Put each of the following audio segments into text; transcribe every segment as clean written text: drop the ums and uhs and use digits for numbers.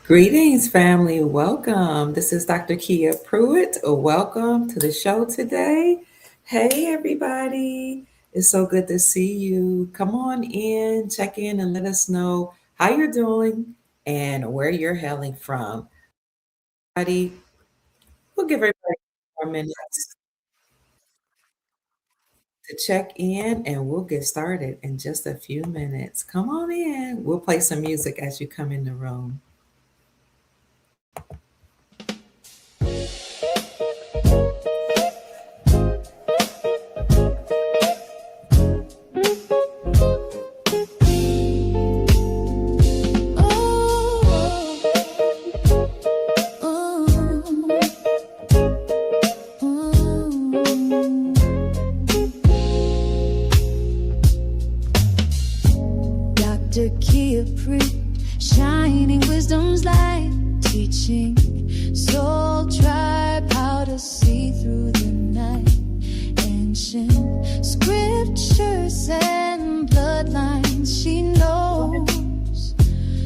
Greetings, family. Welcome. This is Dr. Kia Pruitt. Welcome to the show today. Hey, everybody. It's so good to see you. Come on in, check in, and let us know how you're doing and where you're hailing from. Everybody, we'll give everybody 4 minutes to check in and we'll get started in just a few minutes. Come on in. We'll play some music as you come in the room. Dr. Kia Pruitt, shining wisdom's light, teaching soul tribe how to see through the night. Ancient scriptures and bloodlines she knows,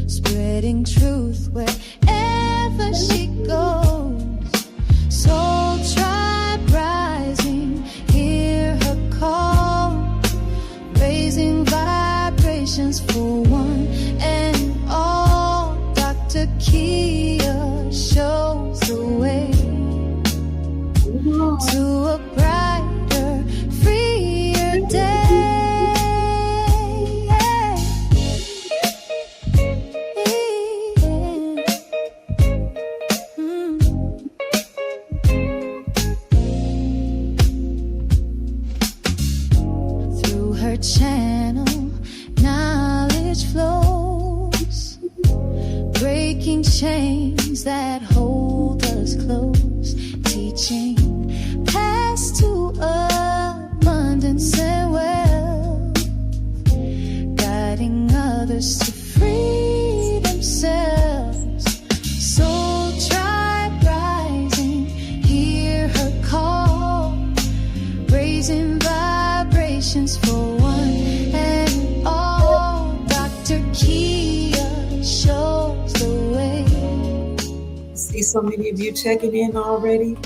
spreading truth wherever she goes. Soul tribe rising, hear her call, raising vibrations for one and all. Dr. Kia shows the way to a brighter, freer day. Through her channel, knowledge flows, breaking chains that hold us close, teaching paths to abundance and wealth, guiding others to free themselves. Soul tribe rising, hear her call, raising vibrations for one and all. Dr. Kia shows the way. See so many of you checking in already.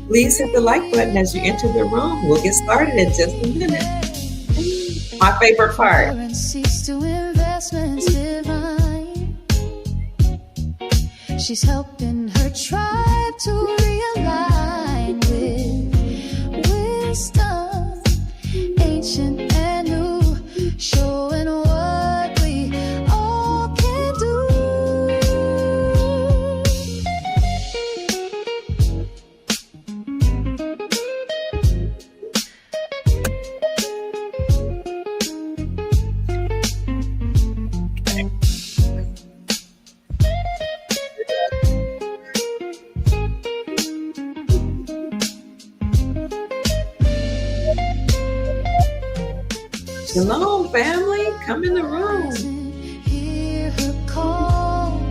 Please hit the like button as you enter the room. We'll get started in just a minute. My favorite part. Currencies to investments divine. She's helping her tribe to realign with wisdom, ancient and new, showing what we all can do. Shalom, family. Come in the room. Hear her call,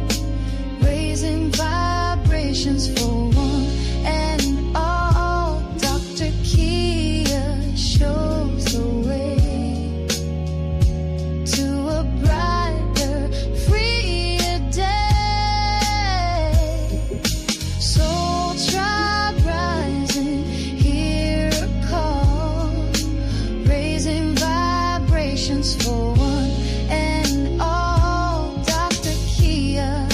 raising vibrations for one and all. Dr. Kia shows the way to a brighter, freer day. Soul tribe rising, hear her call, raising vibrations for one and all. Dr. Kia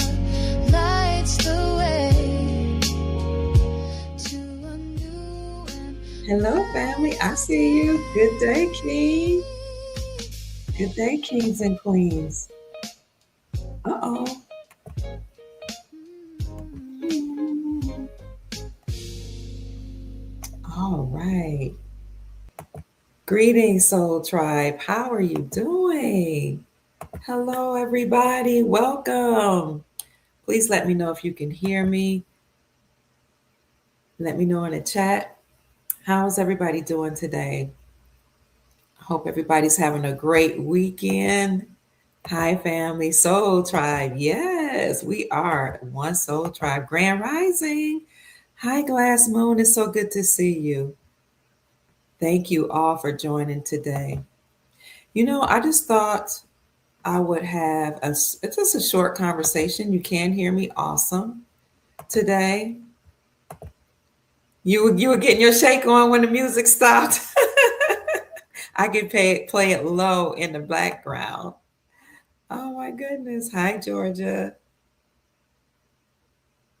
lights the way to a new and Hello, family. I see you. Good day, King. Good day, kings and queens. Uh-oh. All right. Greetings, Soul Tribe. How are you doing? Hello, everybody. Welcome. Please let me know if you can hear me. Let me know in the chat. How's everybody doing today? I hope everybody's having a great weekend. Hi, family. Soul Tribe. Yes, we are one Soul Tribe. Grand Rising. Hi, Glass Moon. It's so good to see you. Thank you all for joining today. I just thought I would have it's just a short conversation. You can hear me awesome today. You were getting your shake on when the music stopped. I could play it low in the background. Oh my goodness. Hi, Georgia.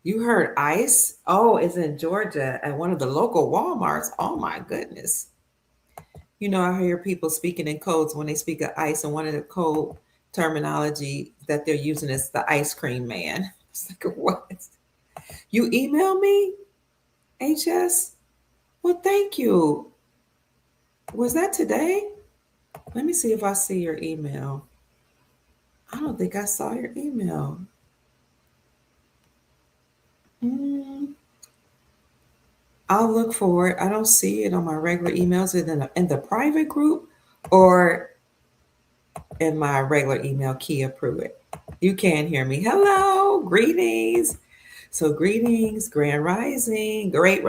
You heard ice? Oh, it's in Georgia at one of the local Walmarts. Oh my goodness. You know, I hear people speaking in codes when they speak of ice, and one of the code terminology that they're using is the ice cream man. It's like, what? You email me, HS? Well, thank you. Was that today? Let me see if I see your email. I don't think I saw your email. Mm, I'll look for it. I don't see it on my regular emails. Is it in the private group or in my regular email, Kia Pruitt? You can hear me. Hello, greetings. So, greetings, grand rising, great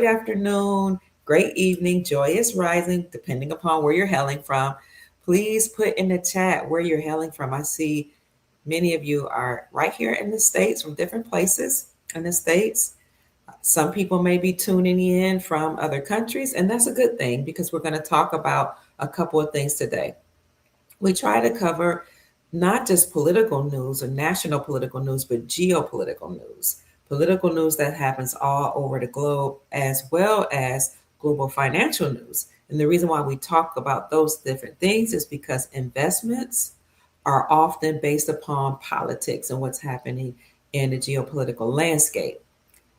afternoon, great evening, joyous rising, depending upon where you're hailing from. Please put in the chat where you're hailing from. I see many of you are right here in the States from different places in the States. Some people may be tuning in from other countries, and that's a good thing because we're going to talk about a couple of things today. We try to cover not just political news or national political news, but geopolitical news, political news that happens all over the globe, as well as global financial news. And the reason why we talk about those different things is because investments are often based upon politics and what's happening in the geopolitical landscape.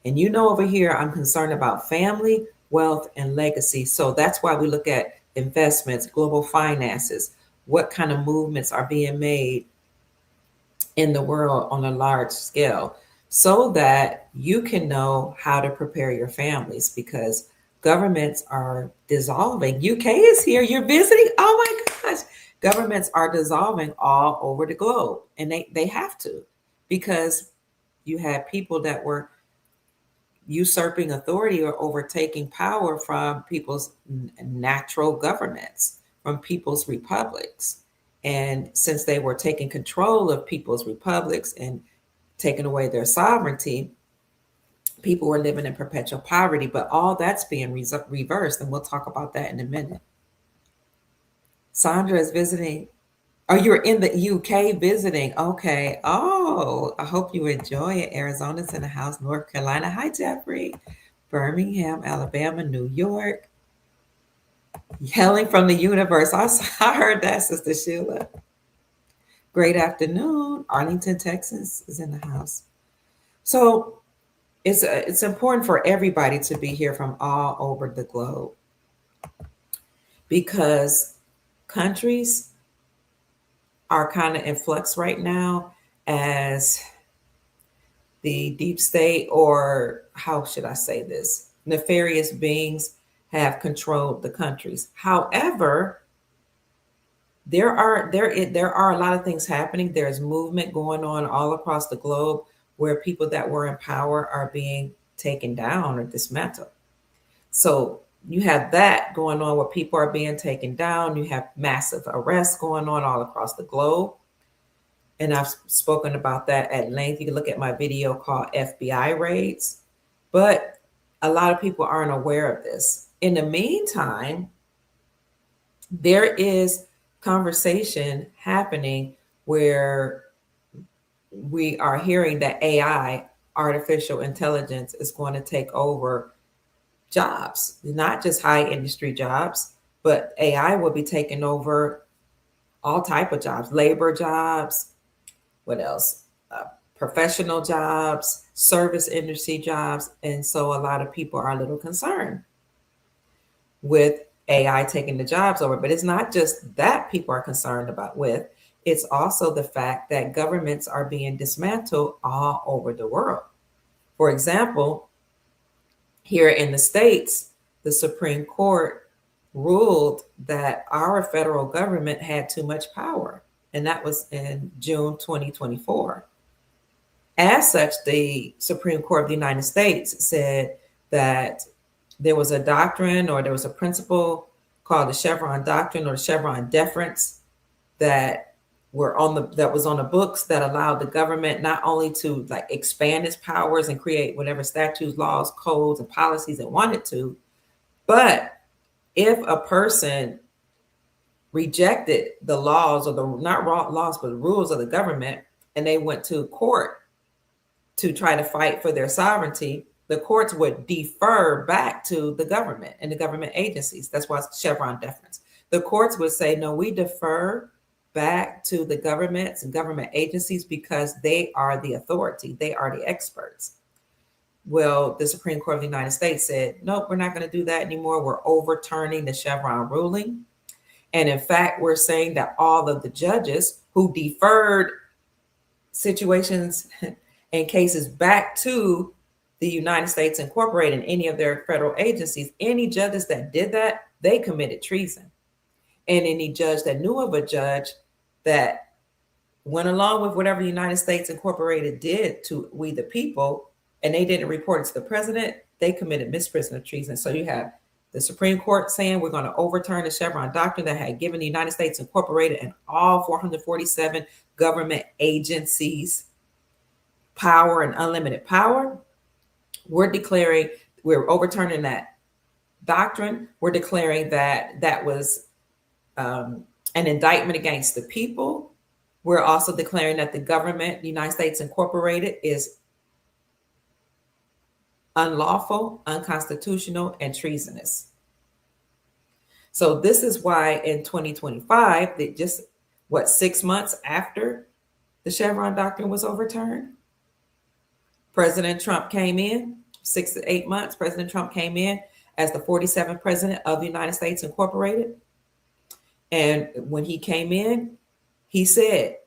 And you know, over here, I'm concerned about family, wealth, and legacy. So that's why we look at investments, global finances, what kind of movements are being made in the world on a large scale, so that you can know how to prepare your families because governments are dissolving. UK is here. You're visiting? Oh my gosh. Governments are dissolving all over the globe, and they have to because you had people that were usurping authority or overtaking power from people's natural governments, from people's republics. And since they were taking control of people's republics and taking away their sovereignty, people were living in perpetual poverty. But all that's being reversed. And we'll talk about that in a minute. Sandra is visiting. Oh, you're in the UK visiting. Okay. Oh, I hope you enjoy it. Arizona's in the house. North Carolina. Hi, Jeffrey. Birmingham, Alabama, New York. Hailing from the universe. I heard that, Sister Sheila. Great afternoon. Arlington, Texas is in the house. So it's important for everybody to be here from all over the globe because countries are kind of in flux right now as the deep state, or how should I say this, nefarious beings have controlled the countries. However, there are a lot of things happening. There's movement going on all across the globe where people that were in power are being taken down or dismantled. So you have that going on where people are being taken down. You have massive arrests going on all across the globe. And I've spoken about that at length. You can look at my video called FBI Raids. But a lot of people aren't aware of this. In the meantime, there is conversation happening where we are hearing that AI, artificial intelligence, is going to take over jobs, not just high industry jobs, but AI will be taking over all type of jobs, labor jobs, what else? Professional jobs, service industry jobs. And so a lot of people are a little concerned with AI taking the jobs over. But it's not just that people are concerned about with, it's also the fact that governments are being dismantled all over the world. For example, here in the States, the Supreme Court ruled that our federal government had too much power, and that was in June 2024. As such, the Supreme Court of the United States said that there was a doctrine or there was a principle called the Chevron doctrine or the Chevron deference that that was on the books that allowed the government not only to like expand its powers and create whatever statutes, laws, codes, and policies it wanted to, but if a person rejected the laws or the not laws but the rules of the government and they went to court to try to fight for their sovereignty, the courts would defer back to the government and the government agencies. That's why it's Chevron deference. The courts would say, no, we defer back to the governments and government agencies because they are the authority, they are the experts. Well, the Supreme Court of the United States said, nope, we're not going to do that anymore. We're overturning the Chevron ruling. And in fact, we're saying that all of the judges who deferred situations and cases back to the United States Incorporated and any of their federal agencies, any judges that did that, they committed treason. And any judge that knew of a judge that went along with whatever the United States Incorporated did to we the people, and they didn't report it to the president, they committed misprision of treason. So you have the Supreme Court saying we're going to overturn the Chevron doctrine that had given the United States Incorporated and all 447 government agencies power and unlimited power. We're declaring, we're overturning that doctrine. We're declaring that that was an indictment against the people. We're also declaring that the government, the United States Incorporated, is unlawful, unconstitutional, and treasonous. So this is why in 2025, that just 6 months after the Chevron doctrine was overturned, President Trump came in, 6 to 8 months, President Trump came in as the 47th president of the United States Incorporated. And when he came in, he said,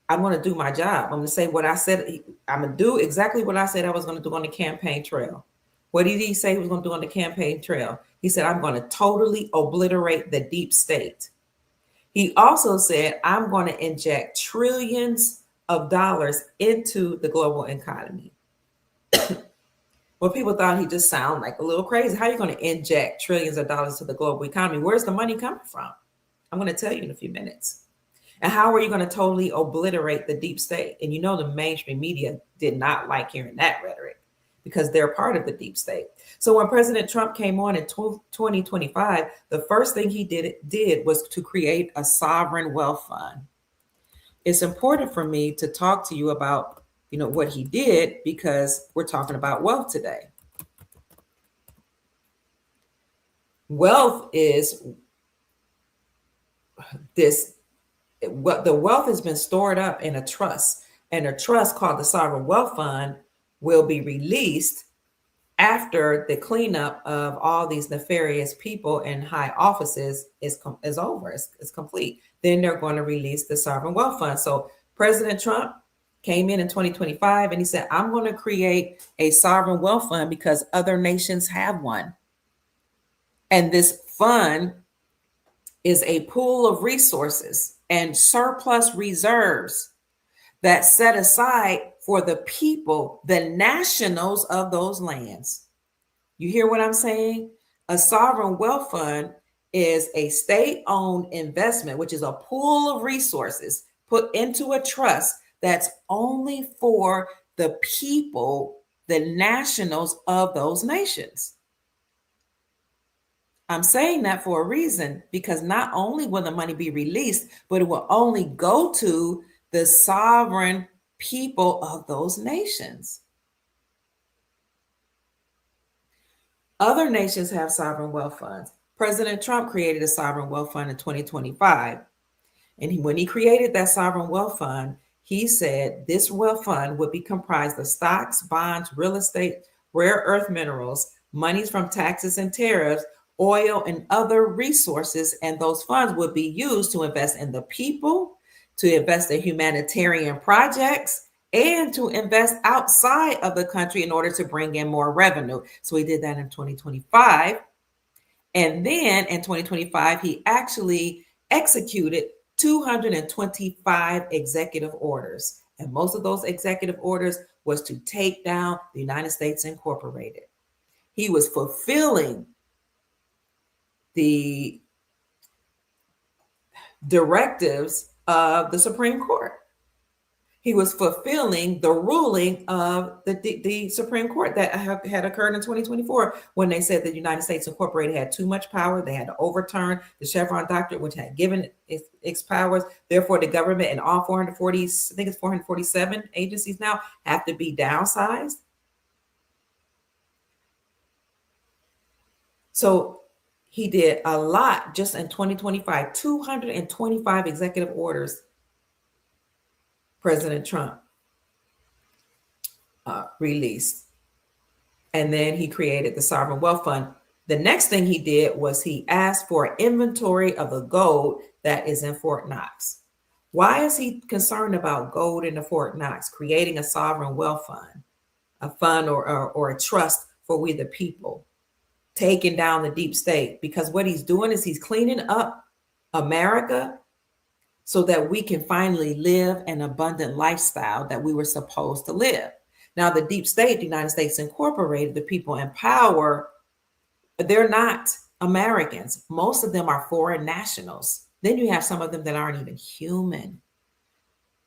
I'm going to do my job. I'm going to say what I said. I'm going to do exactly what I said I was going to do on the campaign trail. What did he say he was going to do on the campaign trail? He said, I'm going to totally obliterate the deep state. He also said, I'm going to inject trillions of dollars into the global economy. Well, people thought he just sounded like a little crazy. How are you going to inject trillions of dollars to the global economy? Where's the money coming from? I'm going to tell you in a few minutes. And how are you going to totally obliterate the deep state? And you know the mainstream media did not like hearing that rhetoric because they're part of the deep state. So when President Trump came on in 2025, the first thing he did was to create a sovereign wealth fund. It's important for me to talk to you about, what he did because we're talking about wealth today. Wealth is this. What the wealth has been stored up in a trust, and a trust called the Sovereign Wealth Fund will be released after the cleanup of all these nefarious people in high offices is over, is complete. Then they're going to release the Sovereign Wealth Fund. So President Trump came in 2025 and he said, I'm going to create a sovereign wealth fund because other nations have one. And this fund is a pool of resources and surplus reserves that's set aside for the people, the nationals of those lands. You hear what I'm saying? A sovereign wealth fund is a state-owned investment, which is a pool of resources put into a trust that's only for the people, the nationals of those nations. I'm saying that for a reason, because not only will the money be released, but it will only go to the sovereign people of those nations. Other nations have sovereign wealth funds. President Trump created a sovereign wealth fund in 2025. And when he created that sovereign wealth fund, he said this wealth fund would be comprised of stocks, bonds, real estate, rare earth minerals, monies from taxes and tariffs, oil, and other resources. And those funds would be used to invest in the people, to invest in humanitarian projects, and to invest outside of the country in order to bring in more revenue. So he did that in 2025. And then in 2025, he actually executed 225 executive orders. And most of those executive orders was to take down the United States Incorporated. He was fulfilling the directives of the Supreme Court. He was fulfilling the ruling of the Supreme Court that had occurred in 2024 when they said that the United States Incorporated had too much power. They had to overturn the Chevron Doctrine, which had given its powers. Therefore, the government and all 440, I think it's 447 agencies now have to be downsized. So he did a lot just in 2025, 225 executive orders, President Trump released. And then he created the Sovereign Wealth Fund. The next thing he did was he asked for an inventory of the gold that is in Fort Knox. Why is he concerned about gold in the Fort Knox, creating a sovereign wealth fund, a fund or a trust for we the people, taking down the deep state? Because what he's doing is he's cleaning up America so that we can finally live an abundant lifestyle that we were supposed to live. Now, the deep state, the United States Incorporated, the people in power, they're not Americans. Most of them are foreign nationals. Then you have some of them that aren't even human.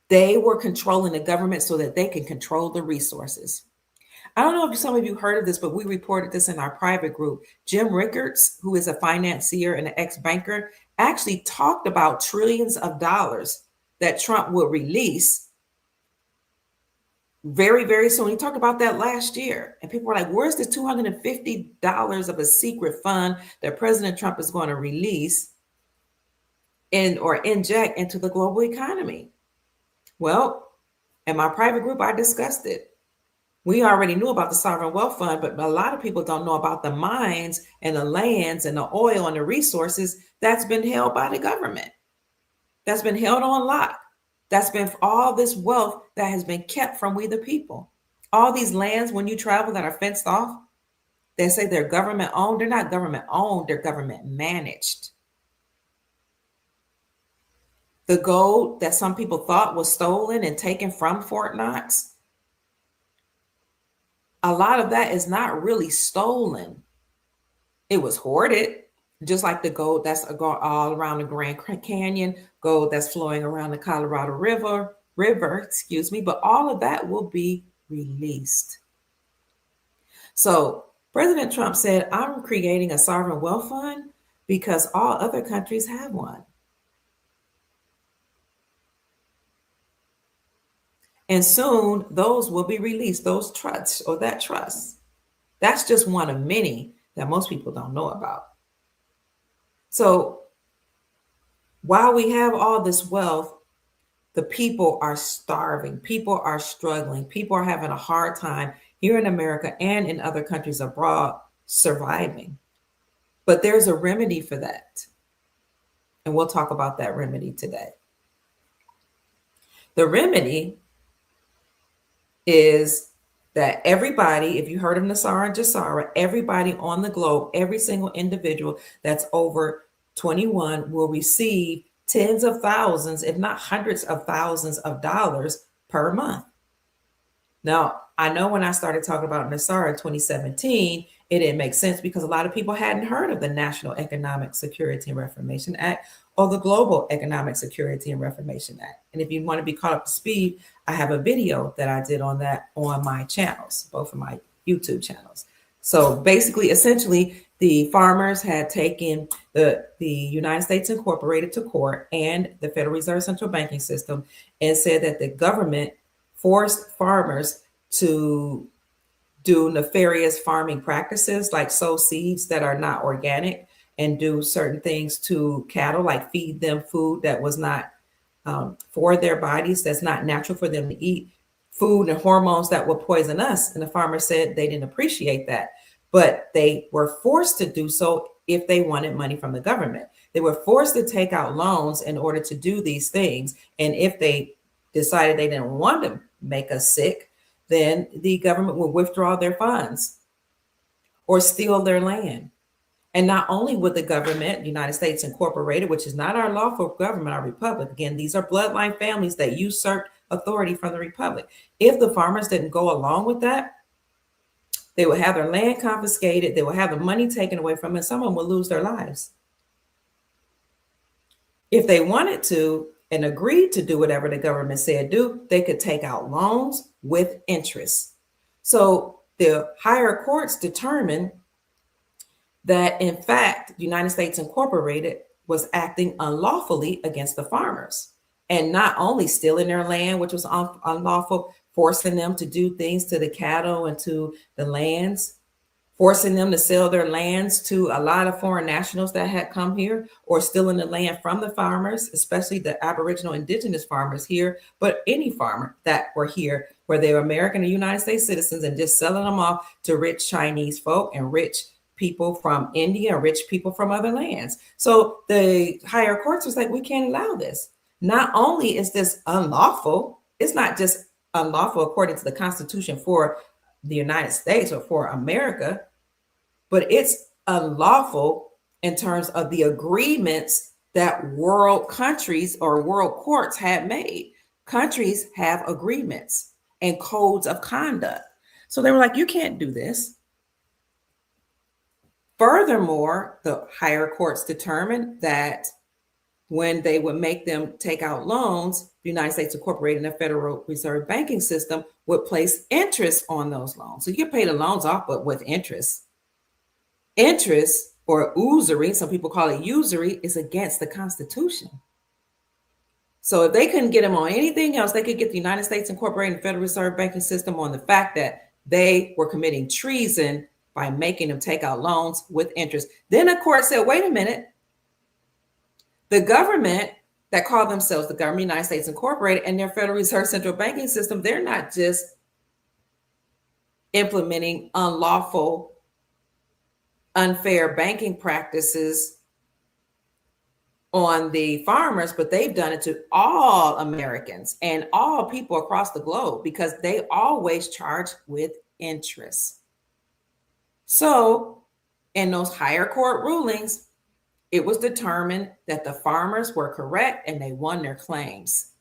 They were controlling the government so that they can control the resources. I don't know if some of you heard of this, but we reported this in our private group. Jim Rickards, who is a financier and an ex-banker, actually talked about trillions of dollars that Trump would release very, very soon. He talked about that last year. And people were like, where's the $250 of a secret fund that President Trump is going to release or inject into the global economy? Well, in my private group, I discussed it. We already knew about the Sovereign Wealth Fund, but a lot of people don't know about the mines and the lands and the oil and the resources that's been held by the government, that's been held on lock. That's been all this wealth that has been kept from we the people. All these lands, when you travel, that are fenced off, they say they're government owned. They're not government owned, they're government managed. The gold that some people thought was stolen and taken from Fort Knox, a lot of that is not really stolen. It was hoarded, just like the gold that's all around the Grand Canyon, gold that's flowing around the Colorado River, but all of that will be released. So President Trump said, I'm creating a sovereign wealth fund because all other countries have one. And soon those will be released, those trusts or that trust. That's just one of many that most people don't know about. So while we have all this wealth, the people are starving. People are struggling. People are having a hard time here in America and in other countries abroad surviving. But there's a remedy for that. And we'll talk about that remedy today. The remedy is that everybody, if you heard of Nasara and Jasara, everybody on the globe, every single individual that's over 21 will receive tens of thousands, if not hundreds of thousands of dollars per month. Now, I know when I started talking about Nasara in 2017, it didn't make sense because a lot of people hadn't heard of the National Economic Security and Reformation Act or the Global Economic Security and Reformation Act. And if you want to be caught up to speed, I have a video that I did on that on my channels, both of my YouTube channels. So basically, essentially, the farmers had taken the United States Incorporated to court and the Federal Reserve Central Banking System and said that the government forced farmers to do nefarious farming practices like sow seeds that are not organic and do certain things to cattle, like feed them food that was not for their bodies, that's not natural for them to eat, food and hormones that would poison us. And the farmer said they didn't appreciate that, but they were forced to do so if they wanted money from the government. They were forced to take out loans in order to do these things. And if they decided they didn't want to make us sick, then the government would withdraw their funds or steal their land. And not only would the government, United States Incorporated, which is not our lawful government, our republic, again, these are bloodline families that usurped authority from the republic. If the farmers didn't go along with that, they would have their land confiscated, they would have the money taken away from them, and some of them would lose their lives. If they wanted to, and agreed to do whatever the government said do, they could take out loans with interest. So the higher courts determined that, in fact, the United States Incorporated was acting unlawfully against the farmers, and not only stealing their land, which was unlawful, forcing them to do things to the cattle and to the lands, forcing them to sell their lands to a lot of foreign nationals that had come here, or stealing the land from the farmers, especially the Aboriginal indigenous farmers here, but any farmer that were here, where they were American or United States citizens, and just selling them off to rich Chinese folk and rich people from India, rich people from other lands. So the higher courts was like, we can't allow this. Not only is this unlawful, it's not just unlawful according to the Constitution for the United States or for America, but it's unlawful in terms of the agreements that world countries or world courts had made. Countries have agreements and codes of conduct. So they were like, you can't do this. Furthermore, the higher courts determined that when they would make them take out loans, the United States Incorporated and the Federal Reserve banking system would place interest on those loans. So you can pay the loans off, but with interest. Interest, or usury, some people call it usury, is against the Constitution. So if they couldn't get them on anything else, they could get the United States Incorporated and Federal Reserve banking system on the fact that they were committing treason by making them take out loans with interest. Then the court said, wait a minute, the government that call themselves the government of the United States Incorporated and their Federal Reserve Central Banking System, they're not just implementing unlawful, unfair banking practices on the farmers, but they've done it to all Americans and all people across the globe, because they always charge with interest. So in those higher court rulings, it was determined that the farmers were correct and they won their claims.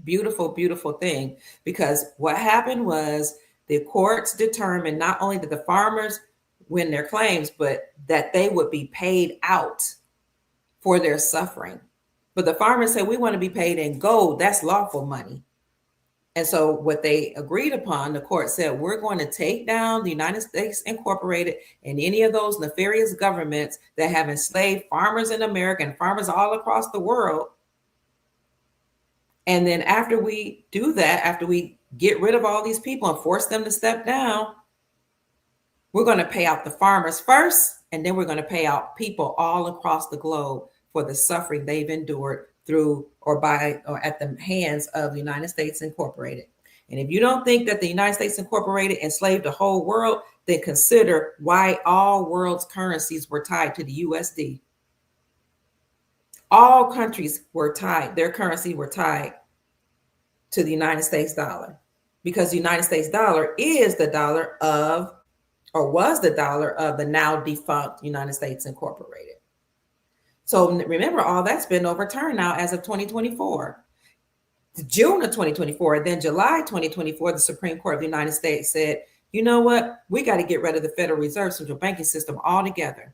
Beautiful, beautiful thing. Because what happened was the courts determined not only that the farmers win their claims, but that they would be paid out for their suffering. But the farmers said, we want to be paid in gold. That's lawful money. And so what they agreed upon, the court said, we're going to take down the United States Incorporated and any of those nefarious governments that have enslaved farmers in America and farmers all across the world. And then after we do that, after we get rid of all these people and force them to step down, we're going to pay out the farmers first, and then we're going to pay out people all across the globe for the suffering they've endured through or by or at the hands of the United States Incorporated. And if you don't think that the United States Incorporated enslaved the whole world, then consider why all world's currencies were tied to the USD. All countries were tied, their currency were tied to the United States dollar, because the United States dollar is the dollar of, or was the dollar of, the now defunct United States Incorporated. So remember, all that's been overturned now as of 2024. June of 2024, then July 2024, the Supreme Court of the United States said, you know what? We got to get rid of the Federal Reserve Central Banking System altogether.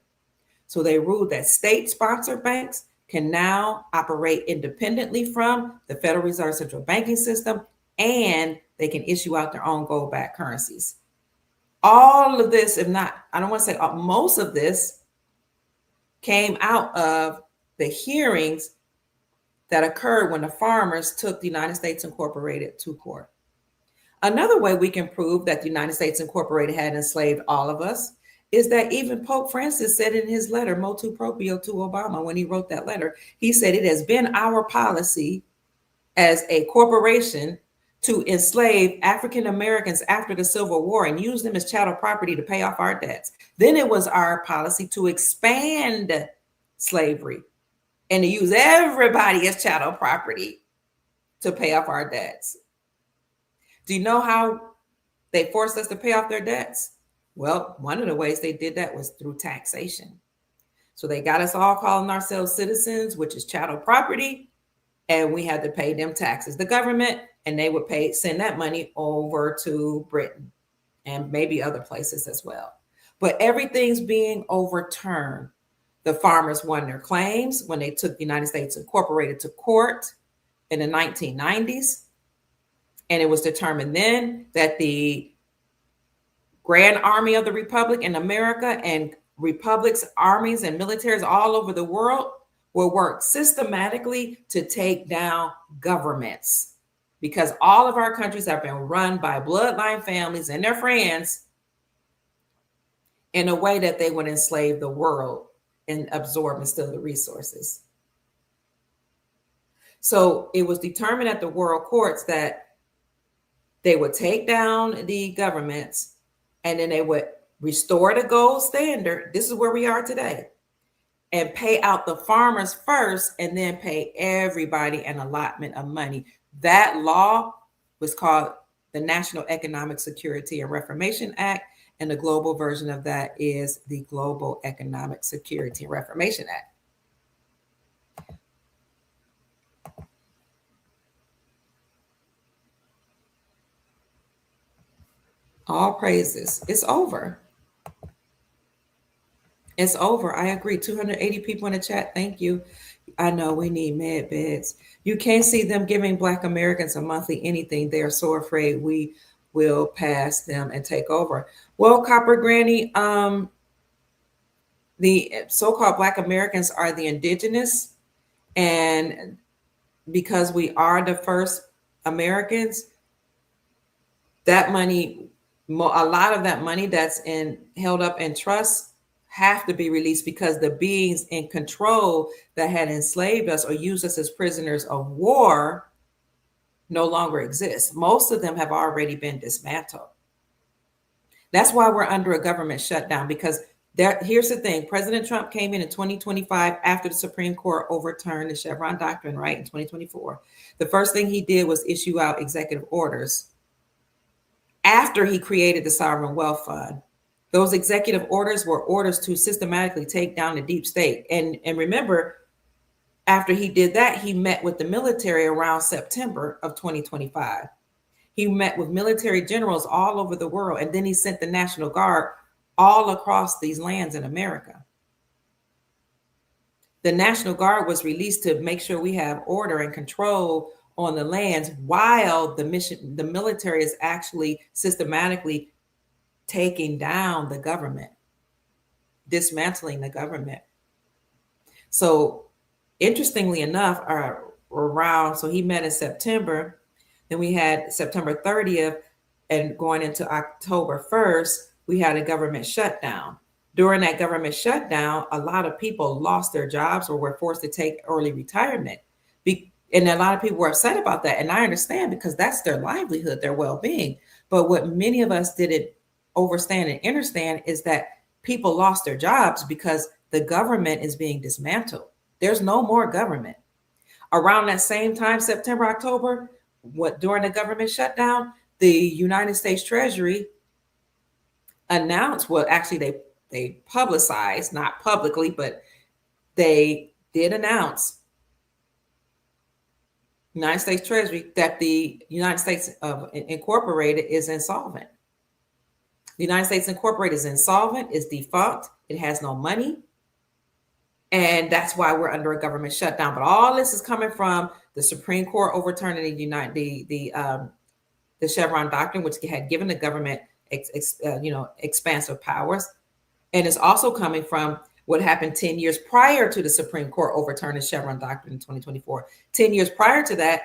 So they ruled that state-sponsored banks can now operate independently from the Federal Reserve Central Banking System, and they can issue out their own gold-backed currencies. All of this, if not, I don't want to say most of this, came out of the hearings that occurred when the farmers took the United States Incorporated to court. Another way we can prove that the United States Incorporated had enslaved all of us is that even Pope Francis said in his letter, Motu Proprio, to Obama, when he wrote that letter, he said, it has been our policy as a corporation to enslave African Americans after the Civil War and use them as chattel property to pay off our debts. Then it was our policy to expand slavery and to use everybody as chattel property to pay off our debts. Do you know how they forced us to pay off their debts? Well, one of the ways they did that was through taxation. So they got us all calling ourselves citizens, which is chattel property, and we had to pay them taxes, the government, and they would send that money over to Britain and maybe other places as well. But everything's being overturned. The farmers won their claims when they took the United States Incorporated to court in the 1990s. And it was determined then that the Grand Army of the Republic in America and republics, armies, and militaries all over the world will work systematically to take down governments, because all of our countries have been run by bloodline families and their friends in a way that they would enslave the world and absorb and steal the resources. So it was determined at the world courts that they would take down the governments, and then they would restore the gold standard. This is where we are today. And pay out the farmers first, and then pay everybody an allotment of money. That law was called the National Economic Security and Reformation Act, and the global version of that is the Global Economic Security and Reformation Act. All praises. It's over. It's over. I agree. 280 people in the chat. Thank you. I know we need med beds. You can't see them giving Black Americans a monthly anything. They are so afraid we will pass them and take over. Well, Copper Granny, the so-called Black Americans are the indigenous, and because we are the first Americans, that money, a lot of that money that's held up in trust have to be released, because the beings in control that had enslaved us or used us as prisoners of war no longer exist. Most of them have already been dismantled. That's why we're under a government shutdown, because here's the thing. President Trump came in 2025 after the Supreme Court overturned the Chevron doctrine, right, in 2024. The first thing he did was issue out executive orders after he created the Sovereign Wealth Fund. Those executive orders were orders to systematically take down the deep state. And remember, after he did that, he met with the military around September of 2025. He met with military generals all over the world, and then he sent the National Guard all across these lands in America. The National Guard was released to make sure we have order and control on the lands, while the military is actually systematically taking down the government, dismantling the government. So interestingly enough, so he met in September, then we had September 30th, and going into October 1st, we had a government shutdown. During that government shutdown, a lot of people lost their jobs or were forced to take early retirement. And a lot of people were upset about that. And I understand, because that's their livelihood, their well-being. But what many of us didn't understand and understand is that people lost their jobs because the government is being dismantled. There's no more government. Around that same time, September, October, during the government shutdown, the United States Treasury announced, well, actually they publicized, not publicly, but they did announce, United States Treasury, that the United States Incorporated is insolvent. The United States Incorporated is insolvent, is defunct, it has no money, and that's why we're under a government shutdown. But all this is coming from the Supreme Court overturning the Chevron doctrine, which had given the government expansive powers, and it's also coming from what happened 10 years prior to the Supreme Court overturning the Chevron doctrine in 2024. 10 years prior to that,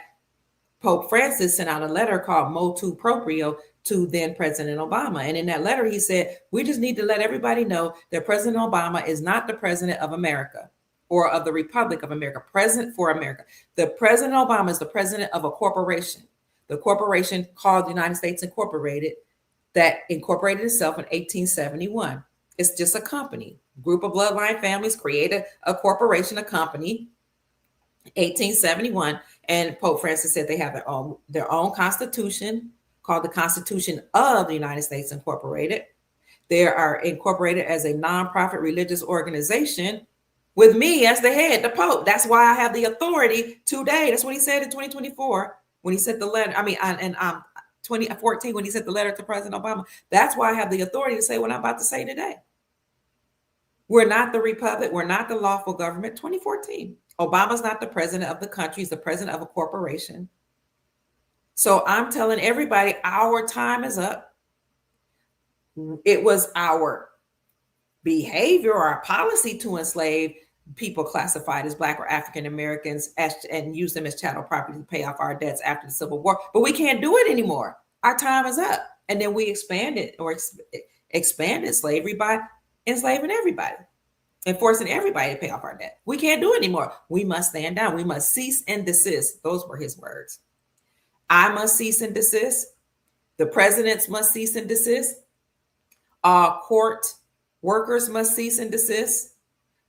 Pope Francis sent out a letter called Motu Proprio to then President Obama. And in that letter, he said, we just need to let everybody know that President Obama is not the president of America or of the Republic of America, president for America. The President Obama is the president of a corporation, the corporation called the United States Incorporated, that incorporated itself in 1871. It's just a company. Group of bloodline families created a corporation, a company, 1871. And Pope Francis said they have their own constitution called the Constitution of the United States Incorporated. They are incorporated as a nonprofit religious organization with me as the head, the Pope. That's why I have the authority today. That's what he said in 2024 when he sent the letter. I mean, in 2014 when he sent the letter to President Obama. That's why I have the authority to say what I'm about to say today. We're not the republic. We're not the lawful government. 2014. Obama's not the president of the country. He's the president of a corporation. So I'm telling everybody our time is up. It was our behavior or our policy to enslave people classified as Black or African Americans and use them as chattel property to pay off our debts after the Civil War. But we can't do it anymore. Our time is up. And then we expanded slavery by enslaving everybody and forcing everybody to pay off our debt. We can't do it anymore. We must stand down. We must cease and desist. Those were his words. I must cease and desist. The presidents must cease and desist. Court workers must cease and desist,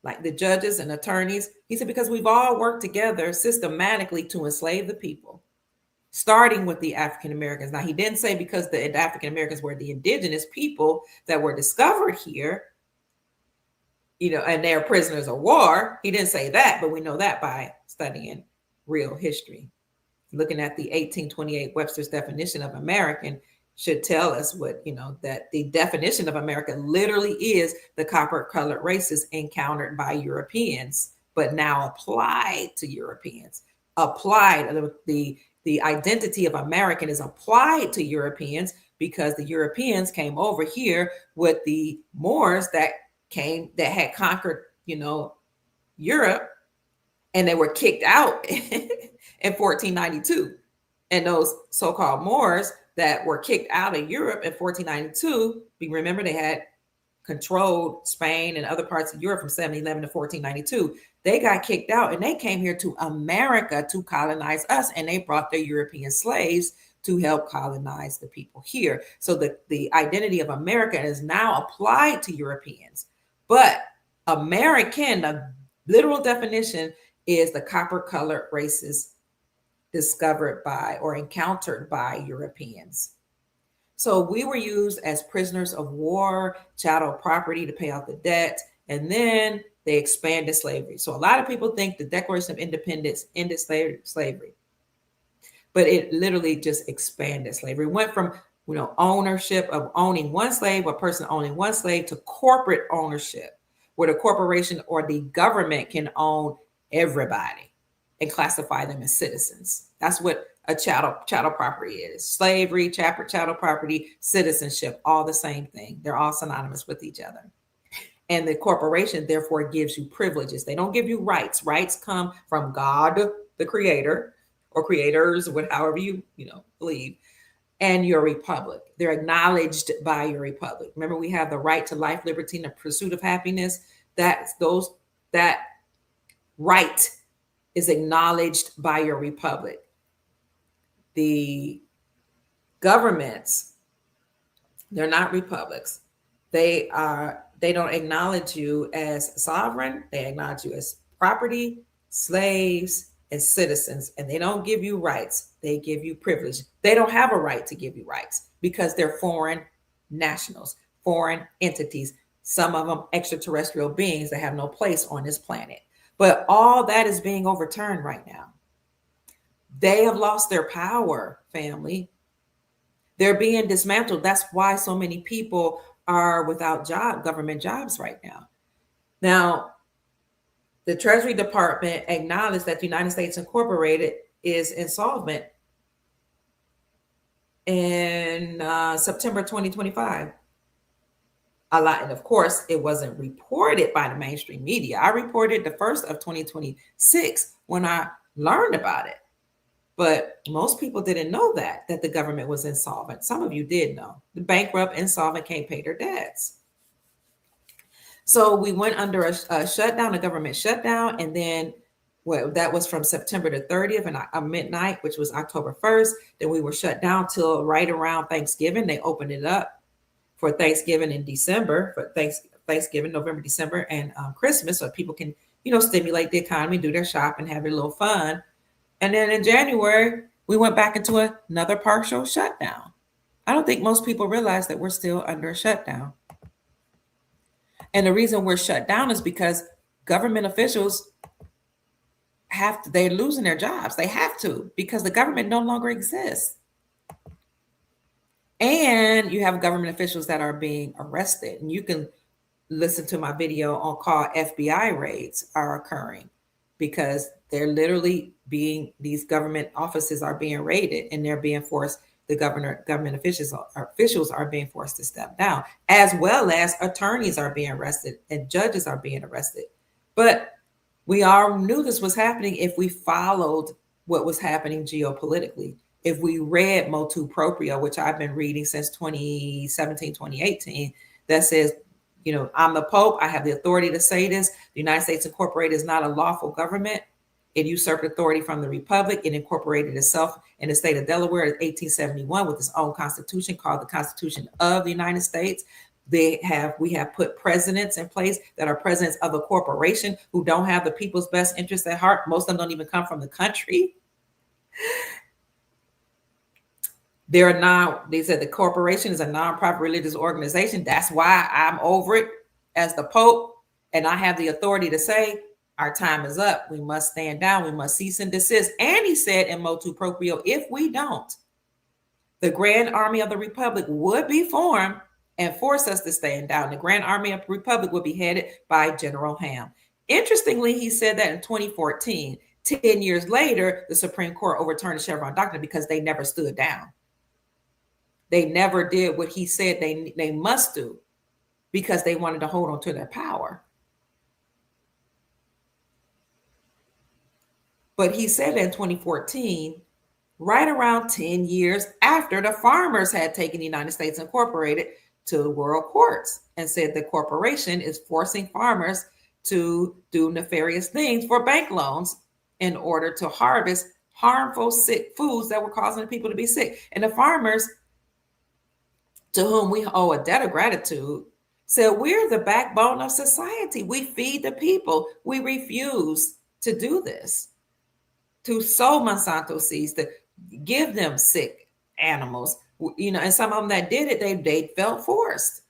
like the judges and attorneys. He said, because we've all worked together systematically to enslave the people, starting with the African Americans. Now, he didn't say because the African Americans were the indigenous people that were discovered here, and they're prisoners of war. He didn't say that, but we know that by studying real history. Looking at the 1828 Webster's definition of American should tell us that the definition of America literally is the copper-colored races encountered by Europeans, but now applied to Europeans. The identity of American is applied to Europeans because the Europeans came over here with the Moors that had conquered, Europe, and they were kicked out in 1492. And those so-called Moors that were kicked out of Europe in 1492, remember they had controlled Spain and other parts of Europe from 1711 to 1492. They got kicked out and they came here to America to colonize us, and they brought their European slaves to help colonize the people here. So the identity of America is now applied to Europeans. But American, the literal definition, is the copper-colored races discovered by or encountered by Europeans. So we were used as prisoners of war, chattel property to pay off the debt, and then they expanded slavery. So a lot of people think the Declaration of Independence ended slavery, but it literally just expanded slavery. It went from ownership of owning one slave, a person owning one slave, to corporate ownership, where the corporation or the government can own everybody and classify them as citizens. That's what a chattel property is. Slavery, chattel property, citizenship, all the same thing. They're all synonymous with each other. And the corporation, therefore, gives you privileges. They don't give you rights. Rights come from God, the creator, or creators, however you believe, and your republic. They're acknowledged by your republic. Remember, we have the right to life, liberty, and the pursuit of happiness. That right is acknowledged by your republic. The governments, they're not republics. They don't acknowledge you as sovereign. They acknowledge you as property, slaves, and citizens, and they don't give you rights. They give you privilege. They don't have a right to give you rights because they're foreign nationals, foreign entities, some of them extraterrestrial beings that have no place on this planet. But all that is being overturned right now. They have lost their power, family. They're being dismantled. That's why so many people are without government jobs right now. Now, the Treasury Department acknowledged that the United States Incorporated is insolvent in September 2025. And of course, it wasn't reported by the mainstream media. I reported the first of 2026 when I learned about it. But most people didn't know that the government was insolvent. Some of you did know. The bankrupt, insolvent, can't pay their debts. So we went under a shutdown, a government shutdown, and then that was from September the 30th and midnight, which was October 1st. Then we were shut down till right around Thanksgiving. They opened it up for Thanksgiving in December, for Thanksgiving, November, December, and Christmas, so people can, stimulate the economy, do their shopping, have a little fun. And then in January, we went back into another partial shutdown. I don't think most people realize that we're still under a shutdown. And the reason we're shut down is because government officials they're losing their jobs. They have to, because the government no longer exists. And you have government officials that are being arrested. And you can listen to my video on called FBI raids are occurring, because they're literally being, these government offices are being raided, and they're being forced, the government officials are being forced to step down, as well as attorneys are being arrested and judges are being arrested. But we all knew this was happening if we followed what was happening geopolitically. If we read Motu Proprio, which I've been reading since 2017, 2018, that says, I'm the Pope, I have the authority to say this. The United States Incorporated is not a lawful government. It usurped authority from the Republic. It incorporated itself in the state of Delaware in 1871 with its own constitution called the Constitution of the United States. We have put presidents in place that are presidents of a corporation who don't have the people's best interests at heart. Most of them don't even come from the country. They said the corporation is a nonprofit religious organization. That's why I'm over it as the Pope, and I have the authority to say our time is up. We must stand down. We must cease and desist. And he said in Motu Proprio, if we don't, the Grand Army of the Republic would be formed and force us to stand down. The Grand Army of the Republic would be headed by General Ham. Interestingly, he said that in 2014. 10 years later, the Supreme Court overturned the Chevron doctrine because they never stood down. They never did what he said they must do, because they wanted to hold on to their power. But he said in 2014, right around 10 years after the farmers had taken the United States Incorporated to the world courts and said the corporation is forcing farmers to do nefarious things for bank loans in order to harvest harmful, sick foods that were causing people to be sick. And the farmers, to whom we owe a debt of gratitude, said, we're the backbone of society. We feed the people. We refuse to do this, to sow Monsanto seeds, to give them sick animals. And some of them that did it, they felt forced.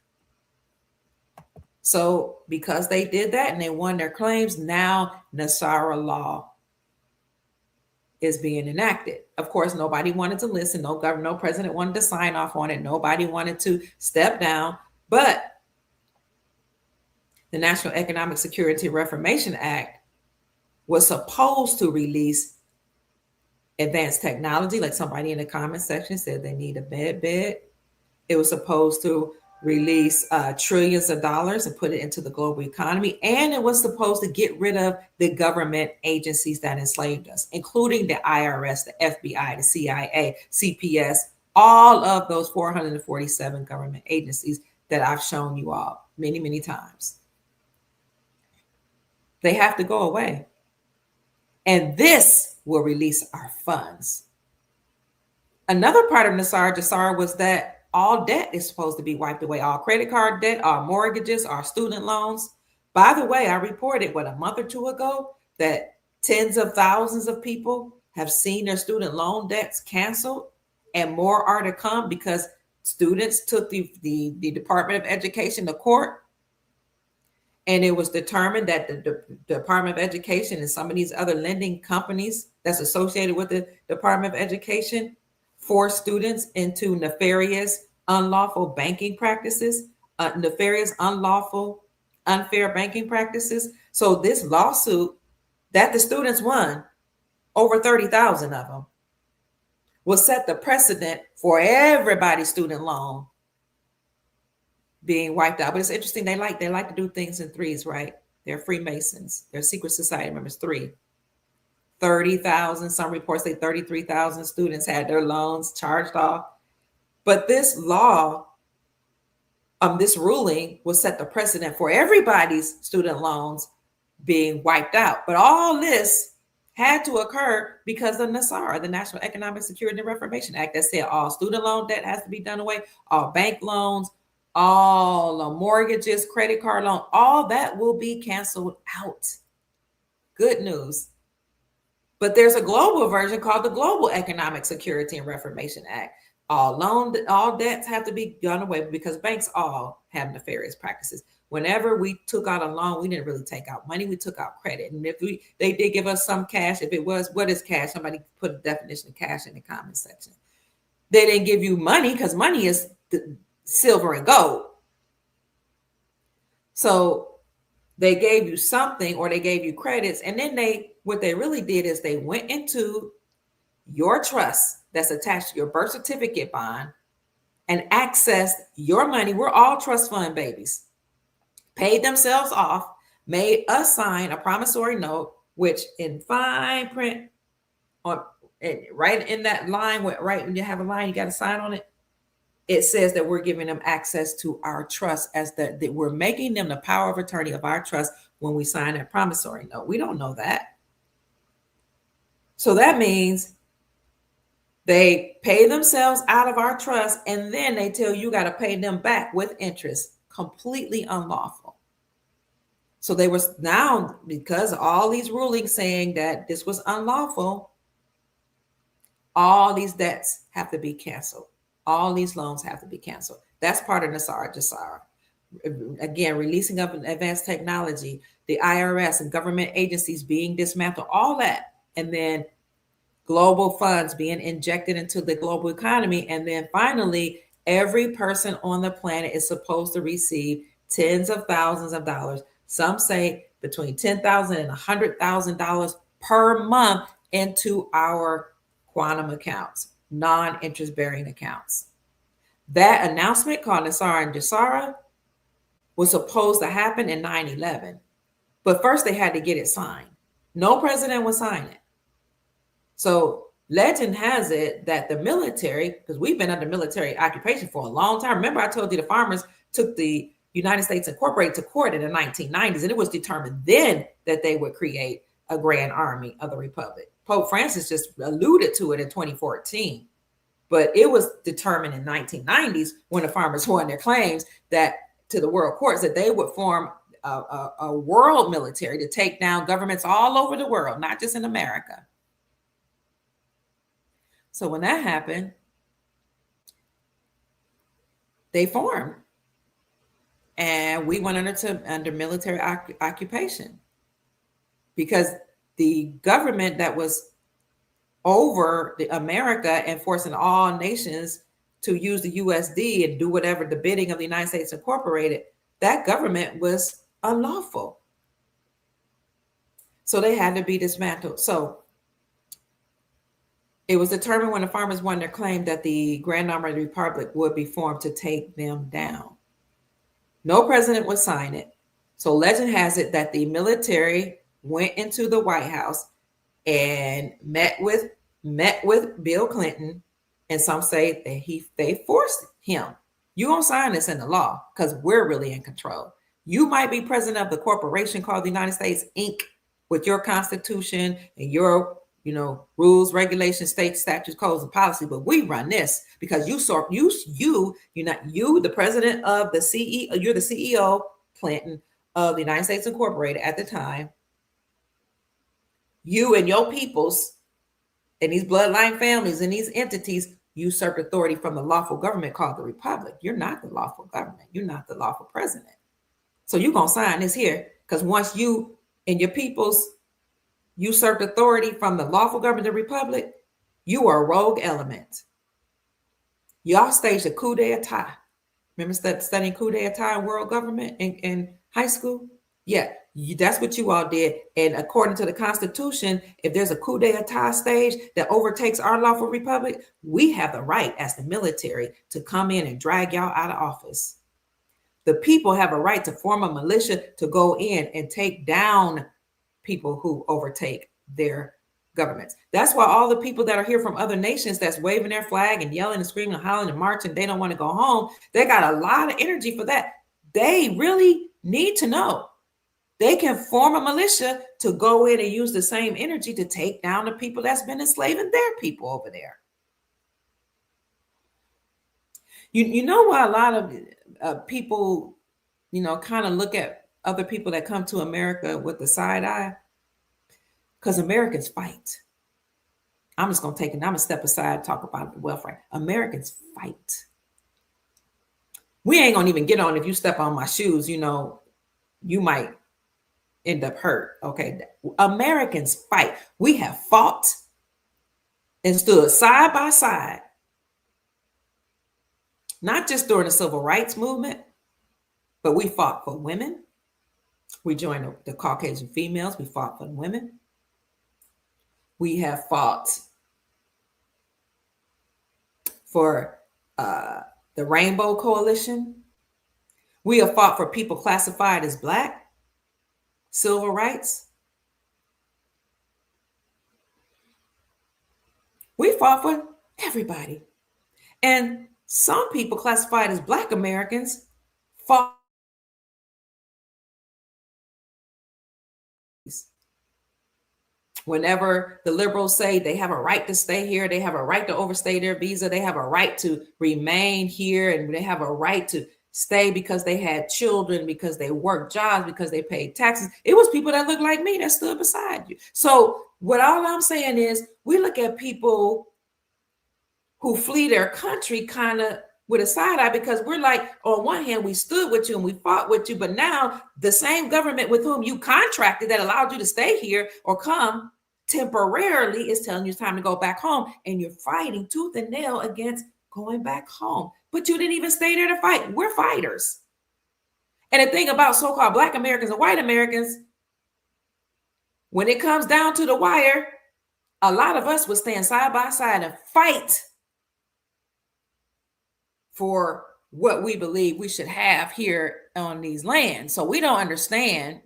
So because they did that and they won their claims, now Nasara law is being enacted. Of course, nobody wanted to listen. No governor, no president wanted to sign off on it. Nobody wanted to step down. But the National Economic Security Reformation Act was supposed to release advanced technology, like somebody in the comment section said they need a bed. It was supposed to release trillions of dollars and put it into the global economy. And it was supposed to get rid of the government agencies that enslaved us, including the IRS, the FBI, the CIA, CPS, all of those 447 government agencies that I've shown you all many, many times. They have to go away. And this will release our funds. Another part of Nasara was that all debt is supposed to be wiped away. All credit card debt, all mortgages, our student loans. By the way, I reported, a month or two ago, that tens of thousands of people have seen their student loan debts canceled, and more are to come because students took the Department of Education to court. And it was determined that the Department of Education and some of these other lending companies that's associated with the Department of Education forced students into nefarious, unlawful banking practices, nefarious, unlawful, unfair banking practices. So this lawsuit that the students won, over 30,000 of them, will set the precedent for everybody's student loan being wiped out. But it's interesting, they like to do things in threes, right? They're Freemasons, they're secret society members. 30,000, some reports say 33,000 students had their loans charged off. But this law, this ruling will set the precedent for everybody's student loans being wiped out. But all this had to occur because of NASAR, the National Economic Security and Reformation Act, that said all student loan debt has to be done away, all bank loans, all mortgages, credit card loan, all that will be canceled out. Good news. But there's a global version called the Global Economic Security and Reformation Act. All debts have to be done away because banks all have nefarious practices. Whenever we took out a loan, we didn't really take out money. We took out credit. And if they did give us some cash, if it was, what is cash? Somebody put a definition of cash in the comment section. They didn't give you money because money is silver and gold. So they gave you something or they gave you credits, and then what they really did is they went into your trust that's attached to your birth certificate bond and accessed your money. We're all trust fund babies. Paid themselves off, made us sign a promissory note, which in fine print on right in that line, right when you have a line, you got to sign on it. It says that we're giving them access to our trust, as that we're making them the power of attorney of our trust when we sign a promissory note. We don't know that. So that means they pay themselves out of our trust, and then they tell you got to pay them back with interest. Completely unlawful. So they were now, because all these rulings saying that this was unlawful, all these debts have to be canceled. All these loans have to be canceled. That's part of Nasara Jasara. Again, releasing of advanced technology, the IRS and government agencies being dismantled, all that. And then global funds being injected into the global economy. And then finally, every person on the planet is supposed to receive tens of thousands of dollars. Some say between $10,000 and $100,000 per month into our quantum accounts, non-interest bearing accounts. That announcement called Nasara and Jasara was supposed to happen in 9/11. But first they had to get it signed. No president would sign it. So legend has it that the military, because we've been under military occupation for a long time. Remember, I told you the farmers took the United States Incorporated to court in the 1990s, and it was determined then that they would create a grand army of the republic. Pope Francis just alluded to it in 2014, but it was determined in 1990s when the farmers won their claims that to the world courts that they would form a world military to take down governments all over the world, not just in America. So when that happened, they formed, and we went under military occupation because the government that was over America and forcing all nations to use the USD and do whatever the bidding of the United States Incorporated, that government was unlawful. So they had to be dismantled. So it was determined when the farmers won their claim that the Grand Army of the Republic would be formed to take them down. No president would sign it. So legend has it that the military went into the White House and met with Bill Clinton, and some say that they forced him. You won't sign this into law because we're really in control. You might be president of the corporation called the United States Inc. with your constitution and your rules, regulations, state statutes, codes, and policy, but we run this because you're the president of the CEO, you're the CEO, Clinton, of the United States Incorporated at the time. You and your peoples and these bloodline families and these entities usurped authority from the lawful government called the Republic. You're not the lawful government. You're not the lawful president. So you're going to sign this here because once you and your peoples usurped authority from the lawful government of the Republic, you are a rogue element. Y'all staged a coup d'etat. Remember studying coup d'etat in world government in high school? Yeah, that's what you all did. And according to the Constitution, if there's a coup d'etat stage that overtakes our lawful republic, we have the right as the military to come in and drag y'all out of office. The people have a right to form a militia to go in and take down people who overtake their governments. That's why all the people that are here from other nations that's waving their flag and yelling and screaming and hollering and marching, they don't want to go home. They got a lot of energy for that. They really need to know they can form a militia to go in and use the same energy to take down the people that's been enslaving their people over there. You know why a lot of people, kind of look at other people that come to America with the side eye? Because Americans fight. I'm going to step aside and talk about the welfare. Americans fight. We ain't going to even get on if you step on my shoes, you might end up hurt. Okay. Americans fight. We have fought and stood side by side, not just during the civil rights movement, but we fought for women. We joined the Caucasian females. We fought for the women. We have fought for uh, the Rainbow Coalition. We have fought for people classified as Black, civil rights. We fought for everybody. And some people classified as Black Americans fought. Whenever the liberals say they have a right to stay here, they have a right to overstay their visa, they have a right to remain here, and they have a right to stay because they had children, because they worked jobs, because they paid taxes. It was people that looked like me that stood beside you. So what all I'm saying is we look at people who flee their country kind of with a side eye, because we're like, on one hand, we stood with you and we fought with you, but now the same government with whom you contracted that allowed you to stay here or come temporarily is telling you it's time to go back home, and you're fighting tooth and nail against going back home. But you didn't even stay there to fight. We're fighters. And the thing about so-called Black Americans and white Americans, when it comes down to the wire, a lot of us would stand side by side and fight for what we believe we should have here on these lands. So we don't understand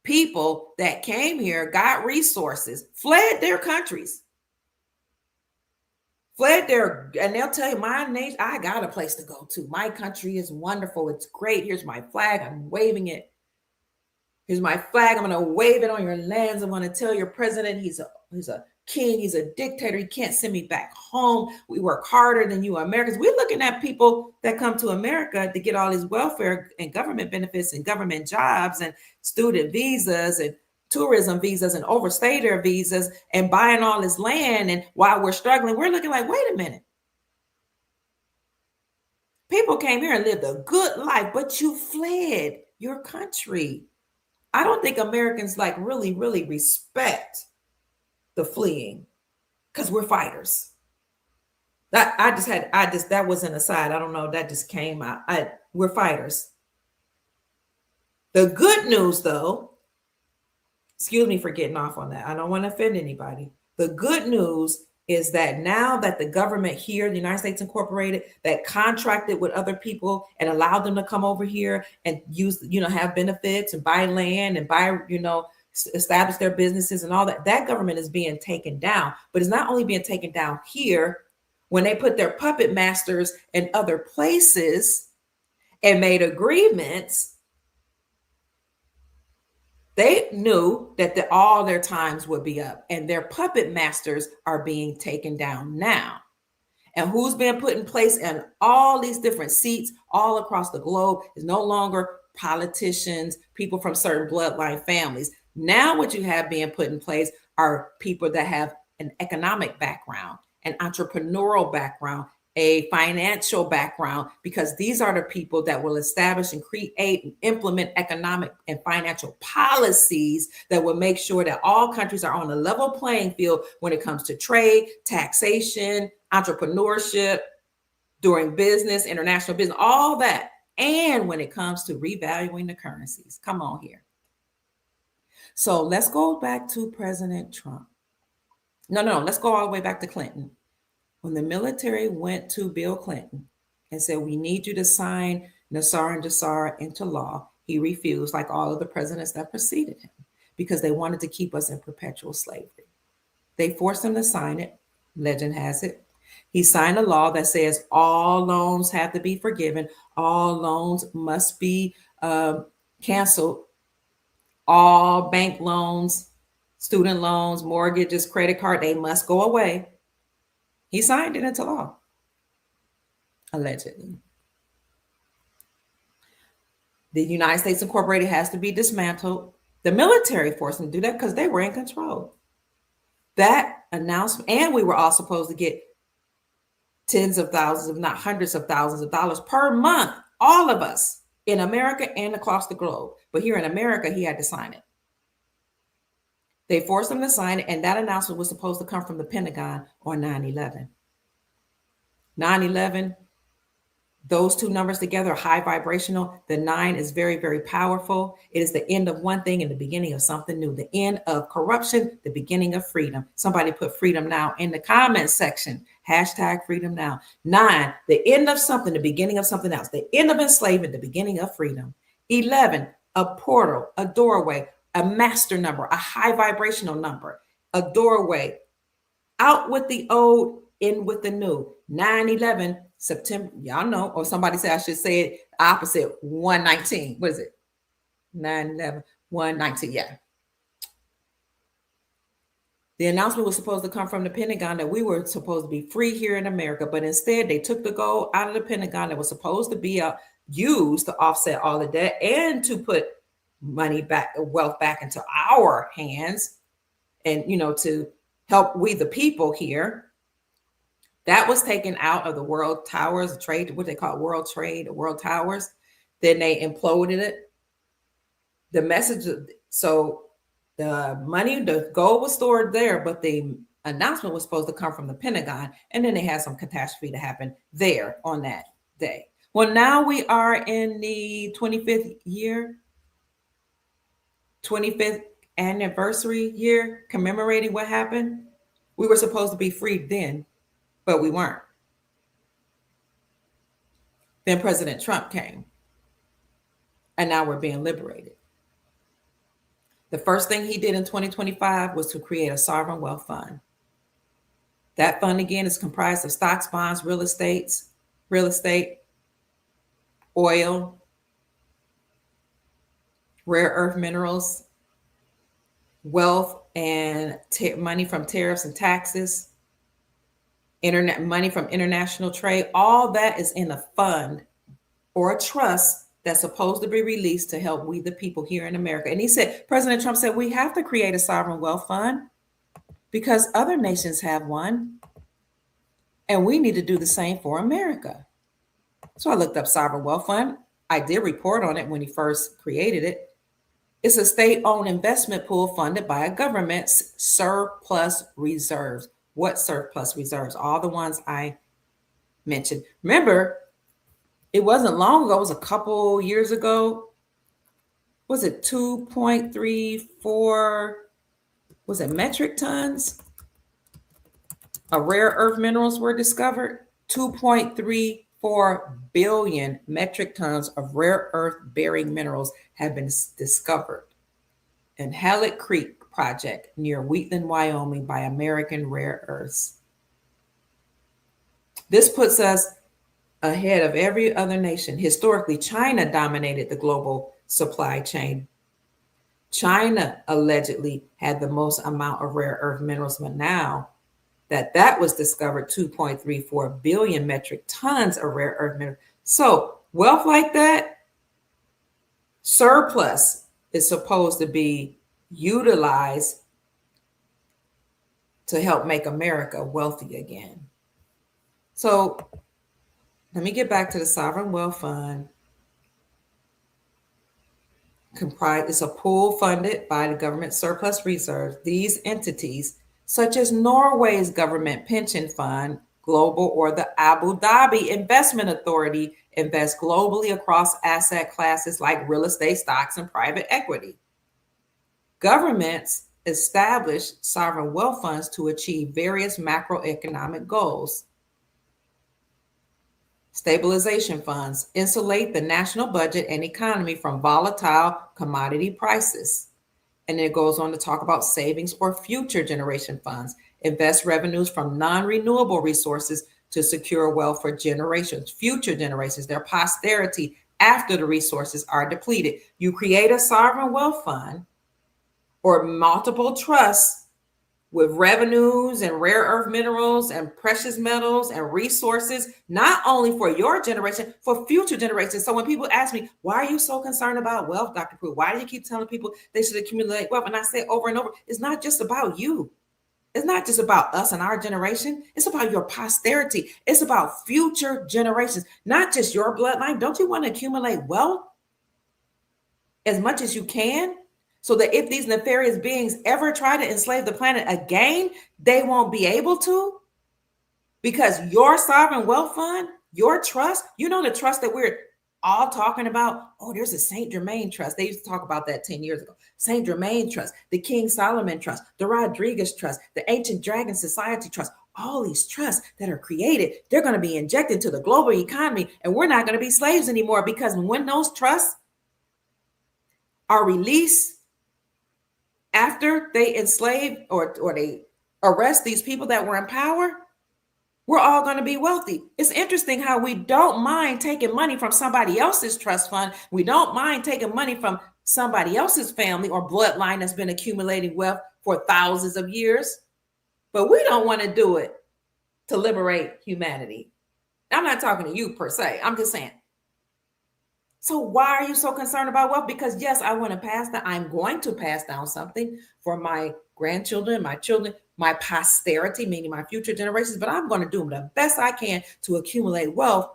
people that came here, got resources, fled their countries, fled there, and they'll tell you, my nation, I got a place to go to. My country is wonderful. It's great. Here's my flag. I'm waving it. Here's my flag. I'm going to wave it on your lands. I'm going to tell your president he's a king. He's a dictator. He can't send me back home. We work harder than you Americans. We're looking at people that come to America to get all these welfare and government benefits and government jobs and student visas and tourism visas and overstay their visas and buying all this land. And while we're struggling, we're looking like, wait a minute. People came here and lived a good life, but you fled your country. I don't think Americans like really, really respect the fleeing, because we're fighters. That was an aside. I don't know. That just came out. We're fighters. The good news, though, excuse me for getting off on that. I don't want to offend anybody. The good news is that now that the government here, the United States Incorporated, that contracted with other people and allowed them to come over here and use, have benefits and buy land and buy, establish their businesses and all that, that government is being taken down. But it's not only being taken down here, when they put their puppet masters in other places and made agreements, they knew that all their times would be up, and their puppet masters are being taken down now. And who's been put in place in all these different seats all across the globe is no longer politicians, people from certain bloodline families. Now what you have being put in place are people that have an economic background, an entrepreneurial background, a financial background, because these are the people that will establish and create and implement economic and financial policies that will make sure that all countries are on a level playing field when it comes to trade, taxation, entrepreneurship, doing business, international business, all that. And when it comes to revaluing the currencies. Come on here. So let's go back to President Trump. No, let's go all the way back to Clinton. When the military went to Bill Clinton and said, we need you to sign Nassar and Jassar into law, he refused, like all of the presidents that preceded him, because they wanted to keep us in perpetual slavery. They forced him to sign it. Legend has it. He signed a law that says all loans have to be forgiven. All loans must be canceled. All bank loans, student loans, mortgages, credit card, they must go away. He signed it into law, allegedly. The United States Incorporated has to be dismantled. The military forced them to do that because they were in control. That announcement, and we were all supposed to get tens of thousands, if not hundreds of thousands of dollars per month, all of us in America and across the globe. But here in America, he had to sign it. They forced him to sign it, and that announcement was supposed to come from the Pentagon on 9/11. 9/11 Those two numbers together are high vibrational. The 9 is very, very powerful. It is the end of one thing and the beginning of something new. The end of corruption, the beginning of freedom. Somebody put freedom now in the comments section. Hashtag freedom now. 9, the end of something, the beginning of something else. The end of enslavement, the beginning of freedom. 11, a portal, a doorway, a master number, a high vibrational number, a doorway. Out with the old, in with the new. 9/11, September, y'all know, or somebody say I should say it opposite, 119. What is it? 9/11, 119. Yeah. The announcement was supposed to come from the Pentagon that we were supposed to be free here in America, but instead they took the gold out of the Pentagon that was supposed to be used to offset all the debt and to put money back, wealth back into our hands, and to help we the people here. That was taken out of the world towers, trade, what they call world trade, world towers. Then they imploded it. The message, so the money, the gold was stored there, but the announcement was supposed to come from the Pentagon. And then they had some catastrophe to happen there on that day. Well, now we are in the 25th year, 25th anniversary year, commemorating what happened. We were supposed to be freed then, but we weren't. Then President Trump came, and now we're being liberated. The first thing he did in 2025 was to create a sovereign wealth fund. That fund, again, is comprised of stocks, bonds, real estate, oil, rare earth minerals, wealth and money from tariffs and taxes, internet money from international trade. All that is in a fund or a trust that's supposed to be released to help we the people here in America. And he said, President Trump said, we have to create a sovereign wealth fund because other nations have one, and we need to do the same for America. So I looked up sovereign wealth fund. I did report on it when he first created it. It's a state-owned investment pool funded by a government's surplus reserves. What surplus reserves? All the ones I mentioned. Remember, it wasn't long ago. It was a couple years ago. Was it 2.34? Was it metric tons of rare earth minerals were discovered? 2.34 billion metric tons of rare earth bearing minerals have been discovered in Halleck Creek project near Wheatland, Wyoming by American Rare Earths. This puts us ahead of every other nation. Historically, China dominated the global supply chain. China allegedly had the most amount of rare earth minerals, but now that was discovered, 2.34 billion metric tons of rare earth minerals. So wealth like that, surplus, is supposed to be utilized to help make America wealthy again. So let me get back to the Sovereign Wealth Fund. It's a pool funded by the government surplus reserves. These entities, such as Norway's government pension fund, global, or the Abu Dhabi Investment Authority, invest globally across asset classes like real estate, stocks, and private equity. Governments establish sovereign wealth funds to achieve various macroeconomic goals. Stabilization funds insulate the national budget and economy from volatile commodity prices. And it goes on to talk about savings or future generation funds, invest revenues from non-renewable resources to secure wealth for generations, future generations, their posterity after the resources are depleted. You create a sovereign wealth fund or multiple trusts with revenues and rare earth minerals and precious metals and resources, not only for your generation, for future generations. So when people ask me, why are you so concerned about wealth, Dr. Pruitt? Why do you keep telling people they should accumulate wealth? And I say over and over, it's not just about you. It's not just about us and our generation. It's about your posterity. It's about future generations, not just your bloodline. Don't you want to accumulate wealth as much as you can, so that if these nefarious beings ever try to enslave the planet again, they won't be able to? Because your sovereign wealth fund Your trust, you know, the trust that we're all talking about. Oh, there's a Saint Germain trust. They used to talk about that 10 years ago. Saint Germain trust, the King Solomon trust, the Rodriguez trust, the Ancient Dragon Society trust. All these trusts that are created, they're going to be injected to the global economy, and we're not going to be slaves anymore, because when those trusts are released after they enslave or they arrest these people that were in power, we're all going to be wealthy. It's interesting how we don't mind taking money from somebody else's trust fund. We don't mind taking money from somebody else's family or bloodline that's been accumulating wealth for thousands of years. But we don't want to do it to liberate humanity. I'm not talking to you per se. I'm just saying. So why are you so concerned about wealth? Because yes, I'm going to pass down something for my grandchildren, my children, my posterity, meaning my future generations, but I'm going to do the best I can to accumulate wealth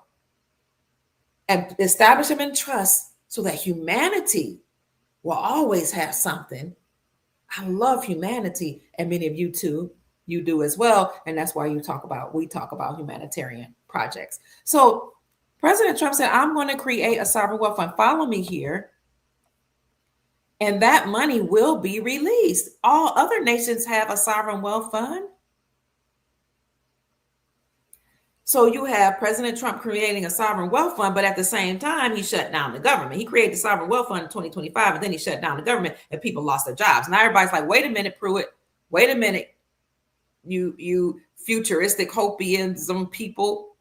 and establish them in trust so that humanity will always have something. I love humanity, and many of you too, you do as well. And that's why we talk about humanitarian projects. So President Trump said, I'm going to create a sovereign wealth fund. Follow me here. And that money will be released. All other nations have a sovereign wealth fund. So you have President Trump creating a sovereign wealth fund, but at the same time, he shut down the government. He created the sovereign wealth fund in 2025, and then he shut down the government, and people lost their jobs. Now everybody's like, wait a minute, Pruitt. Wait a minute, you futuristic hopianism people.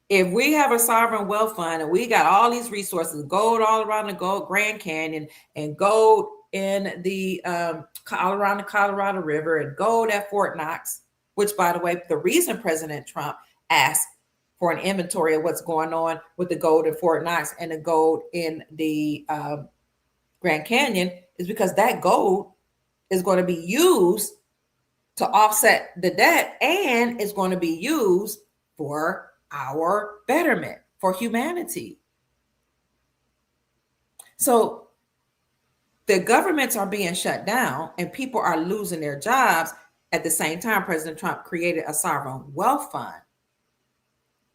If we have a sovereign wealth fund and we got all these resources, gold all around the Grand Canyon, and gold in the around the Colorado River, and gold at Fort Knox, which, by the way, the reason President Trump asked for an inventory of what's going on with the gold in Fort Knox and the gold in the Grand Canyon is because that gold is going to be used to offset the debt, and it's going to be used for our betterment, for humanity. So the governments are being shut down and people are losing their jobs. At the same time, President Trump created a sovereign wealth fund.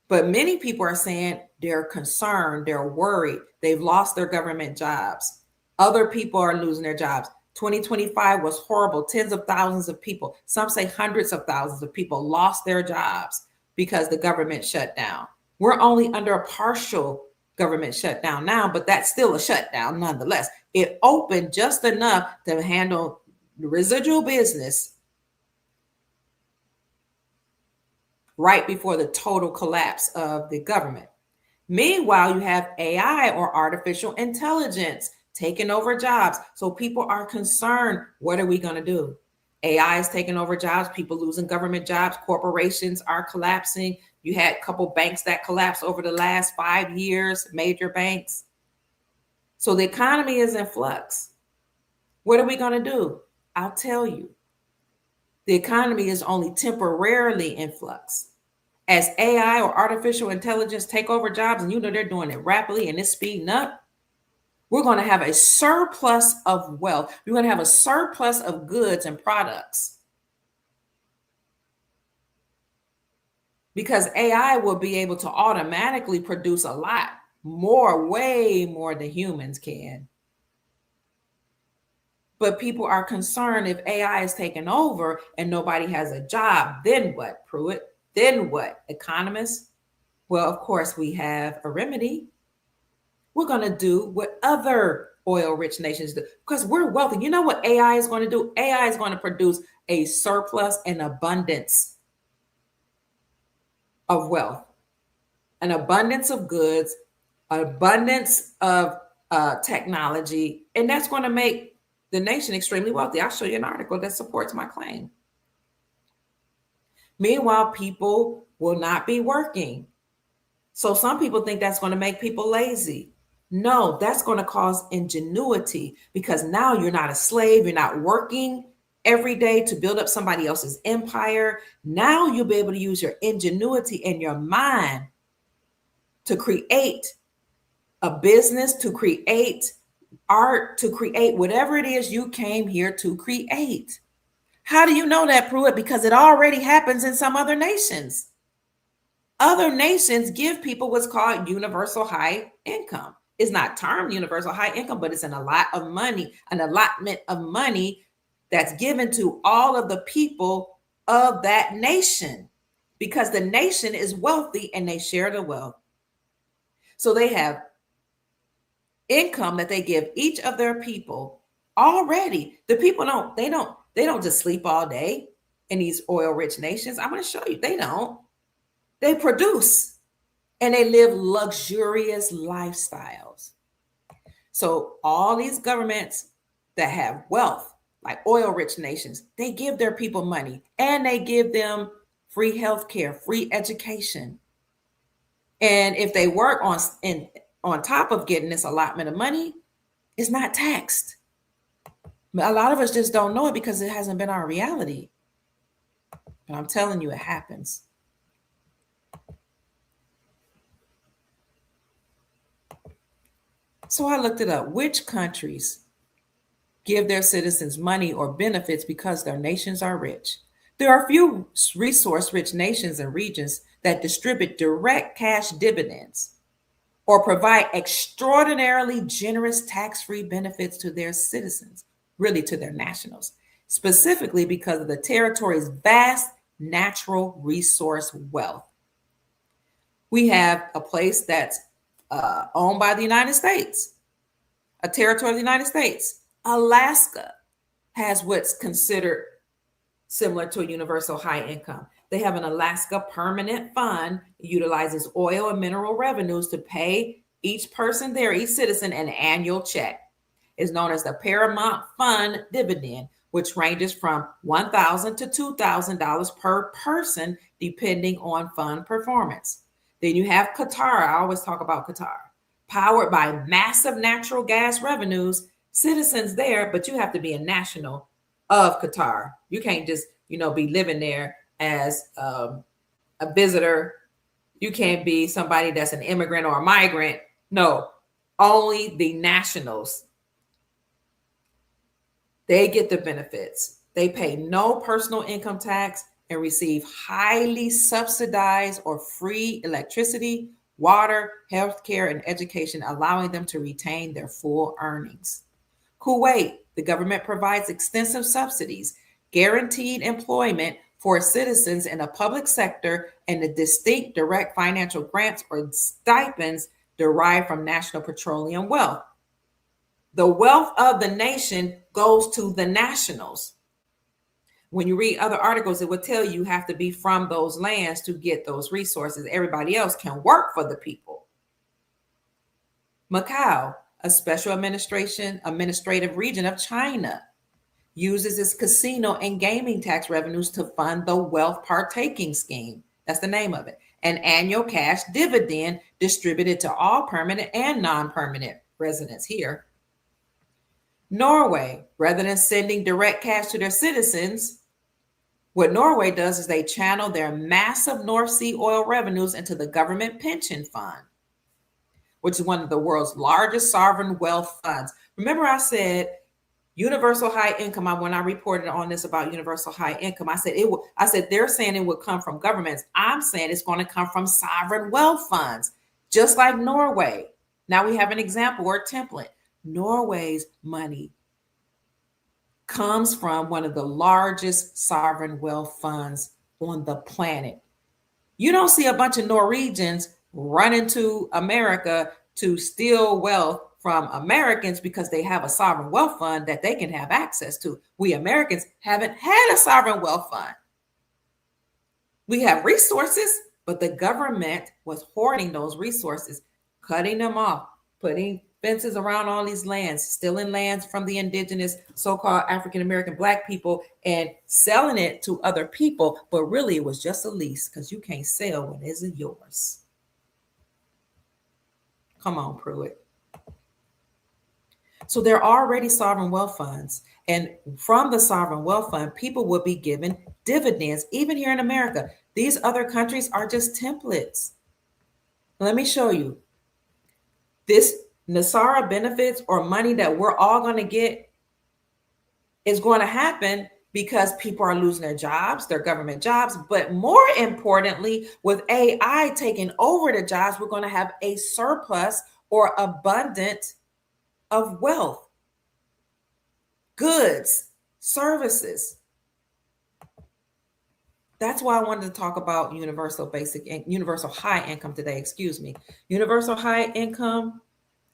But many people are saying they're concerned, they're worried, they've lost their government jobs. Other people are losing their jobs. 2025 was horrible. Tens of thousands of people, some say hundreds of thousands of people lost their jobs because the government shut down. We're only under a partial government shutdown now, but that's still a shutdown nonetheless. It opened just enough to handle the residual business right before the total collapse of the government. Meanwhile, you have AI, or artificial intelligence, taking over jobs. So people are concerned, what are we going to do? AI is taking over jobs, people losing government jobs, corporations are collapsing. You had a couple banks that collapsed over the last 5 years, major banks. So the economy is in flux. What are we going to do? I'll tell you. The economy is only temporarily in flux. As AI or artificial intelligence take over jobs, and you know they're doing it rapidly and it's speeding up, we're going to have a surplus of wealth. We're going to have a surplus of goods and products. Because AI will be able to automatically produce a lot more, way more than humans can. But people are concerned, if AI is taking over and nobody has a job, then what, Pruitt? Then what, economists? Well, of course, we have a remedy. We're going to do what other oil-rich nations do because we're wealthy. You know what AI is going to do? AI is going to produce a surplus and abundance of wealth, an abundance of goods, an abundance of technology, and that's going to make the nation extremely wealthy. I'll show you an article that supports my claim. Meanwhile, people will not be working. So some people think that's going to make people lazy. No, that's going to cause ingenuity, because now you're not a slave. You're not working every day to build up somebody else's empire. Now you'll be able to use your ingenuity and your mind to create a business, to create art, to create whatever it is you came here to create. How do you know that, Pruitt? Because it already happens in some other nations. Other nations give people what's called universal high income. It's not termed universal high income, but it's an allotment of money that's given to all of the people of that nation because the nation is wealthy and they share the wealth. So they have income that they give each of their people already. The people don't just sleep all day in these oil rich nations. I'm going to show you they don't. They produce and they live luxurious lifestyles. So all these governments that have wealth, like oil rich nations, they give their people money and they give them free health care, free education. And if they work on top of getting this allotment of money, it's not taxed. But a lot of us just don't know it because it hasn't been our reality. But I'm telling you, it happens. So I looked it up. Which countries give their citizens money or benefits because their nations are rich? There are few resource rich nations and regions that distribute direct cash dividends or provide extraordinarily generous tax free benefits to their citizens, really to their nationals, specifically because of the territory's vast natural resource wealth. We have a place that's owned by the United States, a territory of the United States. Alaska has what's considered similar to a universal high income. They have an Alaska Permanent Fund, utilizes oil and mineral revenues to pay each person there, each citizen, an annual check. It's known as the Paramount Fund dividend, which ranges from $1,000 to $2,000 per person, depending on fund performance. Then you have Qatar. I always talk about Qatar. Powered by massive natural gas revenues, citizens there, but you have to be a national of Qatar. You can't just, be living there as a visitor. You can't be somebody that's an immigrant or a migrant. No, only the nationals. They get the benefits. They pay no personal income tax and receive highly subsidized or free electricity, water, healthcare, and education, allowing them to retain their full earnings. Kuwait, the government provides extensive subsidies, guaranteed employment for citizens in the public sector, and the distinct direct financial grants or stipends derived from national petroleum wealth. The wealth of the nation goes to the nationals. When you read other articles, it would tell you have to be from those lands to get those resources. Everybody else can work for the people. Macau, a special administrative region of China, uses its casino and gaming tax revenues to fund the wealth partaking scheme. That's the name of it. An annual cash dividend distributed to all permanent and non-permanent residents here. Norway, rather than sending direct cash to their citizens, what Norway does is they channel their massive North Sea oil revenues into the government pension fund, which is one of the world's largest sovereign wealth funds. Remember I said universal high income. When I reported on this about universal high income, I said they're saying it would come from governments. I'm saying it's going to come from sovereign wealth funds, just like Norway. Now we have an example or a template. Norway's money comes from one of the largest sovereign wealth funds on the planet. You don't see a bunch of Norwegians running to America to steal wealth from Americans because they have a sovereign wealth fund that they can have access to. We Americans haven't had a sovereign wealth fund. We have resources, but the government was hoarding those resources, cutting them off, putting fences around all these lands, stealing lands from the indigenous so-called African-American Black people and selling it to other people. But really it was just a lease because you can't sell what isn't yours. Come on, Pruitt. So there are already sovereign wealth funds. And from the sovereign wealth fund, people will be given dividends, even here in America. These other countries are just templates. Let me show you. This NESARA benefits or money that we're all going to get is going to happen because people are losing their jobs, their government jobs. But more importantly, with AI taking over the jobs, we're going to have a surplus or abundance of wealth, goods, services. That's why I wanted to talk about universal high income today. Excuse me. Universal high income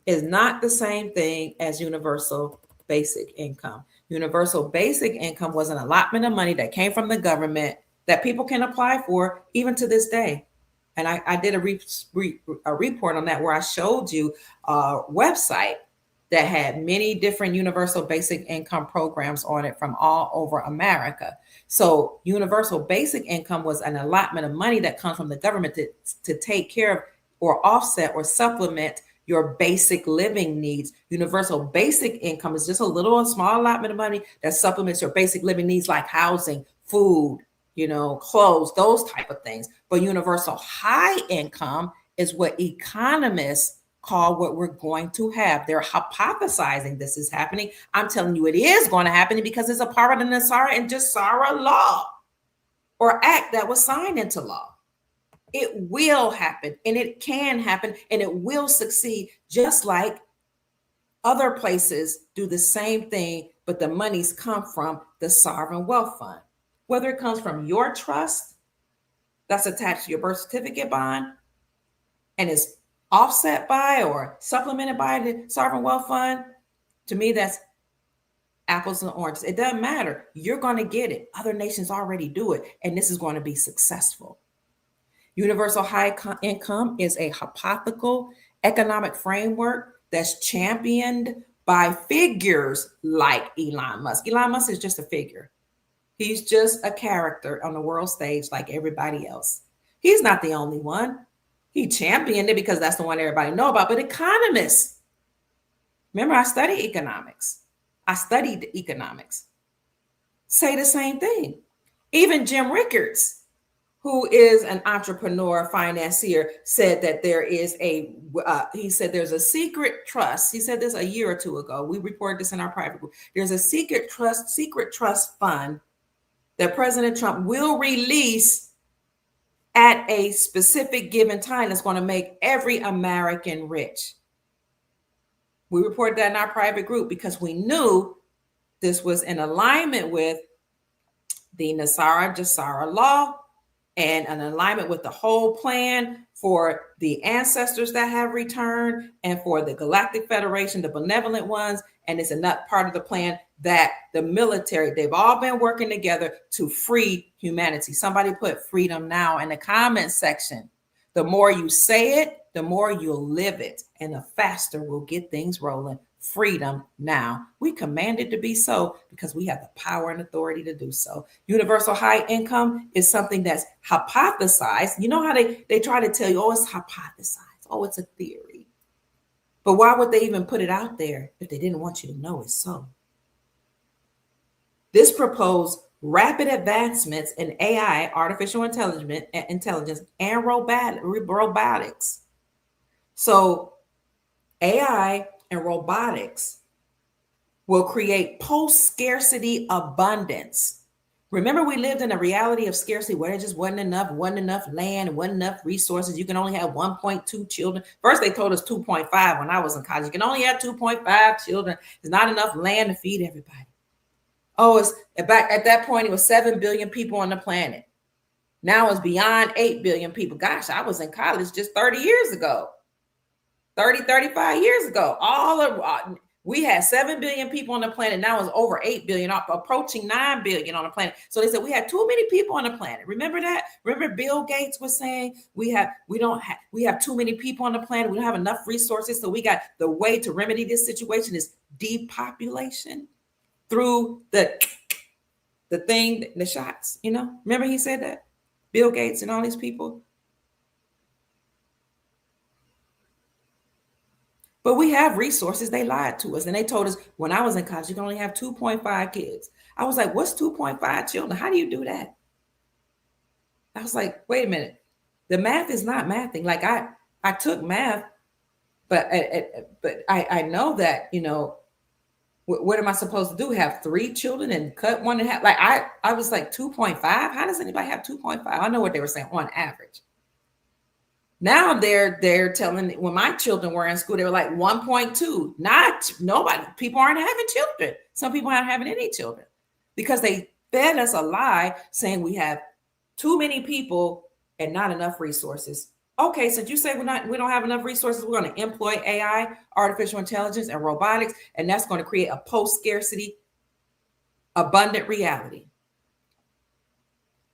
is not the same thing as universal basic income. Universal basic income was an allotment of money that came from the government that people can apply for even to this day. And I did a report on that where I showed you a website that had many different universal basic income programs on it from all over America. So, universal basic income was an allotment of money that comes from the government to take care of or offset or supplement your basic living needs. Universal basic income is just a little a small allotment of money that supplements your basic living needs like housing, food, clothes, those type of things. But universal high income is what economists call what we're going to have. They're hypothesizing this is happening. I'm telling you it is going to happen because it's a part of the Nasara and Jassara law or act that was signed into law. It will happen and it can happen and it will succeed, just like other places do the same thing, but the monies come from the sovereign wealth fund. Whether it comes from your trust that's attached to your birth certificate bond and is offset by or supplemented by the sovereign wealth fund, to me, that's apples and oranges. It doesn't matter. You're going to get it. Other nations already do it, and this is going to be successful. Universal high income is a hypothetical economic framework that's championed by figures like Elon Musk. Elon Musk is just a figure. He's just a character on the world stage like everybody else. He's not the only one. He championed it because that's the one everybody know about. But economists, remember I studied economics. Say the same thing. Even Jim Rickards, who is an entrepreneur, financier, said that there is he said there's a secret trust. He said this a year or two ago. We reported this in our private group. There's a secret trust fund that President Trump will release at a specific given time that's going to make every American rich. We reported that in our private group because we knew this was in alignment with the Nasara Jassara law and an alignment with the whole plan for the ancestors that have returned and for the Galactic Federation, the benevolent ones. And it's another part of the plan that the military, they've all been working together to free humanity. Somebody put freedom now in the comments section. The more you say it, the more you'll live it, and the faster we'll get things rolling. Freedom now. We command it to be so because we have the power and authority to do so. Universal high income is something that's hypothesized. You know how they try to tell you, oh, it's hypothesized. Oh, it's a theory. But why would they even put it out there if they didn't want you to know it's so? This proposed rapid advancements in AI, artificial intelligence, and robotics. So AI and robotics will create post-scarcity abundance. Remember, we lived in a reality of scarcity where there just wasn't enough land, wasn't enough resources. You can only have 1.2 children. First, they told us 2.5 when I was in college. You can only have 2.5 children. There's not enough land to feed everybody. Oh, it's back at that point, it was 7 billion people on the planet. Now it's beyond 8 billion people. Gosh, I was in college just 30 years ago. 35 years ago. We had 7 billion people on the planet. Now it's over 8 billion, approaching 9 billion on the planet. So they said we had too many people on the planet. Remember that? Remember Bill Gates was saying we have too many people on the planet. We don't have enough resources. So we got the way to remedy this situation is depopulation through the thing, the shots, Remember he said that? Bill Gates and all these people. But we have resources. They lied to us. And they told us when I was in college, you can only have 2.5 kids. I was like, what's 2.5 children? How do you do that? I was like, wait a minute. The math is not mathing. Like I took math, but I know that, What am I supposed to do? Have three children and cut one in half? Like I was like 2.5. How does anybody have 2.5? I know what they were saying on average. Now they're telling, when my children were in school, they were like 1.2. Not nobody. People aren't having children. Some people aren't having any children because they fed us a lie saying we have too many people and not enough resources. Okay, since you say we don't have enough resources, we're going to employ AI, artificial intelligence, and robotics, and that's going to create a post-scarcity, abundant reality.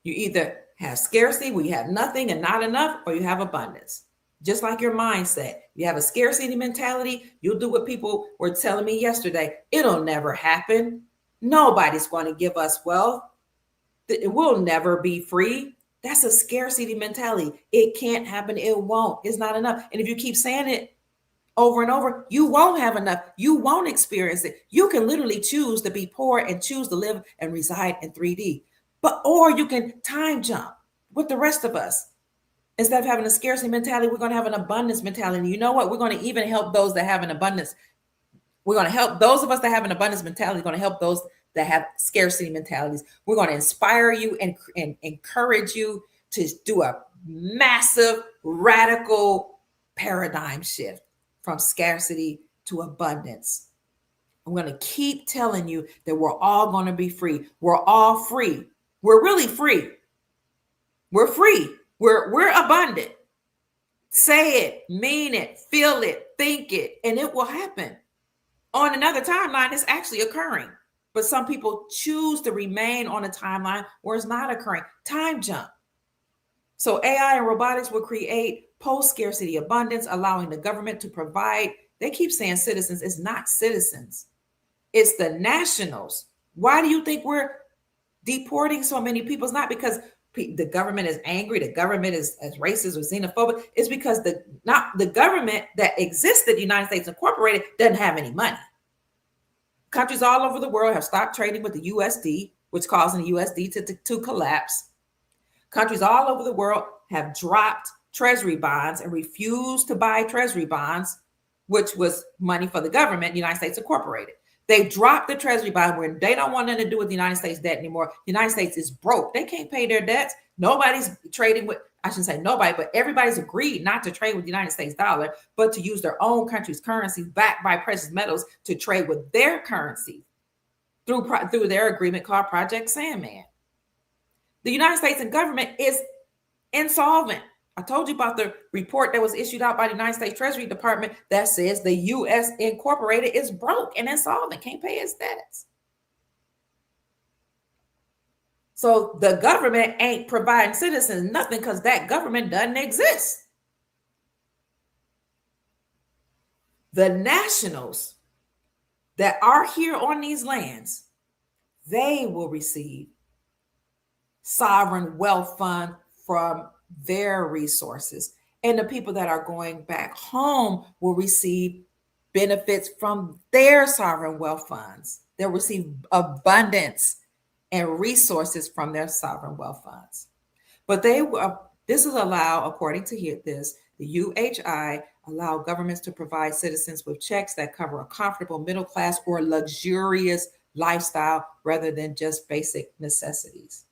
You either have scarcity, where you have nothing and not enough, or you have abundance. Just like your mindset. You have a scarcity mentality, you'll do what people were telling me yesterday. It'll never happen. Nobody's going to give us wealth. It will never be free. That's a scarcity mentality. It can't happen. It won't. It's not enough. And if you keep saying it over and over, you won't have enough. You won't experience it. You can literally choose to be poor and choose to live and reside in 3D. Or you can time jump with the rest of us. Instead of having a scarcity mentality, we're going to have an abundance mentality. And you know what? We're going to even help those that have an abundance. We're going to help those of us that have an abundance mentality. We're going to help those that have scarcity mentalities. We're going to inspire you and encourage you to do a massive, radical paradigm shift from scarcity to abundance. I'm going to keep telling you that we're all going to be free. We're all free. We're really free. We're free. We're abundant. Say it, mean it, feel it, think it, and it will happen. On another timeline, it's actually occurring. But some people choose to remain on a timeline where it's not occurring. Time jump. So AI and robotics will create post-scarcity abundance, allowing the government to provide. They keep saying citizens. It's not citizens. It's the nationals. Why do you think we're deporting so many people? It's not because the government is angry, the government is as racist or xenophobic. It's because the government that existed, the United States Incorporated, doesn't have any money. Countries all over the world have stopped trading with the USD, which causing the USD to collapse. Countries all over the world have dropped treasury bonds and refused to buy treasury bonds, which was money for the government, United States Incorporated. They dropped the treasury bond where they don't want nothing to do with the United States debt anymore. The United States is broke. They can't pay their debts. Nobody's trading with, I shouldn't say nobody, but everybody's agreed not to trade with the United States dollar, but to use their own country's currency backed by precious metals to trade with their currency through their agreement called Project Sandman. The United States and government is insolvent. I told you about the report that was issued out by the United States Treasury Department that says the U.S. Incorporated is broke and insolvent, can't pay its debts. So the government ain't providing citizens nothing because that government doesn't exist. The nationals that are here on these lands, they will receive sovereign wealth fund from their resources. And the people that are going back home will receive benefits from their sovereign wealth funds. They'll receive abundance and resources from their sovereign wealth funds. But this is allow, according to this, the UHI allow governments to provide citizens with checks that cover a comfortable middle class or luxurious lifestyle rather than just basic necessities.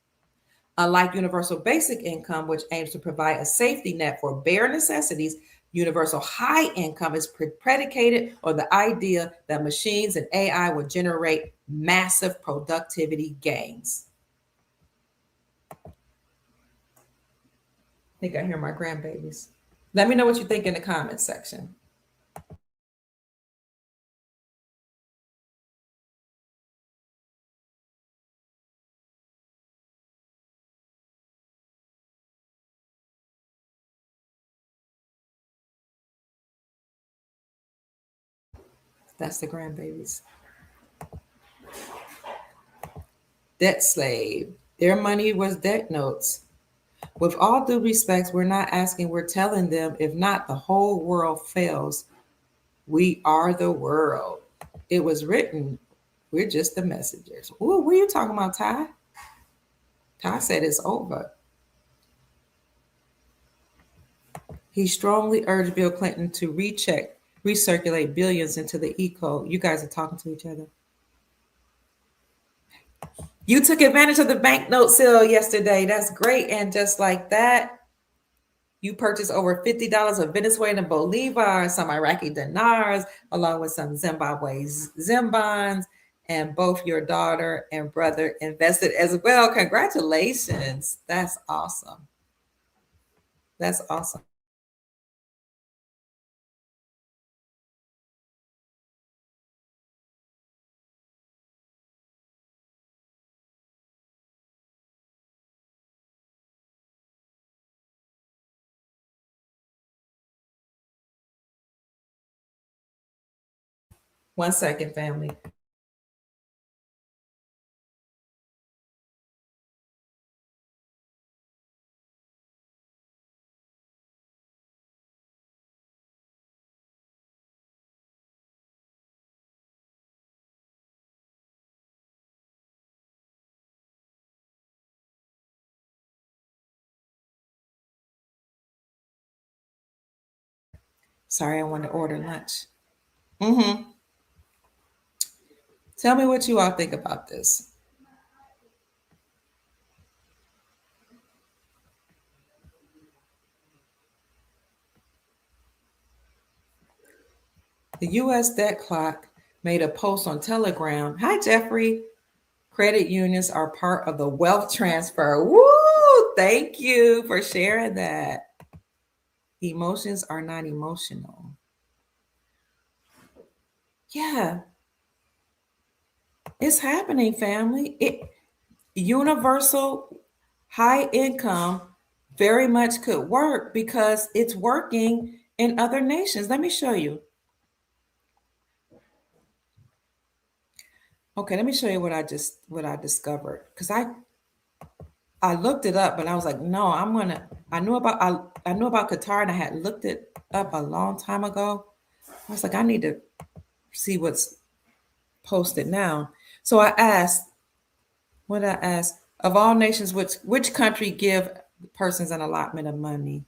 Unlike universal basic income, which aims to provide a safety net for bare necessities, universal high income is predicated on the idea that machines and AI will generate massive productivity gains. I think I hear my grandbabies. Let me know what you think in the comments section. That's the grandbabies. Debt slave. Their money was debt notes. With all due respect, we're not asking, we're telling them, if not, the whole world fails. We are the world. It was written, we're just the messengers. Ooh, what are you talking about, Ty? Ty said it's over. He strongly urged Bill Clinton to recirculate billions into the E-code. You guys are talking to each other. You took advantage of the banknote sale yesterday. That's great. And just like that, you purchased over $50 of Venezuelan bolivars, some Iraqi dinars, along with some Zimbabwe zimbans, and both your daughter and brother invested as well. Congratulations. That's awesome. That's awesome. One second, family. Sorry, I want to order lunch. Mm-hmm. Tell me what you all think about this. The U.S. debt clock made a post on Telegram. Hi, Jeffrey. Credit unions are part of the wealth transfer. Woo! Thank you for sharing that. Emotions are not emotional. Yeah, it's happening, family. Universal high income very much could work because it's working in other nations. Let me show you. Okay, let me show you what I discovered because I looked it up, but I was like, no, I knew about Qatar and I had looked it up a long time ago. I was like, I need to see what's posted now. So I asked, what I asked, of all nations, which country give persons an allotment of money?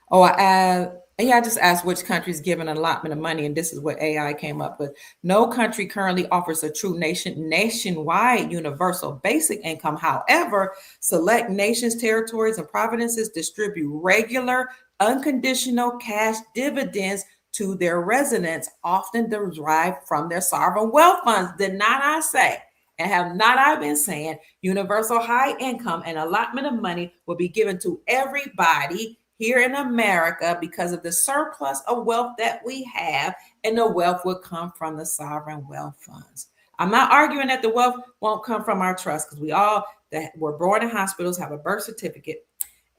Oh, I just asked which countries give an allotment of money, and this is what AI came up with. No country currently offers a true nationwide universal basic income. However, select nations, territories, and provinces distribute regular, unconditional cash dividends to their residents, often derived from their sovereign wealth funds. Did not I say? And have not I been saying universal high income and allotment of money will be given to everybody here in America because of the surplus of wealth that we have, and the wealth will come from the sovereign wealth funds. I'm not arguing that the wealth won't come from our trust because we all that were born in hospitals have a birth certificate,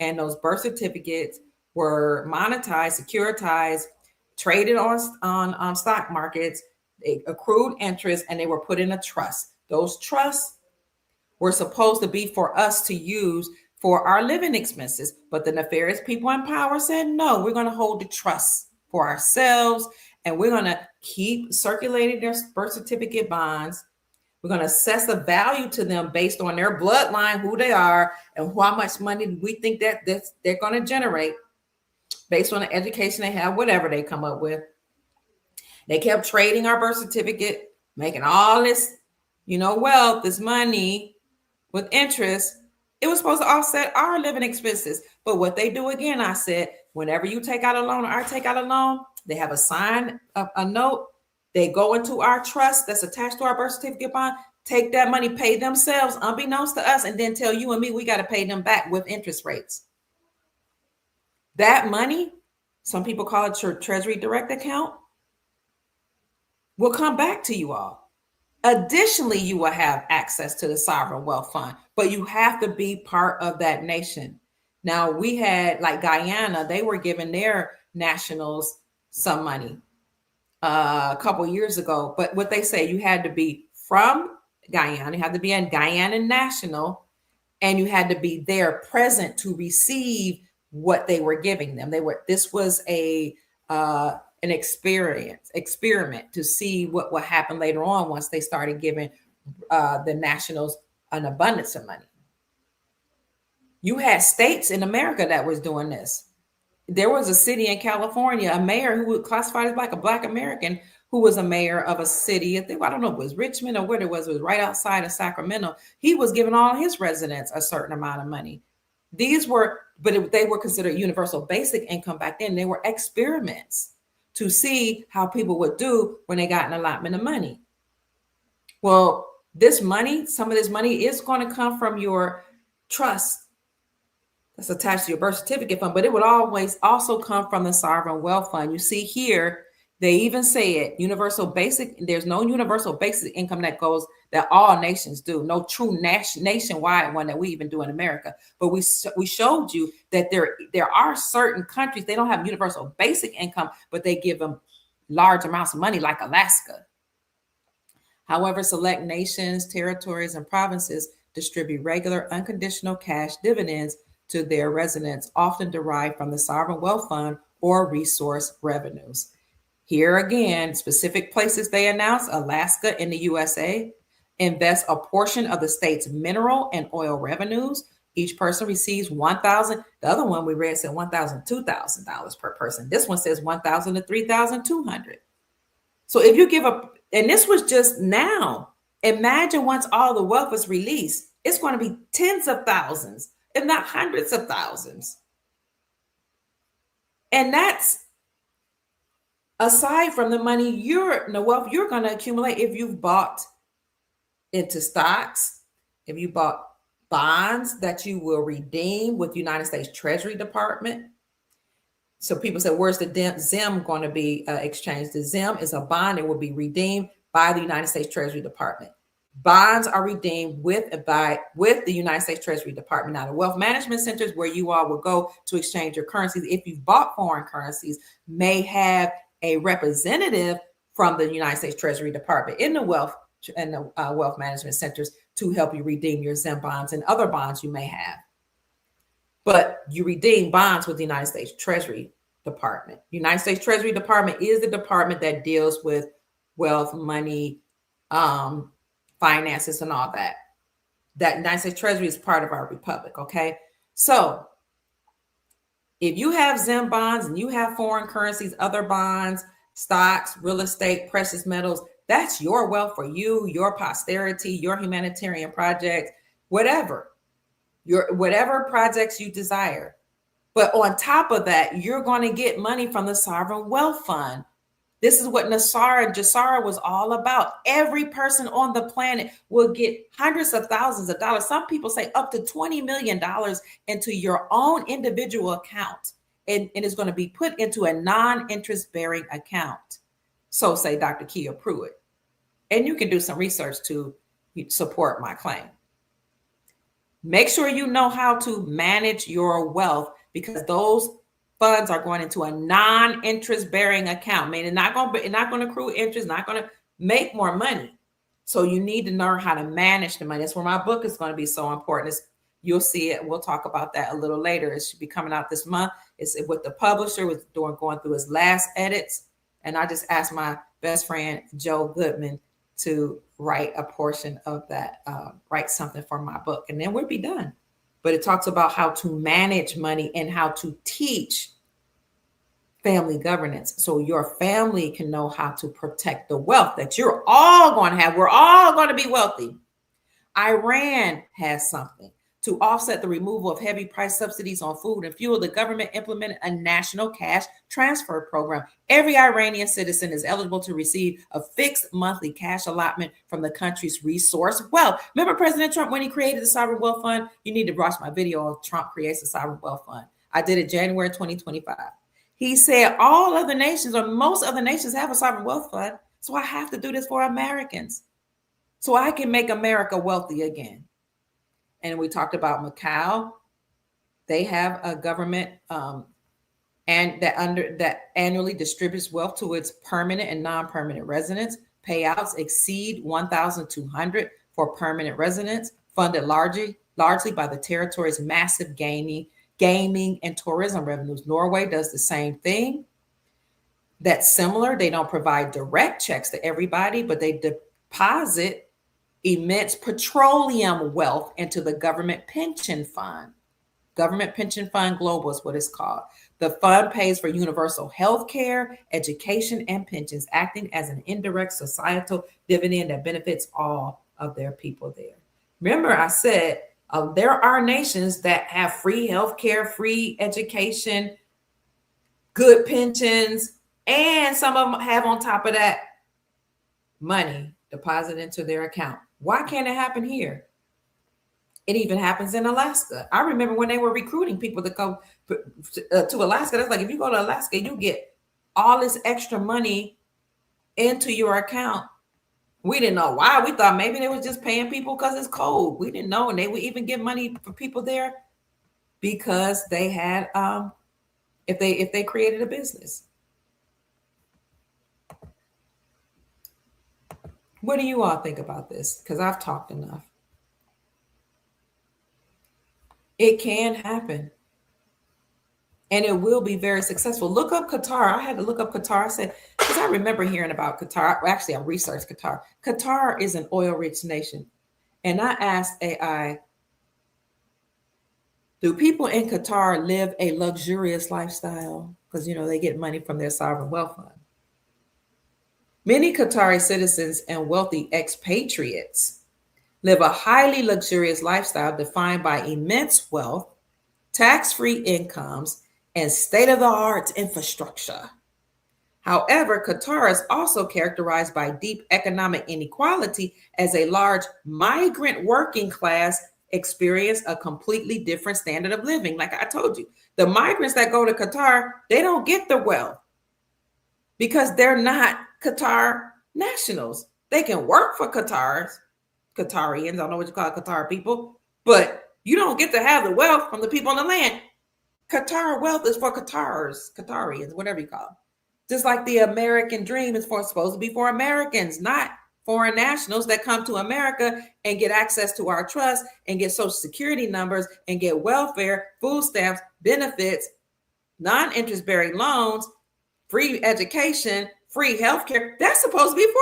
and those birth certificates were monetized, securitized, traded on stock markets, they accrued interest, and they were put in a trust. Those trusts were supposed to be for us to use for our living expenses. But the nefarious people in power said, no, we're going to hold the trust for ourselves and we're going to keep circulating their birth certificate bonds. We're going to assess the value to them based on their bloodline, who they are, and how much money we think that they're going to generate based on the education they have, whatever they come up with. They kept trading our birth certificate, making all this, wealth, this money with interest. It was supposed to offset our living expenses. But what they do again, I said, whenever you take out a loan or I take out a loan, they have a sign, a note. They go into our trust that's attached to our birth certificate bond, take that money, pay themselves, unbeknownst to us, and then tell you and me we got to pay them back with interest rates. That money, some people call it your Treasury Direct account, will come back to you all. Additionally, you will have access to the sovereign wealth fund, but you have to be part of that nation. Now, we had like Guyana, they were giving their nationals some money a couple years ago. But what they say, you had to be from Guyana, you had to be a Guyana national, and you had to be there present to receive what they were giving them. This was an experiment to see what would happen later on once they started giving the nationals an abundance of money. You had states in America that was doing this. There was a city in California, a mayor who was classified as like a Black American, who was a mayor of a city. I don't know if it was Richmond or what it was right outside of Sacramento. He was giving all his residents a certain amount of money. They were considered universal basic income back then. They were experiments to see how people would do when they got an allotment of money. Well, some of this money is going to come from your trust that's attached to your birth certificate fund, but it would always also come from the sovereign wealth fund. You see here, they even say it universal basic. There's no universal basic income that all nations do. No true nationwide one that we even do in America. But we showed you that there are certain countries, they don't have universal basic income, but they give them large amounts of money, like Alaska. However, select nations, territories, and provinces distribute regular unconditional cash dividends to their residents, often derived from the sovereign wealth fund or resource revenues. Here again, specific places they announce: Alaska in the USA invests a portion of the state's mineral and oil revenues. Each person receives $1,000. The other one we read said $1,000, $2,000 per person. This one says $1,000 to $3,200. So if you give up, and this was just now, imagine once all the wealth is released, it's going to be tens of thousands, if not hundreds of thousands. And that's aside from the money the wealth you're going to accumulate if you've bought into stocks, if you bought bonds that you will redeem with the United States Treasury Department. So people say, where's the ZIM going to be exchanged? The ZIM is a bond. It will be redeemed by the United States Treasury Department. Bonds are redeemed with the United States Treasury Department. Now, the wealth management centers where you all will go to exchange your currencies, if you've bought foreign currencies, may have a representative from the United States Treasury Department in the wealth management centers to help you redeem your ZIM bonds and other bonds you may have. But you redeem bonds with the United States Treasury Department. United States Treasury Department is the department that deals with wealth, money, finances, and all that. That United States Treasury is part of our republic, okay? So if you have ZIM bonds and you have foreign currencies, other bonds, stocks, real estate, precious metals, that's your wealth for you, your posterity, your humanitarian project, whatever projects you desire. But on top of that, you're going to get money from the sovereign wealth fund. This is what Jassara was all about. Every person on the planet will get hundreds of thousands of dollars. Some people say up to $20 million into your own individual account. And it's going to be put into a non-interest bearing account. So say Dr. Kia Pruitt. And you can do some research to support my claim. Make sure you know how to manage your wealth, because those funds are going into a non-interest bearing account, meaning not going to accrue interest, not going to make more money. So you need to learn how to manage the money. That's where my book is going to be so important. You'll see it. We'll talk about that a little later. It should be coming out this month. It's with the publisher, going through his last edits. And I just asked my best friend, Joe Goodman, to write a portion of that, write something for my book, and then we'll be done. But it talks about how to manage money and how to teach family governance, so your family can know how to protect the wealth that you're all going to have. We're all going to be wealthy. Iran has something. To offset the removal of heavy price subsidies on food and fuel, the government implemented a national cash transfer program. Every Iranian citizen is eligible to receive a fixed monthly cash allotment from the country's resource wealth. Remember President Trump, when he created the Sovereign Wealth Fund? You need to watch my video of Trump creates the Sovereign Wealth Fund. I did it January 2025. He said all other nations, or most other nations, have a sovereign wealth fund. So I have to do this for Americans, so I can make America wealthy again. And we talked about Macau. They have a government and that annually distributes wealth to its permanent and non-permanent residents. Payouts exceed $1,200 for permanent residents, funded largely by the territory's massive gaming and tourism revenues. Norway does the same thing. That's similar. They don't provide direct checks to everybody, but they deposit immense petroleum wealth into the government pension fund. Government Pension Fund Global is what it's called. The fund pays for universal health care, education, and pensions, acting as an indirect societal dividend that benefits all of their people there. Remember, I said there are nations that have free health care, free education, good pensions, and some of them have on top of that money deposited into their account. Why can't it happen here? It even happens in Alaska. I remember when they were recruiting people to go to Alaska. That's like if you go to Alaska, you get all this extra money into your account. We didn't know why. We thought maybe they was just paying people because it's cold. We didn't know, and they would even give money for people there because they had if they created a business. What do you all think about this? Because I've talked enough. It can happen. And it will be very successful. Look up Qatar. I had to look up Qatar. I said, because I remember hearing about Qatar. Well, actually, I researched Qatar. Qatar is an oil rich nation. And I asked AI, do people in Qatar live a luxurious lifestyle? Because, they get money from their sovereign wealth fund. Many Qatari citizens and wealthy expatriates live a highly luxurious lifestyle defined by immense wealth, tax-free incomes, and state-of-the-art infrastructure. However, Qatar is also characterized by deep economic inequality as a large migrant working class experience a completely different standard of living. Like I told you, the migrants that go to Qatar, they don't get the wealth because they're not Qatar nationals. They can work for Qatarians. I don't know what you call Qatar people, but you don't get to have the wealth from the people on the land. Qatar wealth is for Qatarians, whatever you call them. Just like the American dream is supposed to be for Americans, not foreign nationals that come to America and get access to our trust and get social security numbers and get welfare, food stamps, benefits, non-interest bearing loans, free education, free healthcare. That's supposed to be for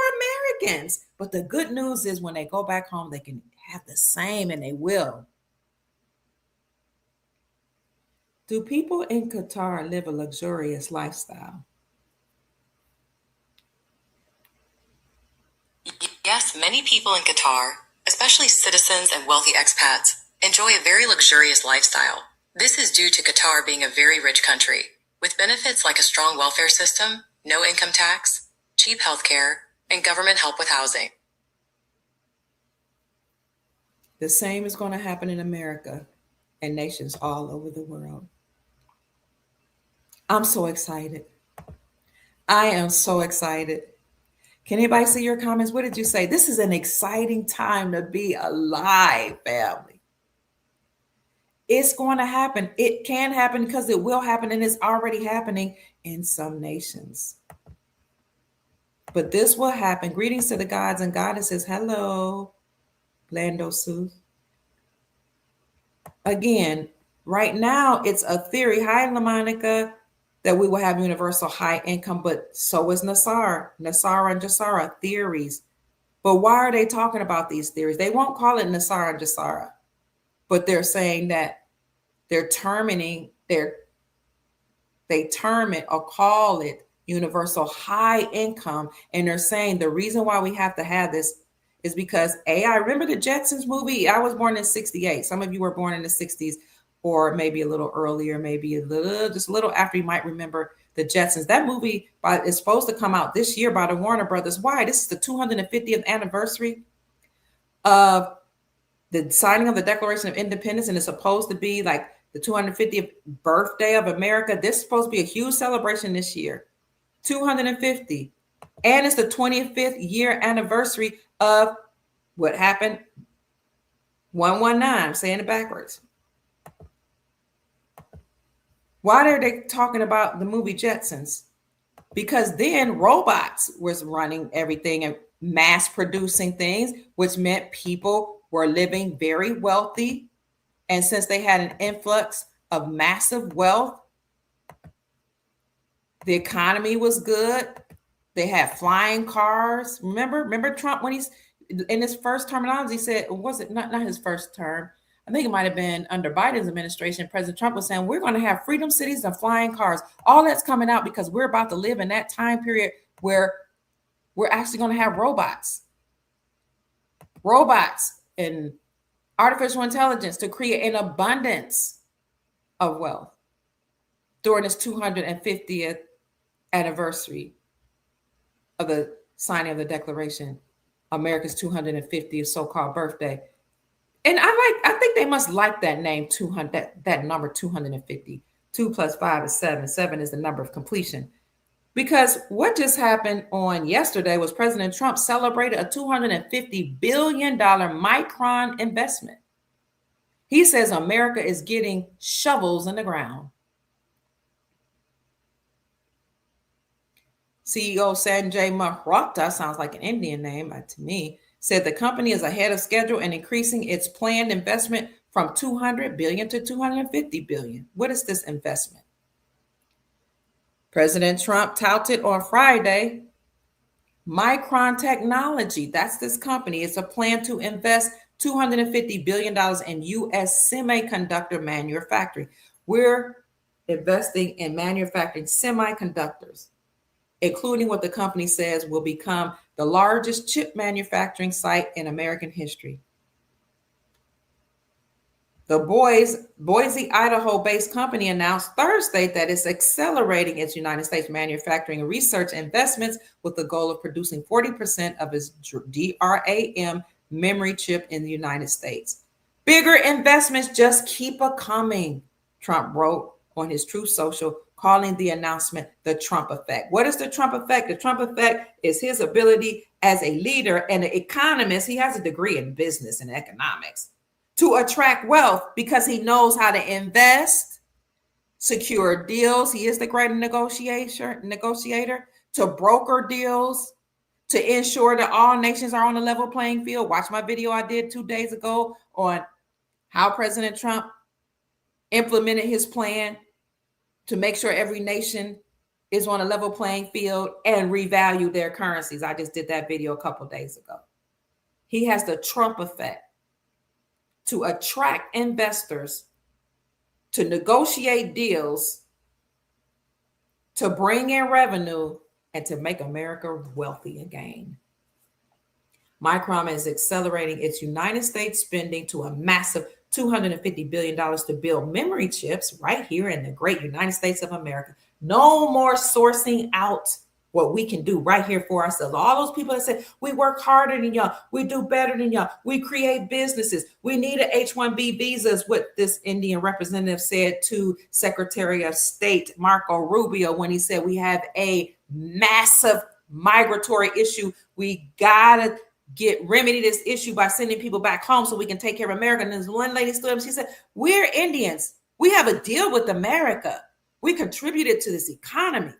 Americans. But the good news is when they go back home, they can have the same, and they will. Do people in Qatar live a luxurious lifestyle? Yes, many people in Qatar, especially citizens and wealthy expats, enjoy a very luxurious lifestyle. This is due to Qatar being a very rich country, with benefits like a strong welfare system, no income tax, cheap healthcare, and government help with housing. The same is going to happen in America and nations all over the world. I'm so excited. I am so excited. Can anybody see your comments? What did you say? This is an exciting time to be alive, family. It's going to happen. It can happen because it will happen, and it's already happening in some nations. But this will happen. Greetings to the gods and goddesses. Hello, Lando Sue. Again, right now it's a theory. Hi, LaMonica, that we will have universal high income, but so is Nasara and Jasara theories. But why are they talking about these theories? They won't call it Nasara and Jasara, but they're saying that they term it or call it universal high income. And they're saying the reason why we have to have this is because I remember the Jetsons movie. I was born in 68. Some of you were born in the 60s or maybe a little earlier, maybe just a little after. You might remember the Jetsons. That movie is supposed to come out this year by the Warner Brothers. Why? This is the 250th anniversary of the signing of the Declaration of Independence, and it's supposed to be like the 250th birthday of America. This is supposed to be a huge celebration this year. 250. And it's the 25th year anniversary of what happened 119. I'm saying it backwards. Why are they talking about the movie Jetsons? Because then robots was running everything and mass producing things, which meant people were living very wealthy. And since they had an influx of massive wealth, the economy was good. They had flying cars. Remember Trump when he's in his first terminology said, was it not his first term? I think it might have been under Biden's administration, President Trump was saying, we're going to have freedom cities and flying cars. All that's coming out because we're about to live in that time period where we're actually going to have robots and artificial intelligence to create an abundance of wealth during this 250th anniversary of the signing of the Declaration, America's 250th so-called birthday. And I think they must like that name 200, that number 250. 2 plus 5 is 7. 7 is the number of completion. Because what just happened on yesterday was President Trump celebrated a $250 billion Micron investment. He says America is getting shovels in the ground. CEO Sanjay Mehrotra, sounds like an Indian name to me, said the company is ahead of schedule and increasing its planned investment from $200 billion to $250 billion. What is this investment? President Trump touted on Friday Micron Technology. That's this company. It's a plan to invest $250 billion in U.S. semiconductor manufacturing. We're investing in manufacturing semiconductors, including what the company says will become the largest chip manufacturing site in American history. The Boise, Idaho-based company announced Thursday that it's accelerating its United States manufacturing and research investments with the goal of producing 40% of its DRAM memory chip in the United States. Bigger investments just keep a-coming, Trump wrote on his Truth Social, calling the announcement the Trump effect. What is the Trump effect? The Trump effect is his ability as a leader and an economist. He has a degree in business and economics to attract wealth because he knows how to invest, secure deals. He is the great negotiator to broker deals, to ensure that all nations are on a level playing field. Watch my video I did 2 days ago on how President Trump implemented his plan to make sure every nation is on a level playing field and revalue their currencies. I just did that video a couple days ago. He has the Trump effect to attract investors, to negotiate deals, to bring in revenue, and to make America wealthy again. Micron is accelerating its United States spending to a massive $250 billion to build memory chips right here in the great United States of America. No more sourcing out what we can do right here for ourselves. All those people that say, we work harder than y'all, we do better than y'all, we create businesses, we need an H-1B visa, is what this Indian representative said to Secretary of State Marco Rubio when he said we have a massive migratory issue. We gotta remedy this issue by sending people back home so we can take care of America. And this one lady stood up, she said, we're Indians. We have a deal with America. We contributed to this economy.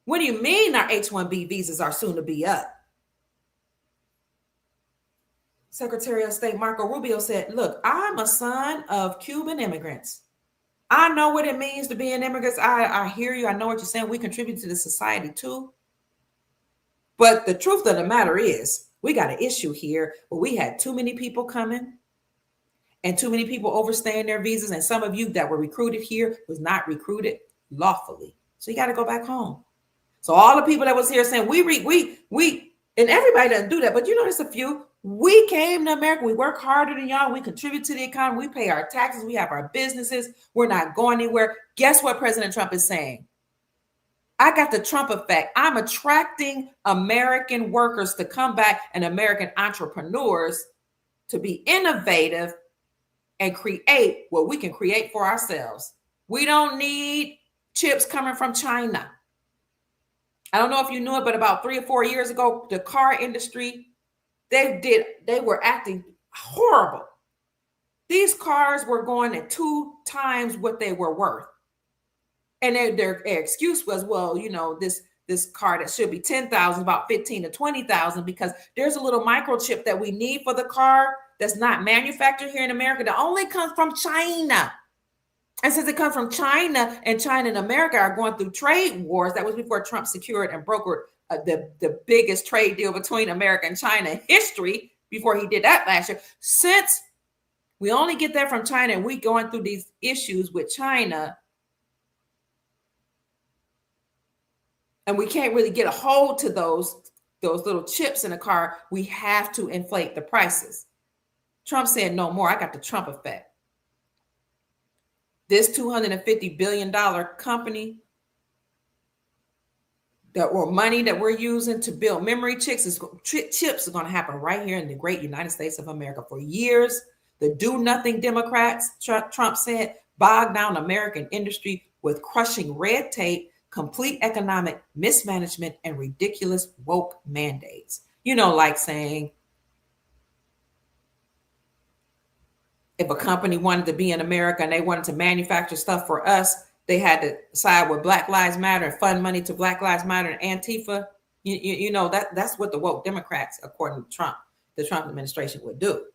What do you mean our H-1B visas are soon to be up? Secretary of State Marco Rubio said, look, I'm a son of Cuban immigrants. I know what it means to be an immigrant. I hear you. I know what you're saying. We contribute to the society too. But the truth of the matter is, we got an issue here where we had too many people coming and too many people overstaying their visas. And some of you that were recruited here was not recruited lawfully. So you got to go back home. So all the people that was here saying, we, and everybody doesn't do that, but you know, there's a few. We came to America. We work harder than y'all. We contribute to the economy. We pay our taxes. We have our businesses. We're not going anywhere. Guess what President Trump is saying? I got the Trump effect. I'm attracting American workers to come back and American entrepreneurs to be innovative and create what we can create for ourselves. We don't need chips coming from China. I don't know if you knew it, but about 3 or 4 years ago, the car industry, they were acting horrible. These cars were going at 2 times what they were worth. And their excuse was, well, you know, this car that should be $10,000, about $15,000 to $20,000, because there's a little microchip that we need for the car that's not manufactured here in America that only comes from China. And since it comes from China and America are going through trade wars, that was before Trump secured and brokered the biggest trade deal between America and China in history, before he did that last year. Since We only get that from China, and we going through these issues with China, and we can't really get a hold to those little chips in the car. We have to inflate the prices. Trump said no more. I got the Trump effect. This $250 billion company or money that we're using to build memory chips is going to happen right here in the great United States of America. For years, the do-nothing Democrats, Trump said, bogged down American industry with crushing red tape, complete economic mismanagement, and ridiculous woke mandates. Like saying, if a company wanted to be in America and they wanted to manufacture stuff for us, they had to side with Black Lives Matter and fund money to Black Lives Matter and Antifa. That's what the woke Democrats, according to Trump, the Trump administration would do.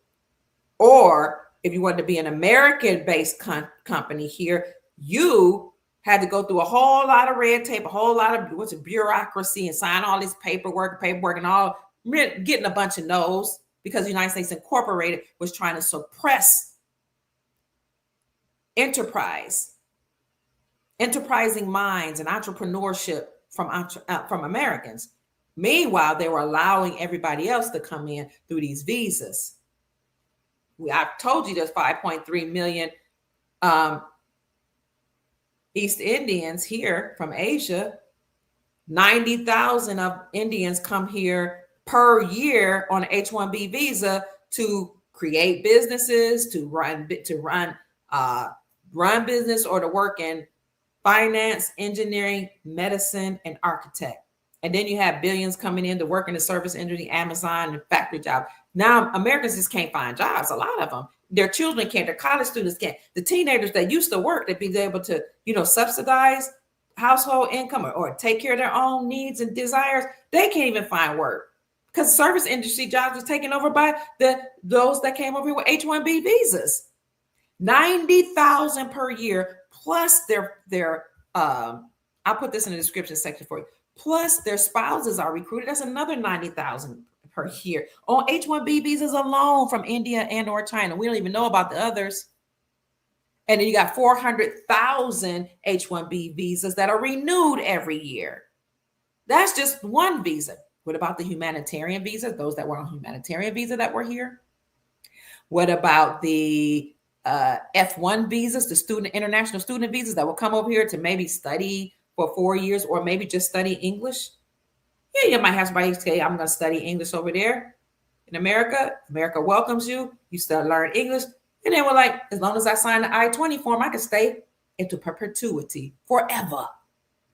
Or if you wanted to be an American-based company here, you had to go through a whole lot of red tape, a whole lot of bureaucracy, and sign all this paperwork, and all, getting a bunch of no's because the United States Incorporated was trying to suppress enterprising minds and entrepreneurship from Americans. Meanwhile, they were allowing everybody else to come in through these visas. I've told you there's 5.3 million East Indians here from Asia. 90,000 of Indians come here per year on an H-1B visa to create businesses, to run business, or to work in finance, engineering, medicine, and architect. And then you have billions coming in to work in the service industry, Amazon, and factory jobs. Now, Americans just can't find jobs, a lot of them. Their children can't, their college students can't. The teenagers that used to work, they'd be able to, subsidize household income or take care of their own needs and desires. They can't even find work because service industry jobs are taken over by those that came over here with H-1B visas. 90,000 per year, plus their I'll put this in the description section for you. Plus their spouses are recruited. That's another 90,000 per year on H-1B visas alone from India and or China. We don't even know about the others. And then you got 400,000 H-1B visas that are renewed every year. That's just one visa. What about the humanitarian visas? Those that were on humanitarian visa that were here? What about the F1 visas, the international student visas that will come over here to maybe study for 4 years or maybe just study English? Yeah, you might have somebody say, I'm going to study English over there in America. America welcomes you. You still learn English. And they were like, as long as I sign the I-20 form, I can stay into perpetuity forever.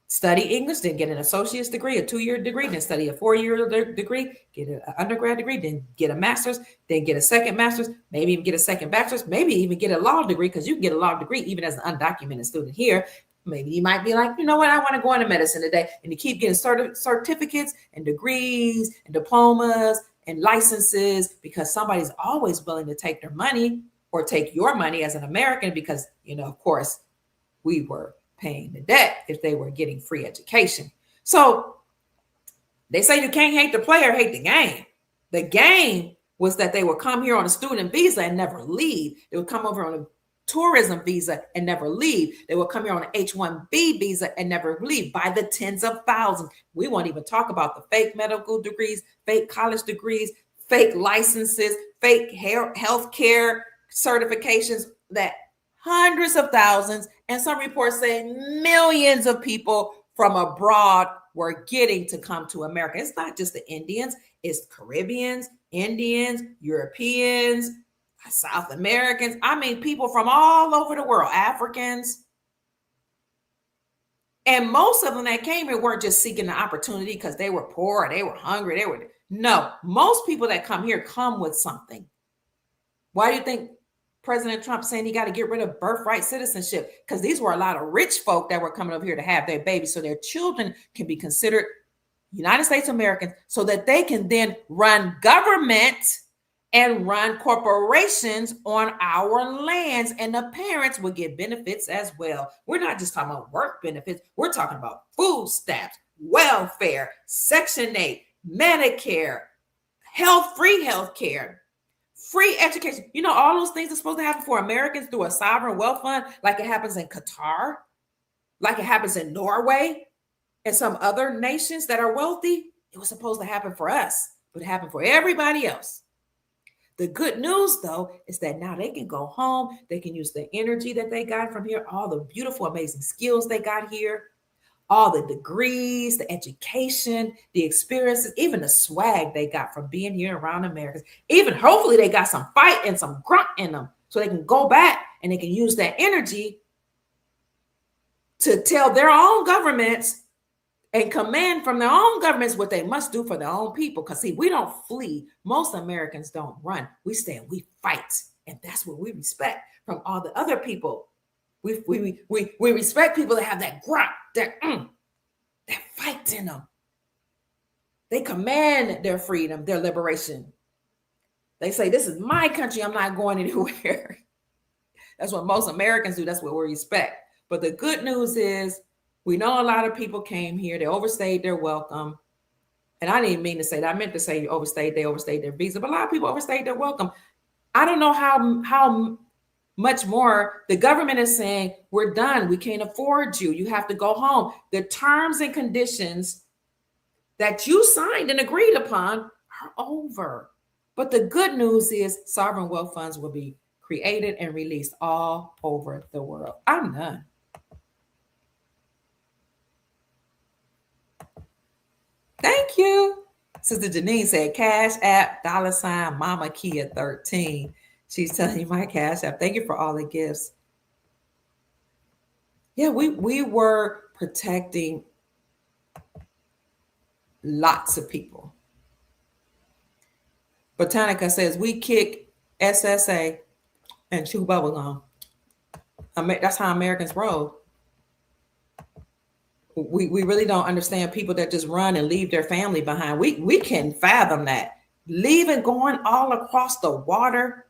Study English, then get an associate's degree, a 2-year degree, then study a 4-year degree, get an undergrad degree, then get a master's, then get a second master's, maybe even get a second bachelor's, maybe even get a law degree, because you can get a law degree even as an undocumented student here. Maybe you might be like, you know what, I want to go into medicine today. And you keep getting certificates and degrees and diplomas and licenses because somebody's always willing to take their money or take your money as an American because, of course, we were paying the debt if they were getting free education. So they say you can't hate the player, hate the game. The game was that they would come here on a student visa and never leave. They would come over on a tourism visa and never leave. They will come here on an H-1B visa and never leave by the tens of thousands. We won't even talk about the fake medical degrees, fake college degrees, fake licenses, fake health care certifications that hundreds of thousands and some reports say millions of people from abroad were getting to come to America. It's not just the Indians, it's Caribbeans, Indians, Europeans, South Americans. I mean, people from all over the world, Africans. And most of them that came here weren't just seeking the opportunity because they were poor, they were hungry, no, most people that come here come with something. Why do you think President Trump saying he got to get rid of birthright citizenship? Because these were a lot of rich folk that were coming over here to have their babies so their children can be considered United States Americans so that they can then run government and run corporations on our lands, and the parents will get benefits as well. We're not just talking about work benefits. We're talking about food stamps, welfare, Section 8, Medicare, free health care, free education. You know, all those things are supposed to happen for Americans through a sovereign wealth fund, like it happens in Qatar, like it happens in Norway and some other nations that are wealthy. It was supposed to happen for us, but it happened for everybody else. The good news, though, is that now they can go home. They can use the energy that they got from here, all the beautiful, amazing skills they got here, all the degrees, the education, the experiences, even the swag they got from being here around Americans. Even hopefully they got some fight and some grunt in them so they can go back and they can use that energy to tell their own governments and command from their own governments what they must do for their own people. Because see, we don't flee. Most Americans don't run. We stand, we fight. And that's what we respect from all the other people. We respect people that have that grunt, that fight in them. They command their freedom, their liberation. They say, this is my country. I'm not going anywhere. That's what most Americans do. That's what we respect. But the good news is we know a lot of people came here. They overstayed their welcome. And I didn't mean to say that. I meant to say they overstayed their visa. But a lot of people overstayed their welcome. I don't know how much more. The government is saying, we're done. We can't afford you. You have to go home. The terms and conditions that you signed and agreed upon are over. But the good news is sovereign wealth funds will be created and released all over the world. I'm done. Thank you. Sister Janine said, Cash App, $ Mama Kia 13. She's telling you my Cash App. Thank you for all the gifts. Yeah, we were protecting lots of people. Botanica says, we kick SSA and chew bubblegum. That's how Americans roll. We really don't understand people that just run and leave their family behind. We can fathom that. Leaving, going all across the water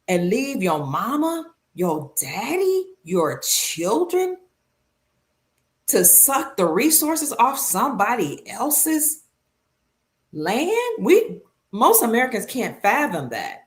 and leave your mama, your daddy, your children to suck the resources off somebody else's land. Most Americans can't fathom that.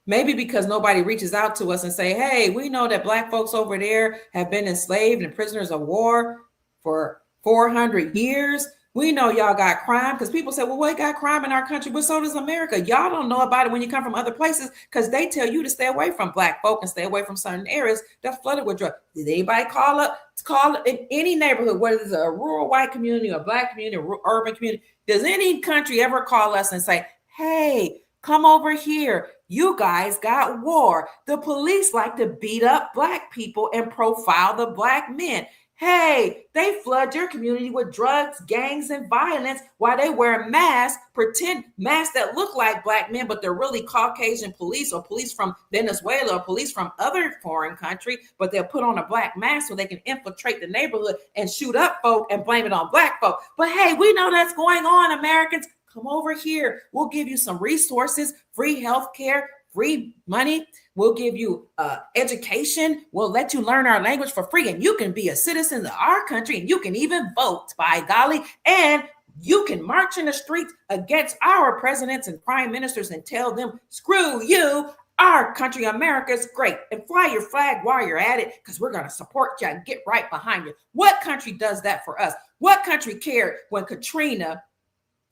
Maybe because nobody reaches out to us and say, hey, we know that Black folks over there have been enslaved and prisoners of war for 400 years. We know y'all got crime, because people say, well, we got crime in our country, but so does America. Y'all don't know about it when you come from other places, because they tell you to stay away from Black folk and stay away from certain areas that's flooded with drugs. Did anybody call in any neighborhood, whether it's a rural white community, a Black community, or urban community? Does any country ever call us and say, hey, come over here? You guys got war. The police like to beat up Black people and profile the Black men. Hey, they flood your community with drugs, gangs, and violence while they wear masks, pretend masks that look like Black men, but they're really Caucasian police or police from Venezuela or police from other foreign country, but they'll put on a Black mask so they can infiltrate the neighborhood and shoot up folk and blame it on Black folk. But hey, we know that's going on, Americans. Come over here. We'll give you some resources, free health care, free money. We'll give you education. We'll let you learn our language for free. And you can be a citizen of our country, and you can even vote, by golly. And you can march in the streets against our presidents and prime ministers and tell them, screw you. Our country, America, is great. And fly your flag while you're at it, because we're going to support you and get right behind you. What country does that for us? What country cared when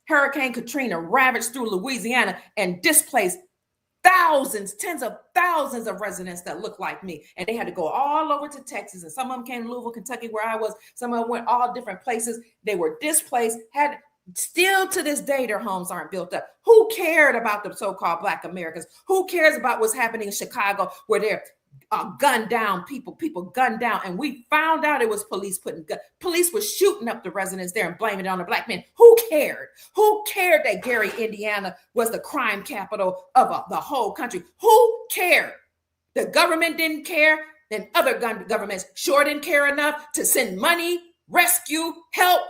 Hurricane Katrina ravaged through Louisiana and displaced thousands, tens of thousands of residents that look like me? And they had to go all over to Texas. And some of them came to Louisville, Kentucky, where I was. Some of them went all different places. They were displaced, still to this day, their homes aren't built up. Who cared about the so-called Black Americans? Who cares about what's happening in Chicago, where they're gunned down, people gunned down? And we found out it was police police was shooting up the residents there and blaming it on the Black men. Who cared? Who cared that Gary, Indiana was the crime capital of the whole country? Who cared? The government didn't care. Then other governments sure didn't care enough to send money, rescue, help,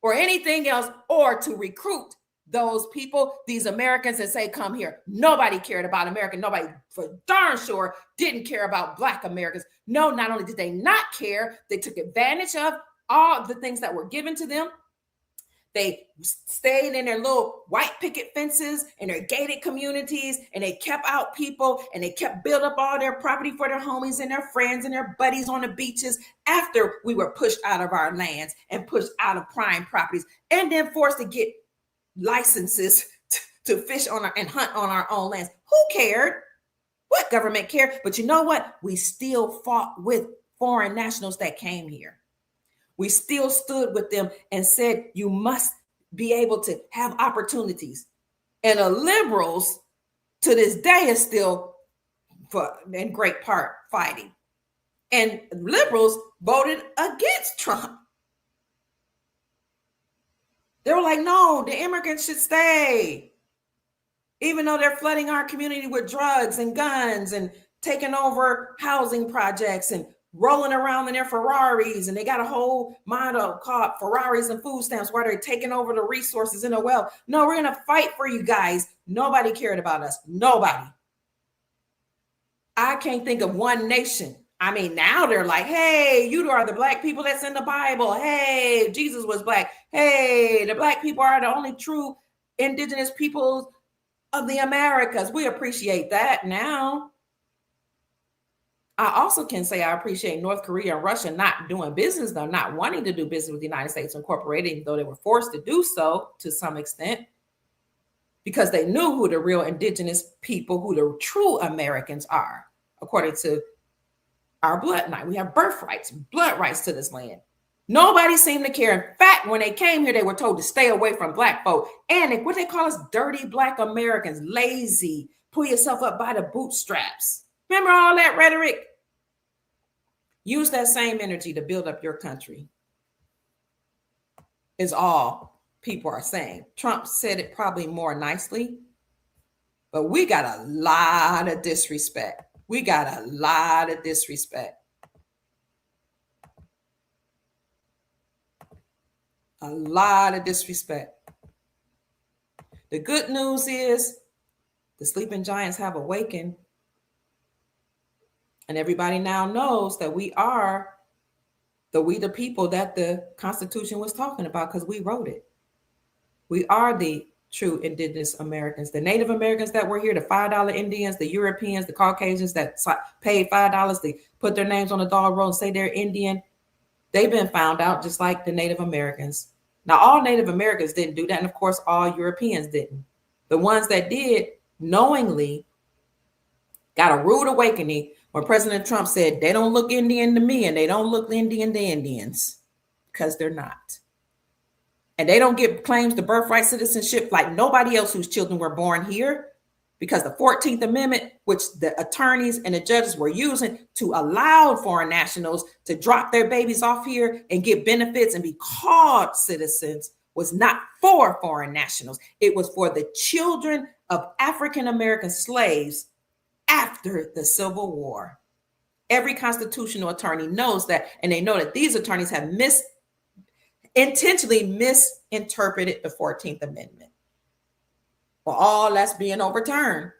or anything else, or to recruit those people, these Americans, and say, come here. Nobody cared about America. Nobody, for darn sure, didn't care about Black Americans. No, not only did they not care, they took advantage of all the things that were given to them. They stayed in their little white picket fences and their gated communities, and they kept out people, and they kept build up all their property for their homies and their friends and their buddies on the beaches after we were pushed out of our lands and pushed out of prime properties, and then forced to get licenses to fish on and hunt on our own lands. Who cared? What government cared? But you know what? We still fought with foreign nationals that came here. We still stood with them and said, you must be able to have opportunities. And the liberals to this day is still, in great part, fighting. And liberals voted against Trump. They were like, no, the immigrants should stay. Even though they're flooding our community with drugs and guns and taking over housing projects and rolling around in their Ferraris, and they got a whole motto called Ferraris and food stamps where they're taking over the resources in the well. No, we're going to fight for you guys. Nobody cared about us. Nobody. I can't think of one nation. I mean, now they're like, hey, you are the black people that's in the Bible. Hey, Jesus was black. Hey, the black people are the only true indigenous peoples of the Americas. We appreciate that now. I also can say I appreciate North Korea and Russia not doing business, though, not wanting to do business with the United States Incorporated, though they were forced to do so to some extent, because they knew who the real indigenous people, who the true Americans are, according to our bloodline. We have birthrights, blood rights to this land. Nobody seemed to care. In fact, when they came here, they were told to stay away from black folk. And what they call us dirty black Americans, lazy, pull yourself up by the bootstraps. Remember all that rhetoric? Use that same energy to build up your country, is all people are saying. Trump said it probably more nicely, but we got a lot of disrespect. We got a lot of disrespect. A lot of disrespect. The good news is the sleeping giants have awakened. And everybody now knows that we are the people that the Constitution was talking about, because we wrote it. We are the true indigenous Americans, the Native Americans that were here, the $5 Indians, the Europeans, the Caucasians that paid $5 to put their names on the dog roll and say they're Indian. They've been found out just like the Native Americans. Now, all Native Americans didn't do that. And of course, all Europeans didn't. The ones that did knowingly got a rude awakening when President Trump said they don't look Indian to me and they don't look Indian to Indians, because they're not. And they don't get claims to birthright citizenship like nobody else whose children were born here, because the 14th Amendment, which the attorneys and the judges were using to allow foreign nationals to drop their babies off here and get benefits and be called citizens, was not for foreign nationals. It was for the children of African-American slaves after the Civil War. Every constitutional attorney knows that, and they know that these attorneys have intentionally misinterpreted the 14th Amendment. Well, all that's being overturned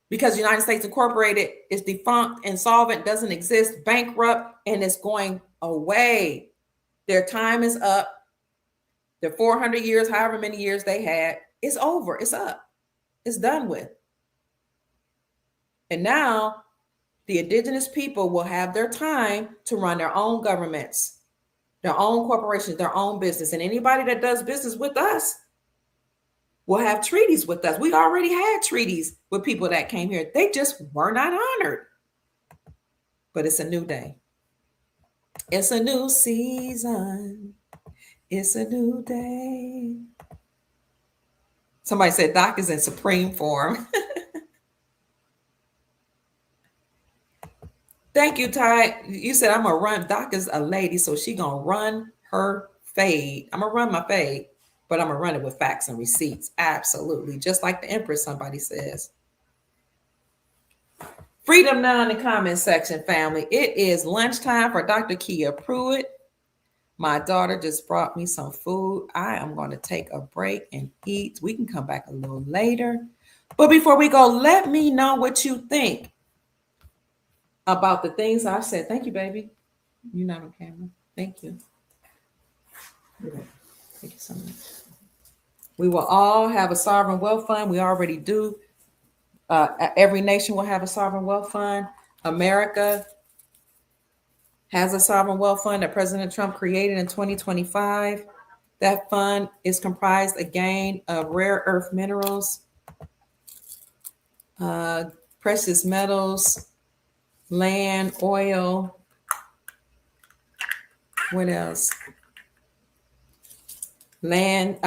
because the United States Incorporated is defunct, insolvent, doesn't exist, bankrupt, and it's going away. Their time is up. Their 400 years, however many years they had, it's over. It's up. It's done with. And now the indigenous people will have their time to run their own governments, their own corporations, their own business. And anybody that does business with us will have treaties with us. We already had treaties with people that came here. They just were not honored. But it's a new day. It's a new season. It's a new day. Somebody said Doc is in supreme form. Thank you, Ty. You said I'm going to run. Doc is a lady, so she going to run her fade. I'm going to run my fade, but I'm going to run it with facts and receipts. Absolutely. Just like the Empress, somebody says. Freedom now in the comment section, family. It is lunchtime for Dr. Kia Pruitt. My daughter just brought me some food. I am going to take a break and eat. We can come back a little later. But before we go, let me know what you think about the things I've said. Thank you, baby. You're not on camera. Thank you. Thank you so much. We will all have a sovereign wealth fund. We already do. Every nation will have a sovereign wealth fund. America has a sovereign wealth fund that President Trump created in 2025. That fund is comprised again of rare earth minerals, uh, precious metals, land, oil. What else? Land,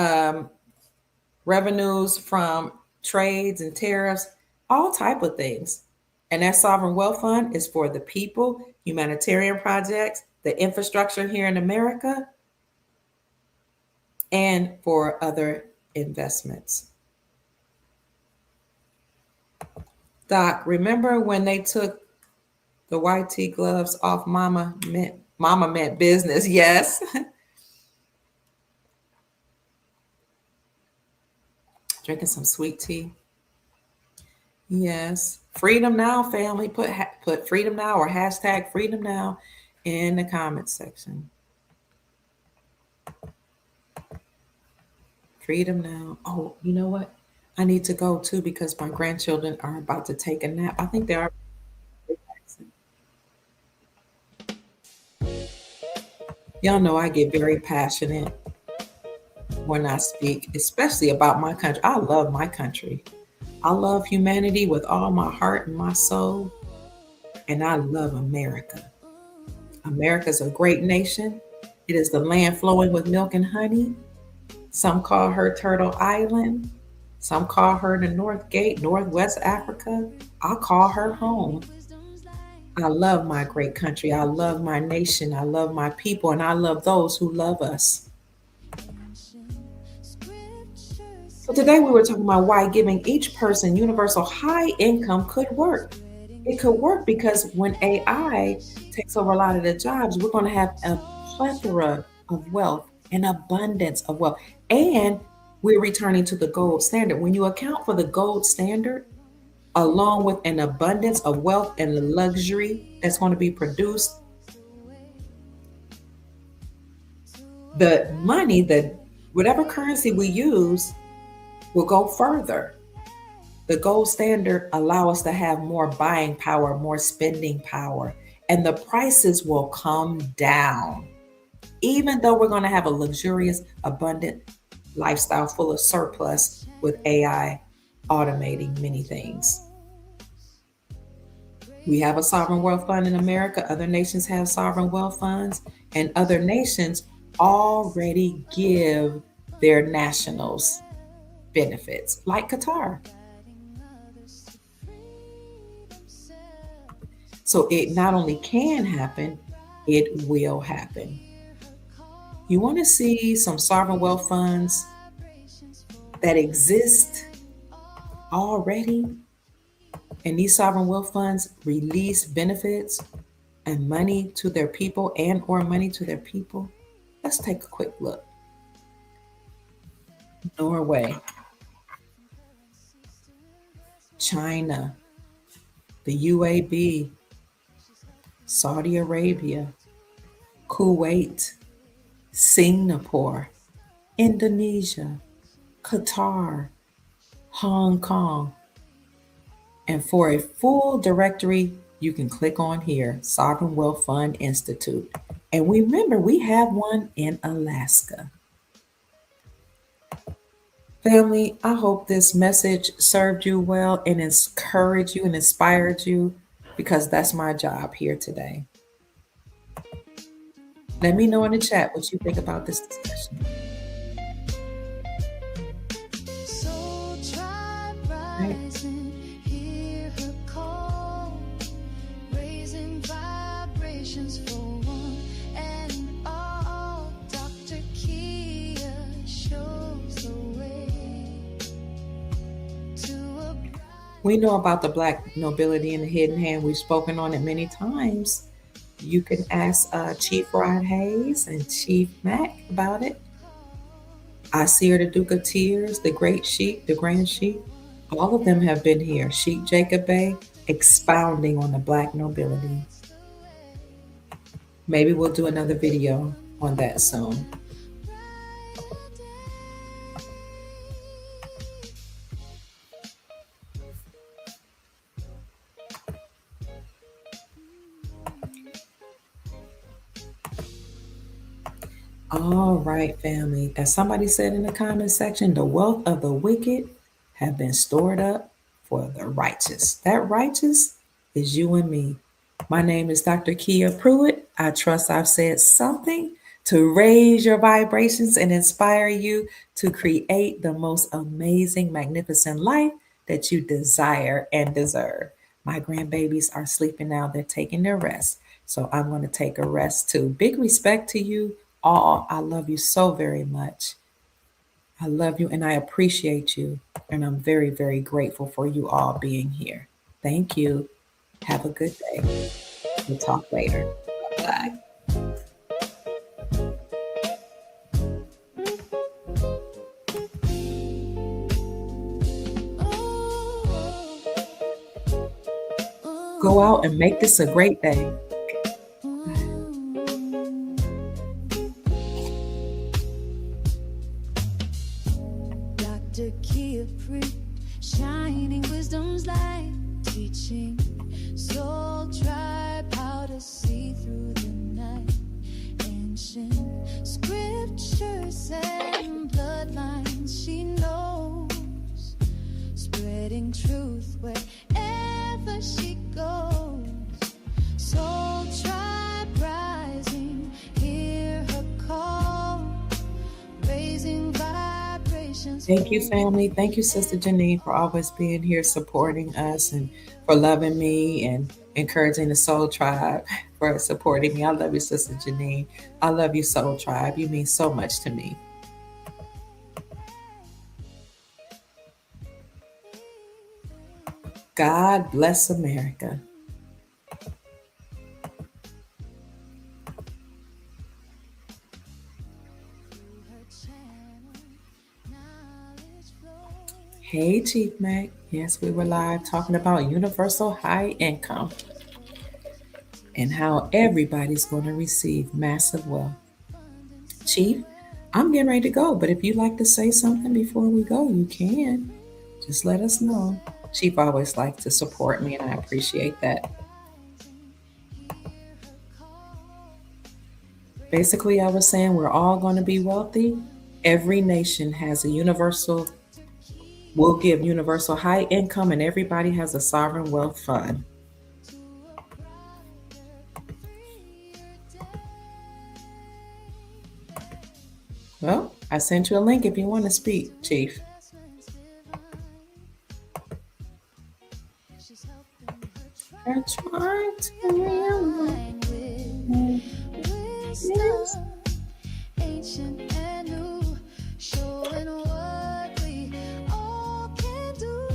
revenues from trades and tariffs, all type of things. And that sovereign wealth fund is for the people, humanitarian projects, the infrastructure here in America, and for other investments. Doc, remember when they took the white tea gloves off Mama meant business? Yes. Drinking some sweet tea. Yes. Freedom Now, family. Put Freedom Now or hashtag Freedom Now in the comments section. Freedom Now. Oh, you know what? I need to go too because my grandchildren are about to take a nap. I think they are. Y'all know I get very passionate when I speak, especially about my country. I love my country. I love humanity with all my heart and my soul. And I love America. America's a great nation. It is the land flowing with milk and honey. Some call her Turtle Island. Some call her the North Gate, Northwest Africa. I call her home. I love my great country. I love my nation. I love my people. And I love those who love us. So today we were talking about why giving each person universal high income could work. It could work because when AI takes over a lot of the jobs, we're going to have a plethora of wealth, an abundance of wealth. And we're returning to the gold standard. When you account for the gold standard, along with an abundance of wealth and the luxury that's going to be produced, the money, whatever currency we use, will go further. The gold standard allow us to have more buying power, more spending power, and the prices will come down. Even though we're going to have a luxurious, abundant lifestyle full of surplus with AI automating many things. We have a sovereign wealth fund in America. Other nations have sovereign wealth funds, and other nations already give their nationals benefits, like Qatar. So it not only can happen, it will happen. You want to see some sovereign wealth funds that exist already? And these sovereign wealth funds release benefits and money to their people or money to their people? Let's take a quick look. Norway, China, the UAE, Saudi Arabia, Kuwait, Singapore, Indonesia, Qatar, Hong Kong. And for a full directory, you can click on here, Sovereign Wealth Fund Institute. And remember, we have one in Alaska. Family, I hope this message served you well and encouraged you and inspired you, because that's my job here today. Let me know in the chat what you think about this discussion. Soul tribe rising, hear her call, raising vibrations for one and all. Dr. Kia shows the way to a We know about the Black nobility and the hidden hand. We've spoken on it many times. You can ask Chief Rod Hayes and Chief Mac about it. I see her, the Duke of Tears, the Great Sheik, the Grand Sheik. All of them have been here. Sheik Jacob Bey, expounding on the Black nobility. Maybe we'll do another video on that soon. All right, family. As somebody said in the comment section, the wealth of the wicked have been stored up for the righteous. That righteous is you and me. My name is Dr. Kia Pruitt. I trust I've said something to raise your vibrations and inspire you to create the most amazing, magnificent life that you desire and deserve. My grandbabies are sleeping now, they're taking their rest. So I'm going to take a rest too. Big respect to you all. I love you so very much. I love you and I appreciate you. And I'm very, very grateful for you all being here. Thank you. Have a good day. We'll talk later. Bye. Go out and make this a great day. Dr. Kia Pre, shining wisdom's light, teaching soul tribe how to see through the night. Ancient scriptures and bloodlines she knows, spreading truth wherever she goes. Soul tribe rising, hear her call, raising vibrations. Thank you, family. Thank you, Sister Janine, for always being here supporting us and for loving me and encouraging the Soul Tribe for supporting me. I love you, Sister Janine. I love you, Soul Tribe. You mean so much to me. God bless America. Hey, Chief Mac. Yes, we were live talking about universal high income and how everybody's going to receive massive wealth. Chief, I'm getting ready to go, but if you'd like to say something before we go, you can. Just let us know. Chief always likes to support me, and I appreciate that. Basically, I was saying we're all going to be wealthy. Every nation has a universal, will give universal high income, and everybody has a sovereign wealth fund. Well, I sent you a link if you want to speak, Chief. I tried to yes. Ancient and new, showing what we all can do.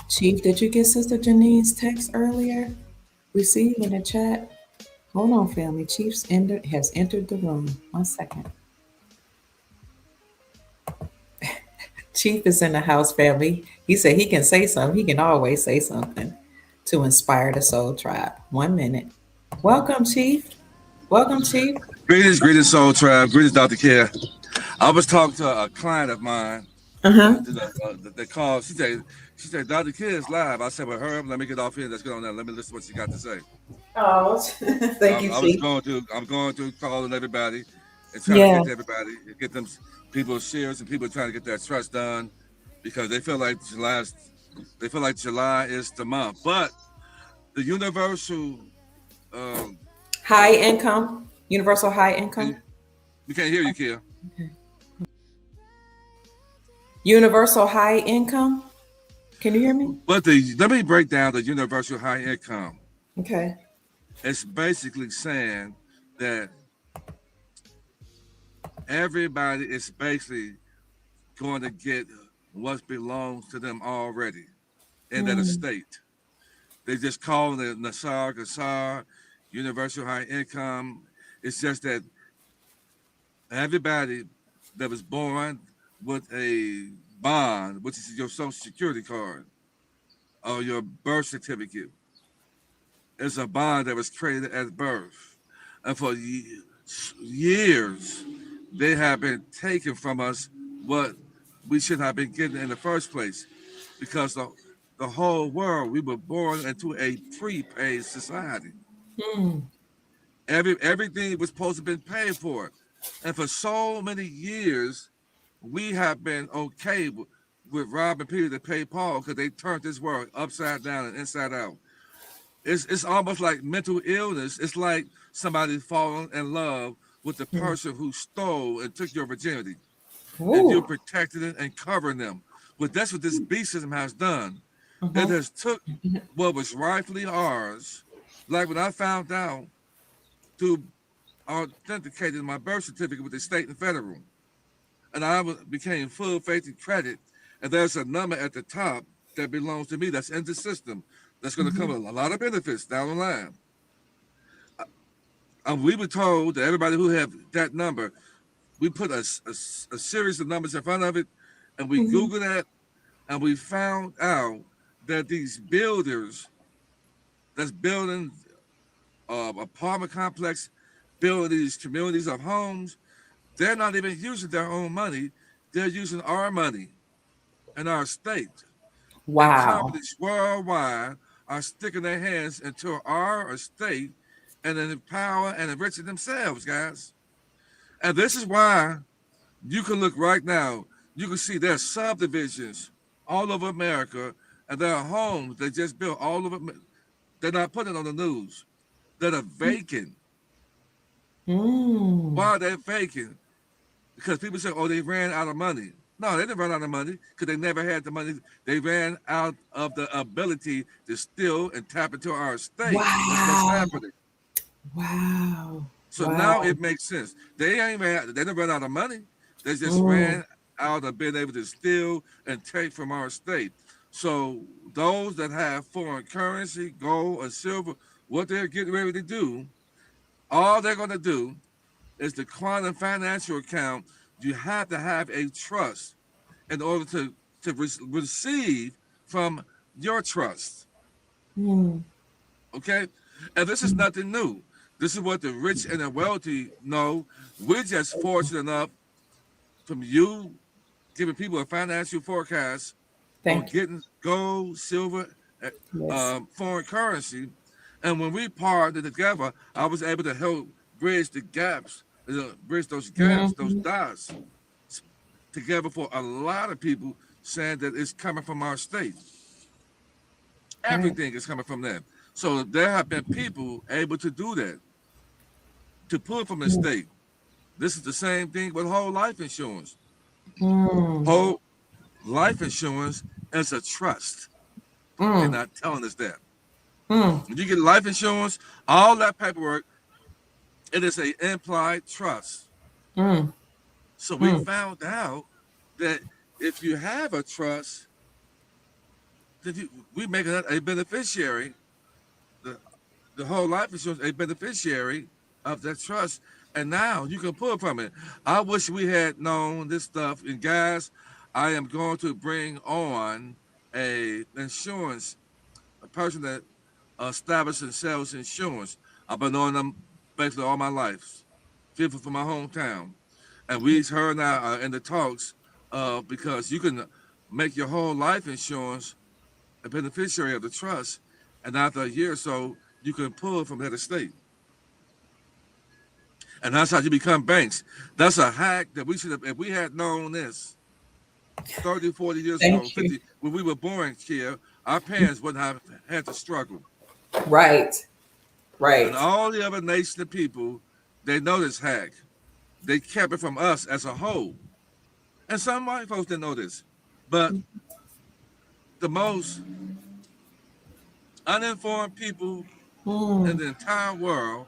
Chief, did you get Sister Janine's text earlier? We see you in the chat. Hold on, family. Chief's has entered the room. 1 second. Chief is in the house, family. He said he can say something. He can always say something to inspire the soul tribe. 1 minute. Welcome, Chief. Welcome, Chief. Greetings, Soul Tribe. Greetings, Dr. Care. I was talking to a client of mine. Uh-huh. They called. She said, Dr. Care is live. I said, well, Herb, let me get off here. Let's get on there. Let me listen to what she got to say. Oh, thank you, Chief. I'm going to calling everybody and trying to Yeah. get to everybody, get them people shares and people trying to get their trust done because they feel like July is the month. But the universal High income, universal high income. we can't hear you, Kia. Okay. Universal high income. Can you hear me? But let me break down the universal high income. Okay. It's basically saying that everybody is basically going to get what belongs to them already in that estate. They just call it Nassar Gassar, universal high income. It's just that everybody that was born with a bond, which is your social security card or your birth certificate, is a bond that was created at birth. And for years, they have been taking from us what we should have been getting in the first place, because the whole world, we were born into a prepaid society. Mm. Everything was supposed to be paid for, and for so many years, we have been okay with robbing Peter to pay Paul, because they turned this world upside down and inside out. It's almost like mental illness. It's like somebody falling in love with the Mm. person who stole and took your virginity, and you're Ooh. protecting it and covering them. But that's what this beastism has done. It Uh-huh. has took what was rightfully ours. Like when I found out to authenticated my birth certificate with the state and federal, and became full faith and credit, and there's a number at the top that belongs to me that's in the system, that's going to come Mhm. with a lot of benefits down the line. We were told that everybody who have that number, we put a series of numbers in front of it, and we Mhm. Googled that, and we found out that these builders that's building apartment complex, building these communities of homes, they're not even using their own money. They're using our money in our state. And Wow. companies worldwide are sticking their hands into our estate and empower and enriching themselves, guys. And this is why you can look right now, you can see there's subdivisions all over America, and there are homes they just built all over. They're not putting it on the news. That are vacant. Why Mm. are they vacant? Because people say, oh, they ran out of money. No, they didn't run out of money because they never had the money. They ran out of the ability to steal and tap into our state. That's what's Wow. happening. Wow. So now Wow. it makes sense. They didn't run out of money. They just Mm. ran out of being able to steal and take from our state. So those that have foreign currency, gold, and silver, what they're getting ready to do, all they're going to do is the quantum financial account. You have to have a trust in order to receive from your trust. Mm. Okay, and this is nothing new. This is what the rich and the wealthy know. We're just fortunate enough from you giving people a financial forecast on Thank you. getting gold, silver, Yes. foreign currency. And when we partnered together, I was able to help bridge the gaps, bridge those gaps, those Mhm. dots together for a lot of people, saying that it's coming from our state. Right. Everything is coming from them. So there have been people able to do that, to pull from the Mm. state. This is the same thing with whole life insurance. Mm. Whole life insurance is a trust. They're Mm. not telling us that. Mm. When you get life insurance, all that paperwork, it is a implied trust. Mm. So we Mm. found out that if you have a trust, that we make it a beneficiary, the, the whole life insurance, a beneficiary of that trust. And now you can pull from it. I wish we had known this stuff. And guys, I am going to bring on a insurance, a person that established and sells insurance. I've been knowing them basically all my life. People from my hometown. And we heard now in the talks, because you can make your whole life insurance a beneficiary of the trust, and after a year or so, you can pull from that estate. And that's how you become banks. That's a hack that we should have, if we had known this 30, 40 years ago, Thank you. 50, when we were born here, our parents wouldn't have had to struggle. Right. And Right. all the other nations of people, they know this hack. They kept it from us as a whole. And some white folks didn't know this. But the most uninformed people in Mm. the entire world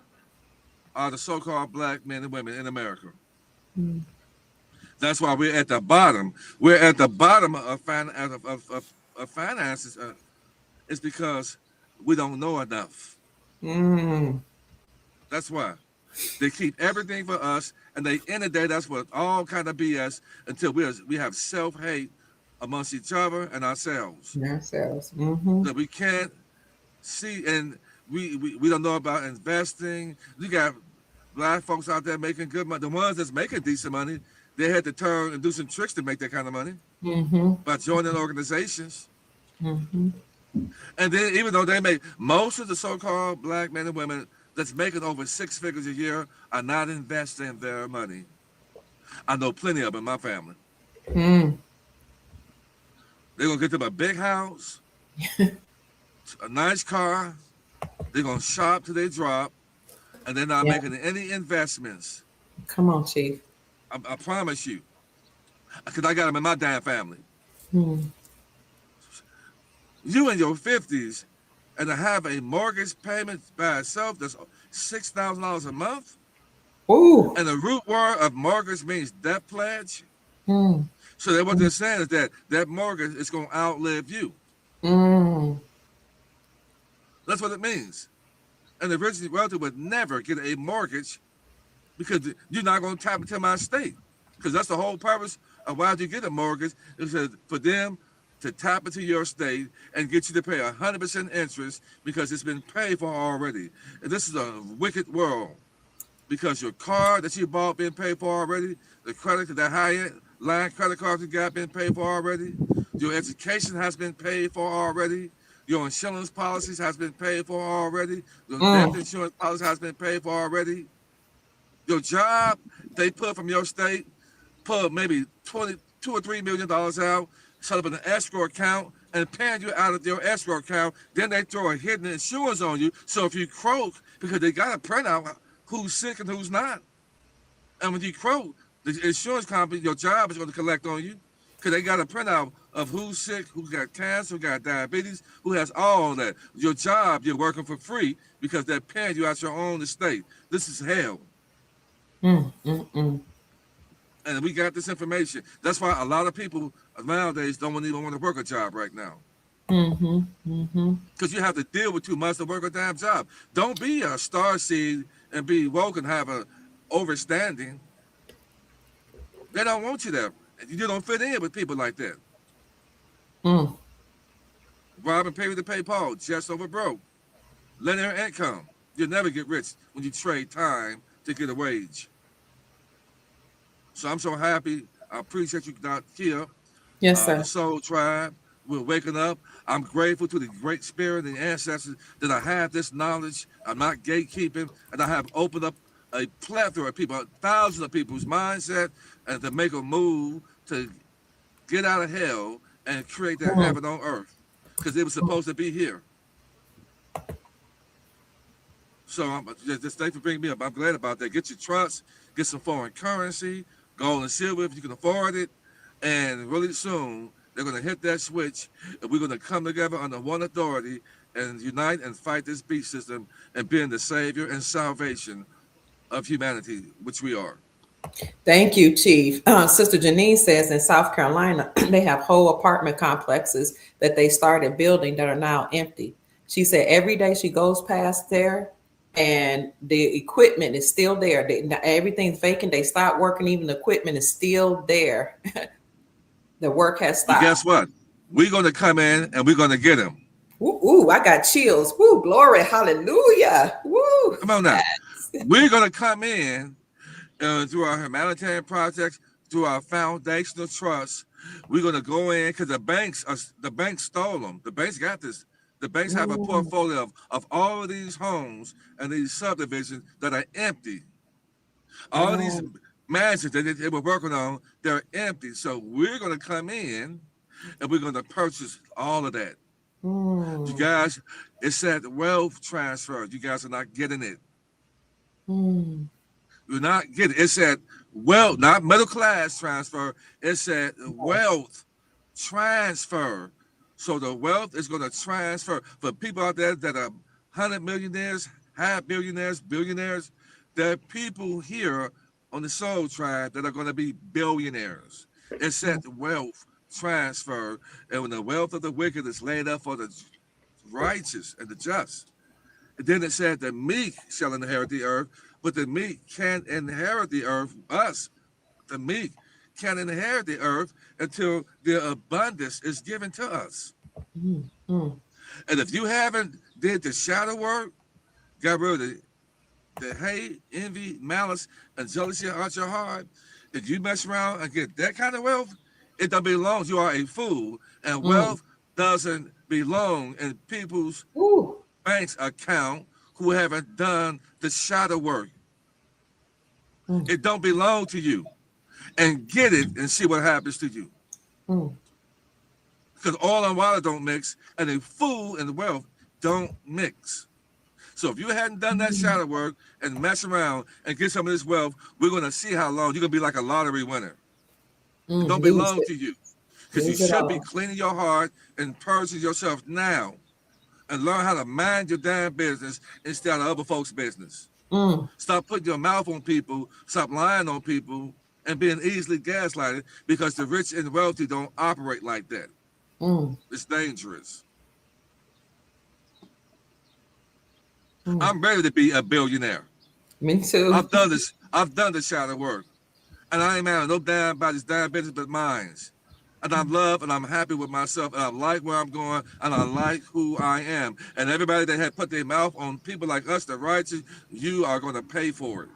are the so-called black men and women in America. Mm. That's why we're at the bottom. We're at the bottom of finances. It's because we don't know enough. Mm. That's why they keep everything for us, and they inundate us with all kind of BS until we have self-hate amongst each other and ourselves. Ourselves. Mm-hmm. That we can't see, and we don't know about investing. You got black folks out there making good money. The ones that's making decent money, they had to turn and do some tricks to make that kind of money Mm-hmm. by joining organizations. Mm-hmm. And then even though they make most of the so-called black men and women that's making over 6 figures a year are not investing their money. I know plenty of them in my family. Mm. They're gonna get them a big house, a nice car. They're gonna shop till they drop, and they're not Yeah. making any investments. Come on, Chief. I promise you, because I got them in my damn family. Mm. You in your 50s and to have a mortgage payment by itself that's $6,000 a month, Ooh. and the root word of mortgage means debt pledge. Mm. So that what they're saying is that that mortgage is going to outlive you. Mm. That's what it means. And the rich and wealthy would never get a mortgage because you're not going to tap into my estate. Because that's the whole purpose of why you get a mortgage, is for them to tap into your estate and get you to pay 100% interest because it's been paid for already. And this is a wicked world because your car that you bought been paid for already, the credit, that high-end line credit card you got been paid for already, your education has been paid for already, your insurance policies has been paid for already, your death Mm. insurance policy has been paid for already. Your job, they put from your state, put maybe $2 or $3 million out, set up an escrow account, and paying you out of your escrow account. Then they throw a hidden insurance on you. So if you croak, because they got to print out who's sick and who's not. And when you croak, the insurance company, your job is going to collect on you because they got a printout of who's sick, who got cancer, who got diabetes, who has all that. Your job, you're working for free because they're paying you out your own estate. This is hell. Mm. Mm. Mm. And we got this information. That's why a lot of people nowadays don't even want to work a job right now. Mm-hmm. Mm-hmm. Because you have to deal with too much to work a damn job. Don't be a star seed and be woke and have a overstanding. They don't want you there. You don't fit in with people like that. Mm. Robbing Perry to pay Paul, just over broke. Linear income. You'll never get rich when you trade time to get a wage. So I'm so happy. I appreciate you, Dr. Kia. Yes, The sir. Soul Tribe. We're waking up. I'm grateful to the great spirit and the ancestors that I have this knowledge. I'm not gatekeeping, and I have opened up a plethora of people, thousands of people's mindset, and to make a move to get out of hell and create that Mm. heaven on earth, because it was supposed to be here. So just thanks for bringing me up. I'm glad about that. Get your trust, get some foreign currency, gold and silver if you can afford it, and really soon they're going to hit that switch, and we're going to come together under one authority and unite and fight this beast system and being the savior and salvation of humanity, which we are. Thank you, Chief. Sister Janine says in South Carolina, they have whole apartment complexes that they started building that are now empty. She said every day she goes past there and the equipment is still there. Everything's vacant. They stopped working. Even the equipment is still there. The work has But stopped. guess what? We're going to come in and we're going to get them. Ooh, ooh, I got chills. Woo, glory, hallelujah. Woo. Come on now. Yes. We're going to come in through our humanitarian projects, through our foundational trust. We're going to go in because the banks stole them. The banks got this. The banks have a Ooh. portfolio of all of these homes and these subdivisions that are empty. All of these Oh. mansions that they were working on, they're empty. So we're going to come in and we're going to purchase all of that. You Mm. guys, it said wealth transfer. You guys are not getting it. Mm. You're not getting it. It said wealth, not middle class transfer. It said wealth transfer. So the wealth is going to transfer for people out there that are 100 millionaires, half billionaires, billionaires. There are people here on the Soul Tribe that are going to be billionaires. It said wealth transfer, and when the wealth of the wicked is laid up for the righteous and the just. And then it said the meek shall inherit the earth, but the meek can't inherit the earth. Us, the meek, can't inherit the earth until the abundance is given to us. Mm. Mm. And if you haven't did the shadow work, got rid of the hate, envy, malice, and jealousy out your heart, If you mess around and get that kind of wealth, it doesn't belong. You are a fool, and Mm. wealth doesn't belong in people's Ooh. bank's account who haven't done the shadow work. Mm. It don't belong to you. And get it and see what happens to you. Mm. Because oil and water don't mix, and a fool and wealth don't mix. So if you hadn't done that Mm. shadow work and mess around and get some of this wealth, we're going to see how long you're going to be like a lottery winner. It Mm. don't Lose belong it. to you. Because you Lose it should be all. cleaning your heart and purging yourself now and learn how to mind your damn business instead of other folks' business. Mm. Stop putting your mouth on people, stop lying on people, and being easily gaslighted because the rich and wealthy don't operate like that. Mm. It's dangerous. Mm. I'm ready to be a billionaire. Me too. I've done this. I've done the shadow work. And I ain't mad at no damn about this damn business but mine's. And I'm loved and I'm happy with myself and I like where I'm going and I like who I am. And everybody that had put their mouth on people like us, the righteous, you are going to pay for it.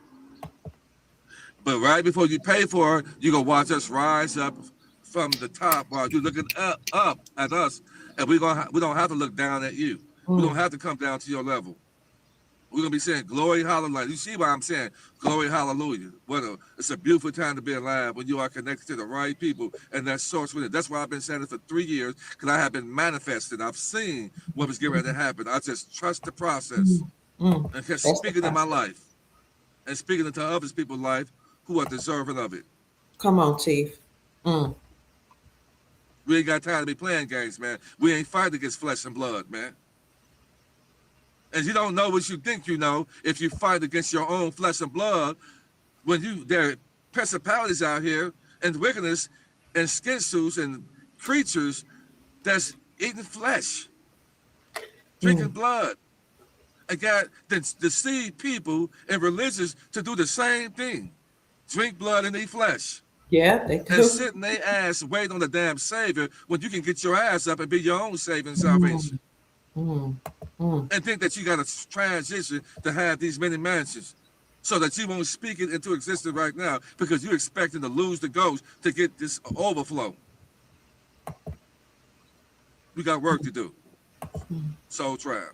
But right before you pay for it, you're going to watch us rise up from the top while you're looking up at us. And we don't have to look down at you. We don't Mm. have to come down to your level. We're gonna be saying glory hallelujah. You see why I'm saying glory hallelujah. It's a beautiful time to be alive when you are connected to the right people and that source with it. That's why I've been saying it for 3 years, because I have been manifesting. I've seen what was getting ready to happen. I just trust the process Mm. Mm. and kept That's the speaking in my process. life and speaking into others people's life who are deserving of it. Come on, Chief. Mm. We ain't got time to be playing games, man. We ain't fighting against flesh and blood, man. And you don't know what you think you know if you fight against your own flesh and blood when there are principalities out here and wickedness and skin suits and creatures that's eating flesh, drinking Mm. blood, and got deceive people and religious to do the same thing, drink blood and eat flesh, Yeah, they and do. sit in their ass waiting on the damn Savior when you can get your ass up and be your own saving salvation. Mm. Mm. Mm. And think that you got to transition to have these many mansions so that you won't speak it into existence right now because you're expecting to lose the ghost to get this overflow. We got work to do. Soul Tribe.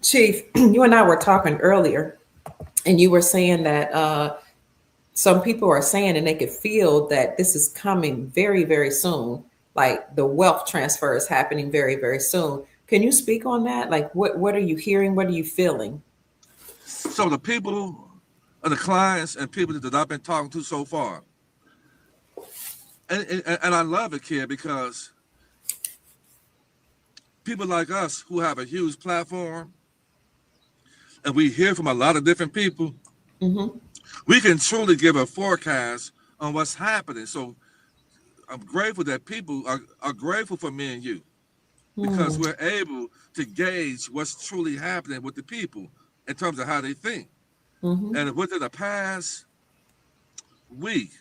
Chief, you and I were talking earlier, and you were saying that some people are saying and they could feel that this is coming very, very soon. Like the wealth transfer is happening very, very soon. Can you speak on that? Like, what are you hearing? What are you feeling? So the people and the clients and people that I've been talking to so far, and I love it, kid, because people like us who have a huge platform and we hear from a lot of different people, Mm-hmm. we can truly give a forecast on what's happening. So I'm grateful that people are grateful for me and you because Mm. we're able to gauge what's truly happening with the people in terms of how they think. Mm-hmm. And within the past week,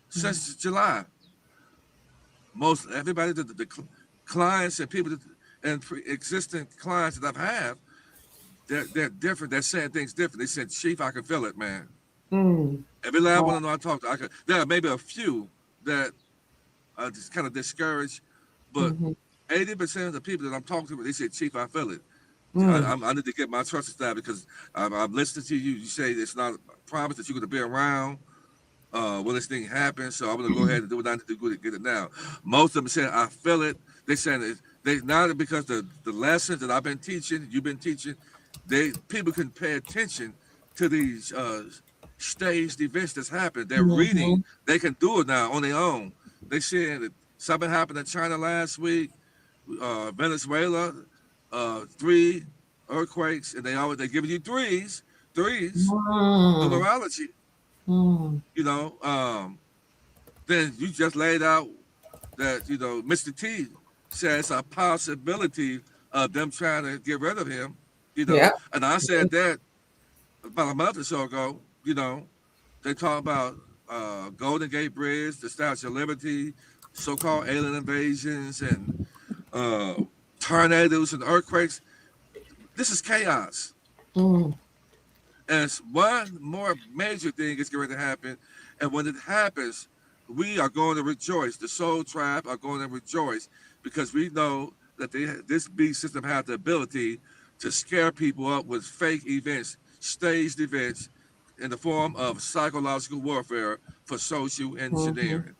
since July, most everybody, the clients and people and existing clients that I've had, they're different. They're saying things different. They said, Chief, I can feel it, man. Mm. Every last one Wow. of them I talked to, there are maybe a few that are just kind of discouraged, but Mm-hmm. 80% of the people that I'm talking to, they say, Chief, I feel it. Mm. I need to get my trust established because I'm listening to you. You say it's not a promise that you're going to be around when this thing happens. So I'm going to go ahead and do what I need to do to get it now. Most of them say, I feel it. They saying they not because the lessons that I've been teaching, you've been teaching, people can pay attention to these staged events that's happened. They're Mm-hmm. reading. They can do it now on their own. They saying that something happened in China last week, Venezuela, 3 earthquakes, and they giving you threes, Mm. numerology. Mm. You know, then you just laid out that Mr. T says a possibility of them trying to get rid of him. Yeah. And I said that about a month or so ago. They talk about Golden Gate Bridge, the Statue of Liberty, so-called alien invasions, and uh, tornadoes and earthquakes. This is chaos. Mm. And one more major thing is going to happen. And when it happens, we are going to rejoice. The soul tribe are going to rejoice because we know that this beast system has the ability to scare people up with fake events, staged events in the form of psychological warfare for social Mm-hmm. engineering.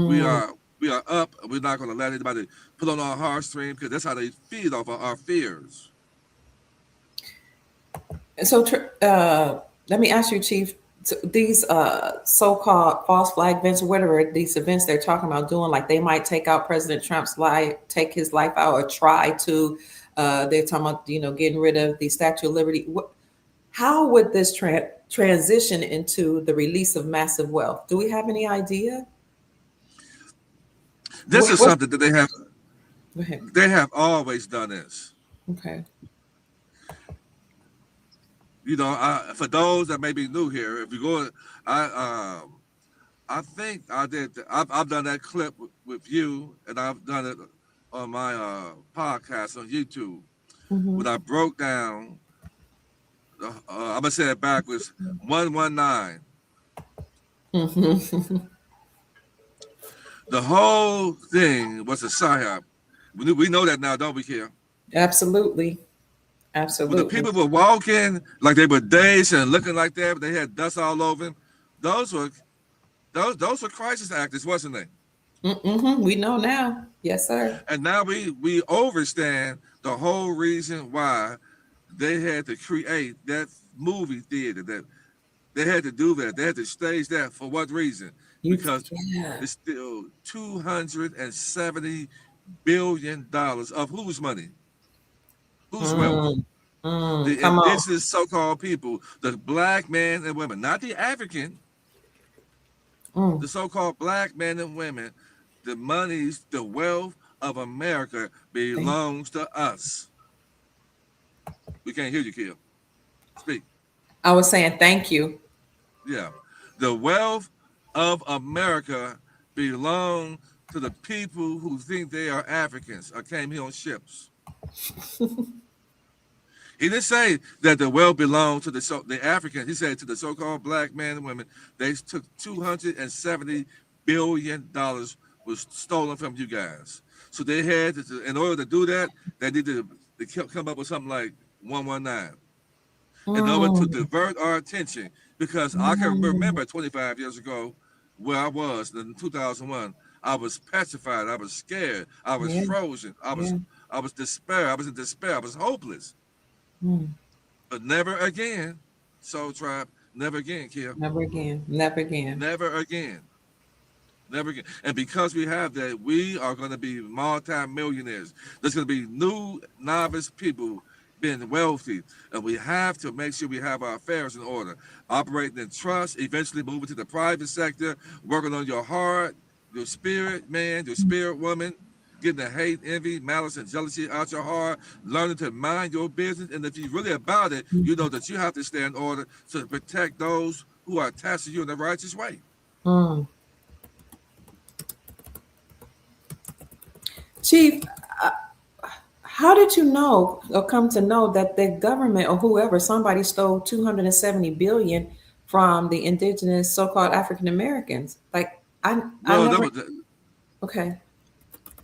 We Mm. are we are up. We're not going to let anybody put on our heartstring because that's how they feed off of our fears. So, let me ask you, Chief, these so-called false flag events, whatever these events they're talking about doing, like they might take out President Trump's life, take his life out, or try to. They're talking about, getting rid of the Statue of Liberty. How would this transition into the release of massive wealth? Do we have any idea? This is What? something that they have. Go ahead. They have always done this. Okay. For those that may be new here, if you go, I think I did. I've done that clip with you, and I've done it on my podcast on YouTube Mm-hmm. when I broke down. I'm gonna say it backwards. 119. Mm-hmm. The whole thing was a psyop. We know that now, don't we, Kia? Absolutely. When the Absolutely. people were walking like they were dazed and looking like that, but they had dust all over them, those were those were crisis actors, wasn't they? Mm-hmm. We know now. Yes, sir. And now we understand the whole reason why they had to create that movie theater. That they had to do that. They had to stage that for what reason? You, Because yeah. it's still $270 billion of whose money? Whose wealth? Mm, The come on. indigenous so-called people, the black men and women, not the African, Mm, the so-called black men and women, the monies, the wealth of America thank, belongs to us. We can't hear you, Kill. Speak. I was saying thank you. Yeah. The wealth of America belong to the people who think they are Africans or came here on ships. He didn't say that the wealth belonged to the Africans. He said to the so-called black men and women, they took $270 billion was stolen from you guys. So they had to, in order to do that, they needed to come up with something like 119 in order to Mm, divert our attention. Because I can mm, remember 25 years ago where I was in 2001. I was petrified. I was scared. I was yeah, frozen. yeah. I was despair. I was in despair. I was hopeless. Mm, But never again, Soul Tribe. Never again, Kia. never again. Never again. Never again. Never again. And because we have that, we are going to be multi-millionaires. There's going to be new novice people being wealthy. And we have to make sure we have our affairs in order. Operating in trust, eventually moving to the private sector, working on your heart, your spirit man, your spirit woman, getting the hate, envy, malice, and jealousy out your heart, learning to mind your business. And if you're really about it, you know that you have to stay in order to protect those who are attached to you in the righteous way. Mm. Chief, uh, how did you know or come to know that the government or whoever, somebody stole 270 billion from the indigenous so-called African Americans? Like, I Well, never. Okay.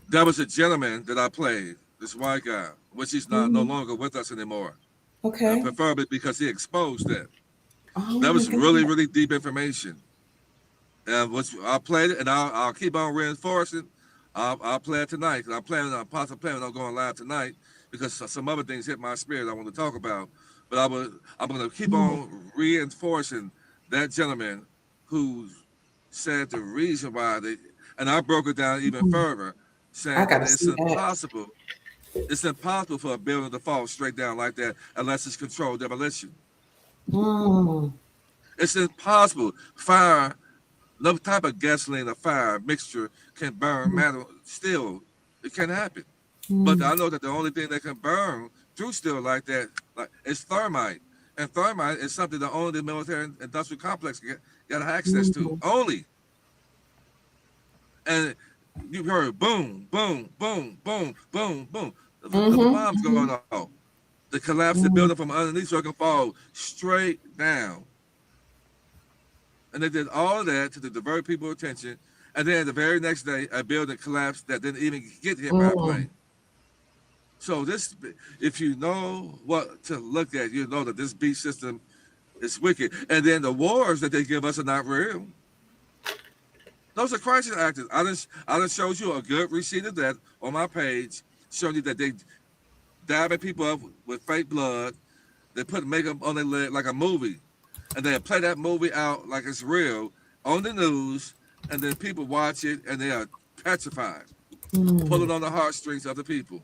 that was a gentleman that I played, this white guy, which he's not no Mhm. longer with us anymore. Okay. Preferably because he exposed that. Oh That my was really, God. really deep information. And which I played it, and I'll keep on reinforcing. I'll play it tonight. I'm possibly planning on going live tonight because some other things hit my spirit I want to talk about. But I'm going to keep Mm, on reinforcing that gentleman who said the reason why they, and I broke it down even mm. further, I saying that gotta see that. it's impossible for a building to fall straight down like that unless it's controlled demolition. Mm, It's impossible. Fire, no type of gasoline or fire mixture can burn mm, metal steel. It can happen. But mm, I know that the only thing that can burn through steel like that, is thermite. And thermite is something that only the military and industrial complex got access to. mm, Only. And you heard boom, boom, boom, boom, boom, boom. The mhm, bombs mhm. going off. to collapse the building from underneath so it can fall straight down. And they did all of that to divert people's attention. And then the very next day, a building collapsed that didn't even get hit by a Mm. plane. So this, if you know what to look at, you know that this beast system is wicked. And then the wars that they give us are not real. Those are crisis actors. I just showed you a good receipt of that on my page, showing you that they dabbing people up with fake blood. They put makeup on their leg like a movie, and they play that movie out like it's real on the news, and then people watch it and they are petrified, pulling on the heartstrings of the people.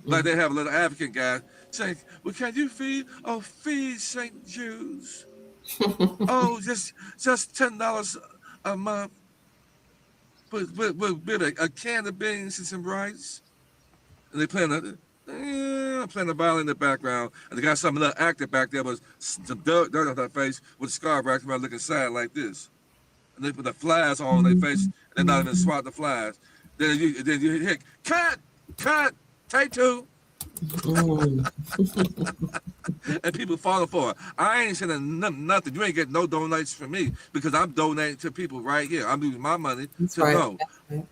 Like they have a little African guy saying, "Well, can you feed? Oh, feed Saint Jews. Oh, just $10 a month with a can of beans and some rice." And they playing a violin in the background, and they got some little actor back there with some dirt on their face with a scarf back there looking sad like this. And they put the flies on their face, and they're not even swat the flies. Then you hear, cut, take two. And people falling for it. I ain't saying nothing. You ain't getting no donations from me because I'm donating to people right here. I'm using my money That's to right. know.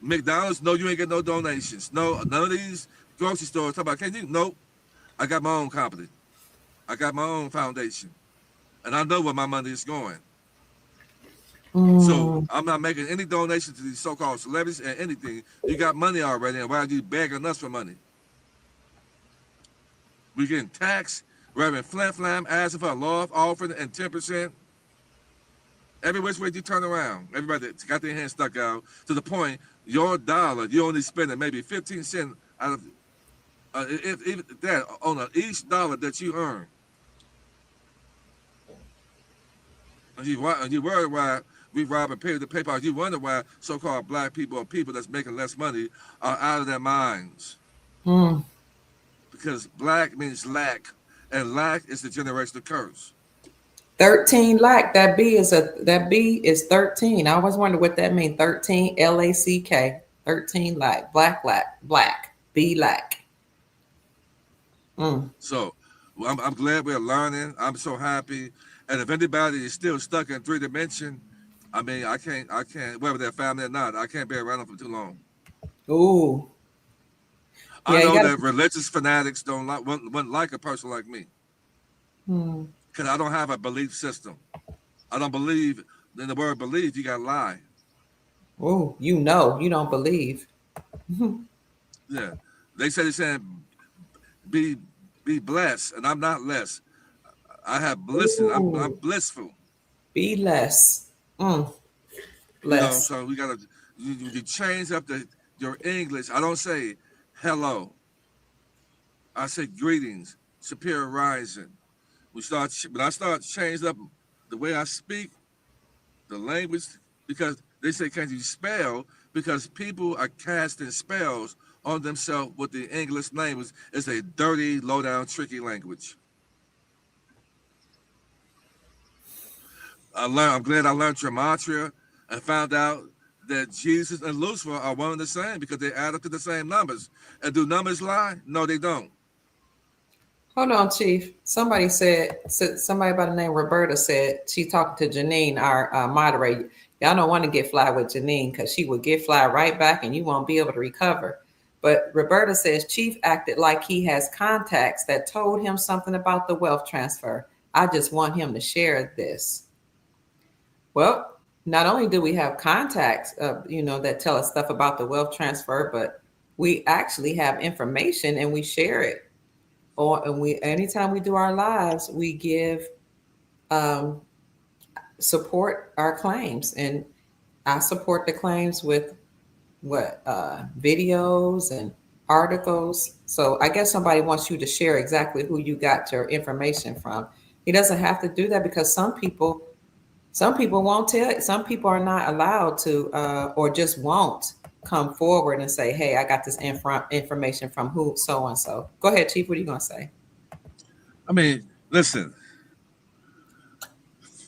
McDonald's, no, you ain't getting no donations. No, none of these grocery stores talk about, can you? Nope. I got my own company. I got my own foundation. And I know where my money is going. So I'm not making any donations to these so-called celebrities and anything. You got money already, and why are you begging us for money? We getting taxed. Reverend Flim Flam asking for a love offering and 10%. Every which way you turn around, everybody got their hands stuck out to the point your dollar, you only spending maybe 15 cents out of if that on each dollar that you earn. And you worry why we rob and pay the PayPal. You wonder why so-called black people or people that's making less money are out of their minds. Because black means lack, and lack is the generational curse. 13 lack. That B is 13. I always wonder what that means. 13 LACK. 13 lack. Black. B lack. So I'm glad we're learning. I'm so happy. And if anybody is still stuck in 3 dimension, I mean, I can't, whether they're family or not, I can't be around them for too long. Ooh. I Yeah, you know gotta. that religious fanatics wouldn't like a person like me because I don't have a belief system. I don't believe in the word believe. You got to lie. Ooh, you don't believe. Yeah, they saying be blessed, and I'm not less. I have bliss. I'm blissful. Be less. Bless. So we gotta you change up your English. I don't say hello. I say greetings, superior rising. When I start changing up the way I speak, the language, because they say, can you spell? Because people are casting spells on themselves with the English language. It's a dirty, low-down, tricky language. I'm glad I learned gematria and found out that Jesus and Lucifer are one and the same because they add up to the same numbers. And do numbers lie? No, they don't. Hold on, Chief. Somebody somebody by the name Roberta said she talked to Janine, our moderator. Y'all don't want to get fly with Janine because she will get fly right back and you won't be able to recover. But Roberta says Chief acted like he has contacts that told him something about the wealth transfer. I just want him to share this. Well, not only do we have contacts, that tell us stuff about the wealth transfer, but we actually have information and we share it. Anytime we do our lives, we give support our claims, and I support the claims with videos and articles. So I guess somebody wants you to share exactly who you got your information from. He doesn't have to do that because some people won't tell. Some people are not allowed to, or just won't come forward and say, "Hey, I got this information from who so and so." Go ahead, Chief. What are you gonna say? I mean, listen.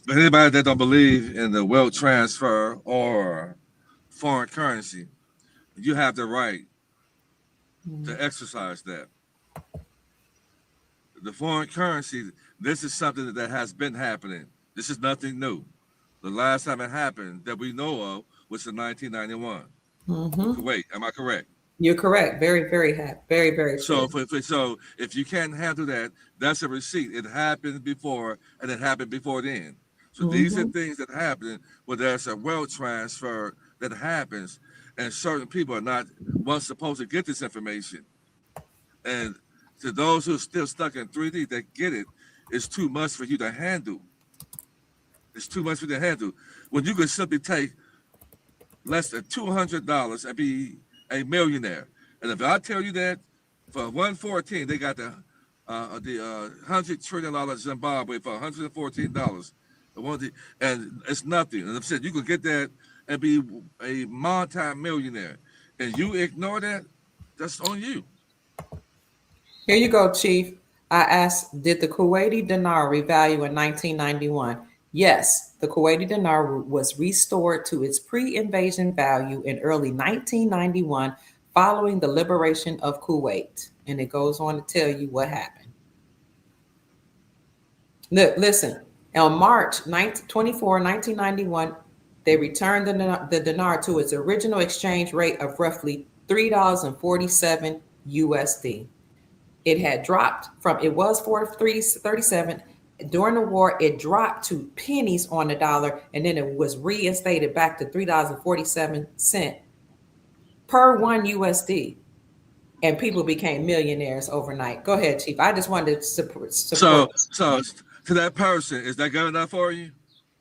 For anybody that don't believe in the wealth transfer or foreign currency, you have the right to exercise that. The foreign currency, this is something that has been happening. This is nothing new. The last time it happened that we know of was in 1991 with Mm-hmm. Kuwait. Am I correct? You're correct. Very, very happy. Very, very So, true. so if you can't handle that, that's a receipt. It happened before, and it happened before then. So these are Mm-hmm. things that happen where there's a wealth transfer that happens, and certain people are not once supposed to get this information. And to those who are still stuck in 3D that get it, it's too much for you to handle. It's too much for you to handle. When you could simply take less than $200 and be a millionaire. And if I tell you that for 114, they got the $100 trillion Zimbabwe for $114. And it's nothing. And I said you could get that and be a multi-millionaire, and you ignore that, that's on you. Here you go, Chief. I asked, did the Kuwaiti dinar revalue in 1991? Yes, the Kuwaiti dinar was restored to its pre invasion value in early 1991 following the liberation of Kuwait. And it goes on to tell you what happened. Look, listen, on March 24, 1991, they returned the dinar to its original exchange rate of roughly $3.47 USD. It had dropped from, it was 4.37 during the war. It dropped to pennies on the dollar, and then it was reinstated back to $3.47 per one USD, and people became millionaires overnight. Go ahead, Chief. I just wanted to support. So to that person, is that good enough for you?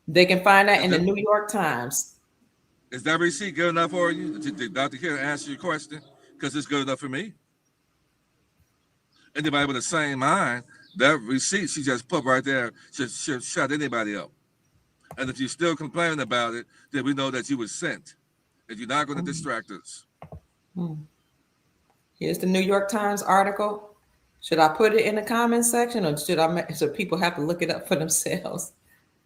They can find that Is in the that New York Times. is that receipt good enough for you? Did Dr. Karen answer your question? Because it's good enough for me. Anybody with the same mind, that receipt she just put right there should shut anybody up. And if you're still complaining about it, then we know that you were sent. And you're not going to distract us. Here's the New York Times article. Should I put it in the comment section, or should I make so people have to look it up for themselves?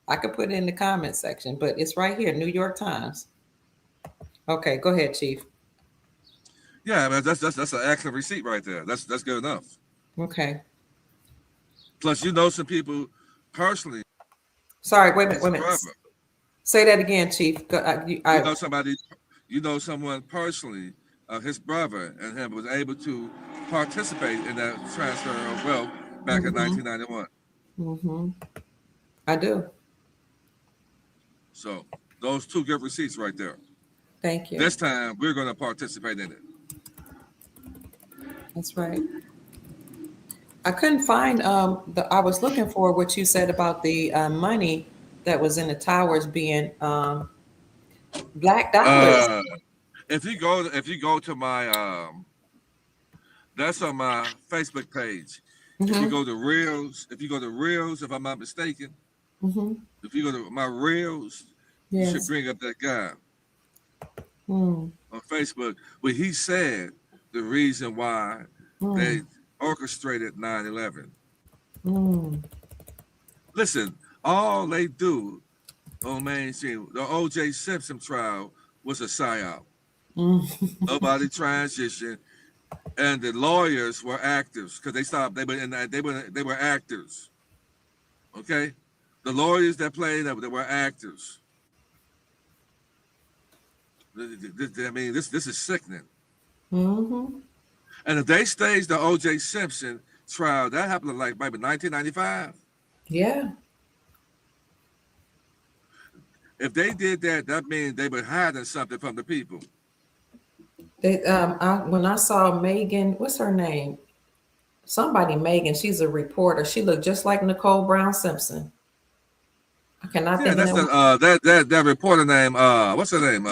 I could put it in the comment section, but it's right here, New York Times. Okay, go ahead, Chief. Yeah, man, that's an excellent receipt right there. That's good enough. Okay. Plus, you know some people personally. Sorry, wait a minute, His wait a minute. brother. Say that again, Chief. You know somebody. You know someone personally. His brother and him was able to participate in that transfer of wealth back in 1991. Mm-hmm. I do. So those two good receipts right there. Thank you. This time we're going to participate in it. That's right. I couldn't find I was looking for what you said about the money that was in the towers being black dollars. Uh, if you go to my that's on my Facebook page. If you Mm-hmm. go to Reels, if I'm not mistaken, Mm-hmm. if you go to my Reels, you should Yes. bring up that guy Mm. on Facebook where he said the reason why they Mm. orchestrated 9/11. Mm. Listen, all they do on mainstream, the O.J. Simpson trial was a psyop. Mm. Nobody transitioned, and the lawyers were actors because they stopped. They were actors. Okay, the lawyers that played that they were actors. I mean, this is sickening. Mm-hmm. And if they staged the O.J. Simpson trial, that happened like maybe 1995. Yeah. If they did that, that means they were hiding something from the people. They when I saw Megan, what's her name? Somebody Megan. She's a reporter. She looked just like Nicole Brown Simpson. I cannot Yeah, think of that's that. that reporter name. What's her name?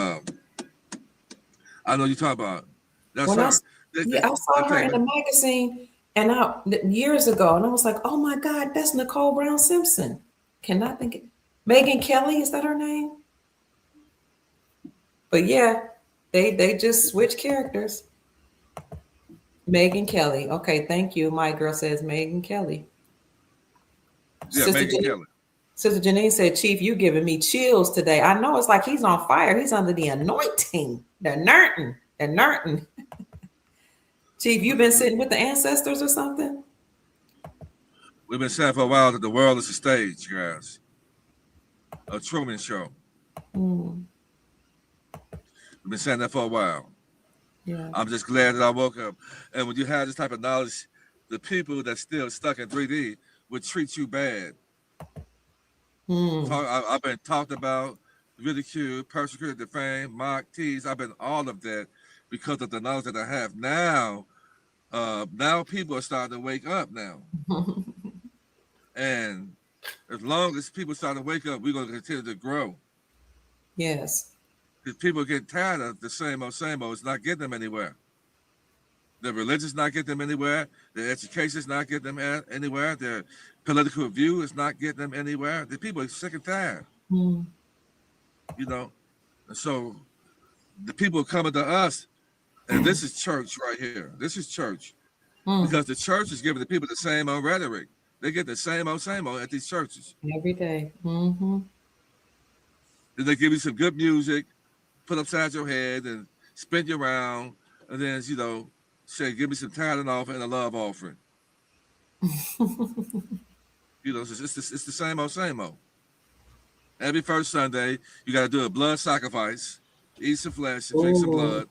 I know you talking about. That's When I her. yeah, I saw her Okay, in but the magazine and years ago, and I was like, oh my God, that's Nicole Brown Simpson. Cannot think it. Megan Kelly, is that her name? But yeah, they just switch characters. Megan Kelly. Okay, thank you. My girl says Megan Kelly. yeah, Sister Megan Janine, Kelly. Sister Janine said, Chief, you giving me chills today. I know it's like he's on fire. He's under the anointing. The nertin. The Chief, you been sitting with the ancestors or something? We've been saying for a while that the world is a stage, guys. A Truman Show. Mm. We've been saying that for a while. Yeah. I'm just glad that I woke up. And when you have this type of knowledge, the people that's still stuck in 3D would treat you bad. Mm. I've been talked about, ridiculed, persecuted, defamed, mocked, teased. I've been all of that because of the knowledge that I have now. Now people are starting to wake up now. And as long as people start to wake up, we're going to continue to grow. Yes. Because people get tired of the same old. It's not getting them anywhere. Their religion's not getting them anywhere. Their education's not getting them anywhere. Their political view is not getting them anywhere. The people are sick and tired. Mm. You know? And so the people are coming to us, and this is church right here. This is church. Because the church is giving the people the same old rhetoric. They get the same old at these churches. Every day. Mm-hmm. Then they give you some good music, put upside your head and spin you around, and then, say, give me some tithing offering and a love offering. It's the same old. Every first Sunday, you got to do a blood sacrifice, eat some flesh, and drink some blood,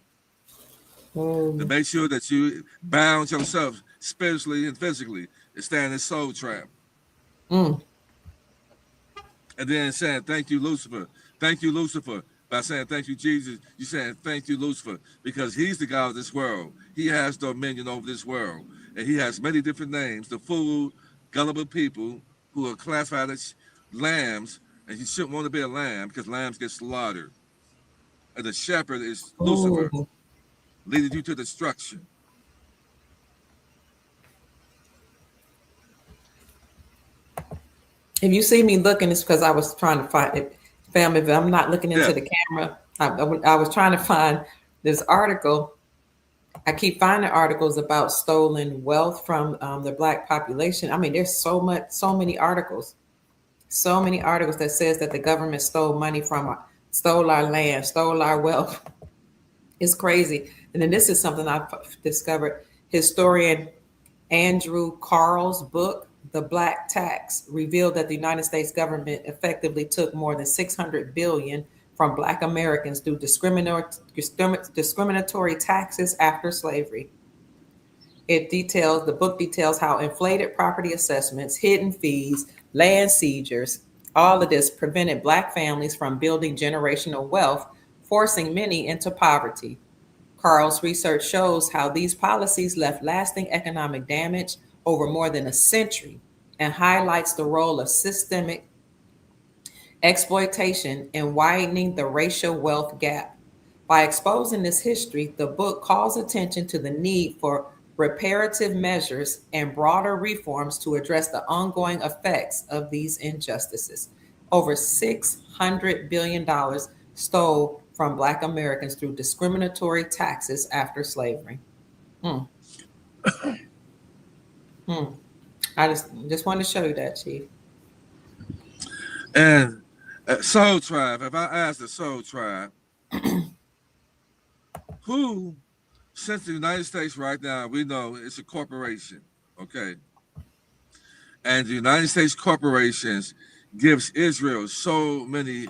to make sure that you bound yourself spiritually and physically and stay in this soul trap. And then saying, thank you, Lucifer. Thank you, Lucifer. By saying, thank you, Jesus, you're saying, thank you, Lucifer, because he's the God of this world. He has dominion over this world. And he has many different names, the fool, gullible people who are classified as lambs, and you shouldn't want to be a lamb because lambs get slaughtered. And the shepherd is Lucifer, leading you to destruction. If you see me looking, it's because I was trying to find it. Family, if I'm not looking into the camera, I was trying to find this article. I keep finding articles about stolen wealth from the Black population. I mean, there's so many articles that says that the government stole money from, stole our land, stole our wealth. It's crazy. And then this is something I've discovered. Historian Andrew Carl's book, The Black Tax, revealed that the United States government effectively took more than $600 billion from Black Americans through discriminatory taxes after slavery. The book details how inflated property assessments, hidden fees, land seizures, all of this prevented Black families from building generational wealth, forcing many into poverty. Carl's research shows how these policies left lasting economic damage over more than a century and highlights the role of systemic exploitation in widening the racial wealth gap. By exposing this history, the book calls attention to the need for reparative measures and broader reforms to address the ongoing effects of these injustices. Over $600 billion stole from Black Americans through discriminatory taxes after slavery. I just wanted to show you that, Chief. And Soul Tribe, if I ask the Soul Tribe, who, since the United States right now, we know it's a corporation, okay? And the United States corporations gives Israel so many,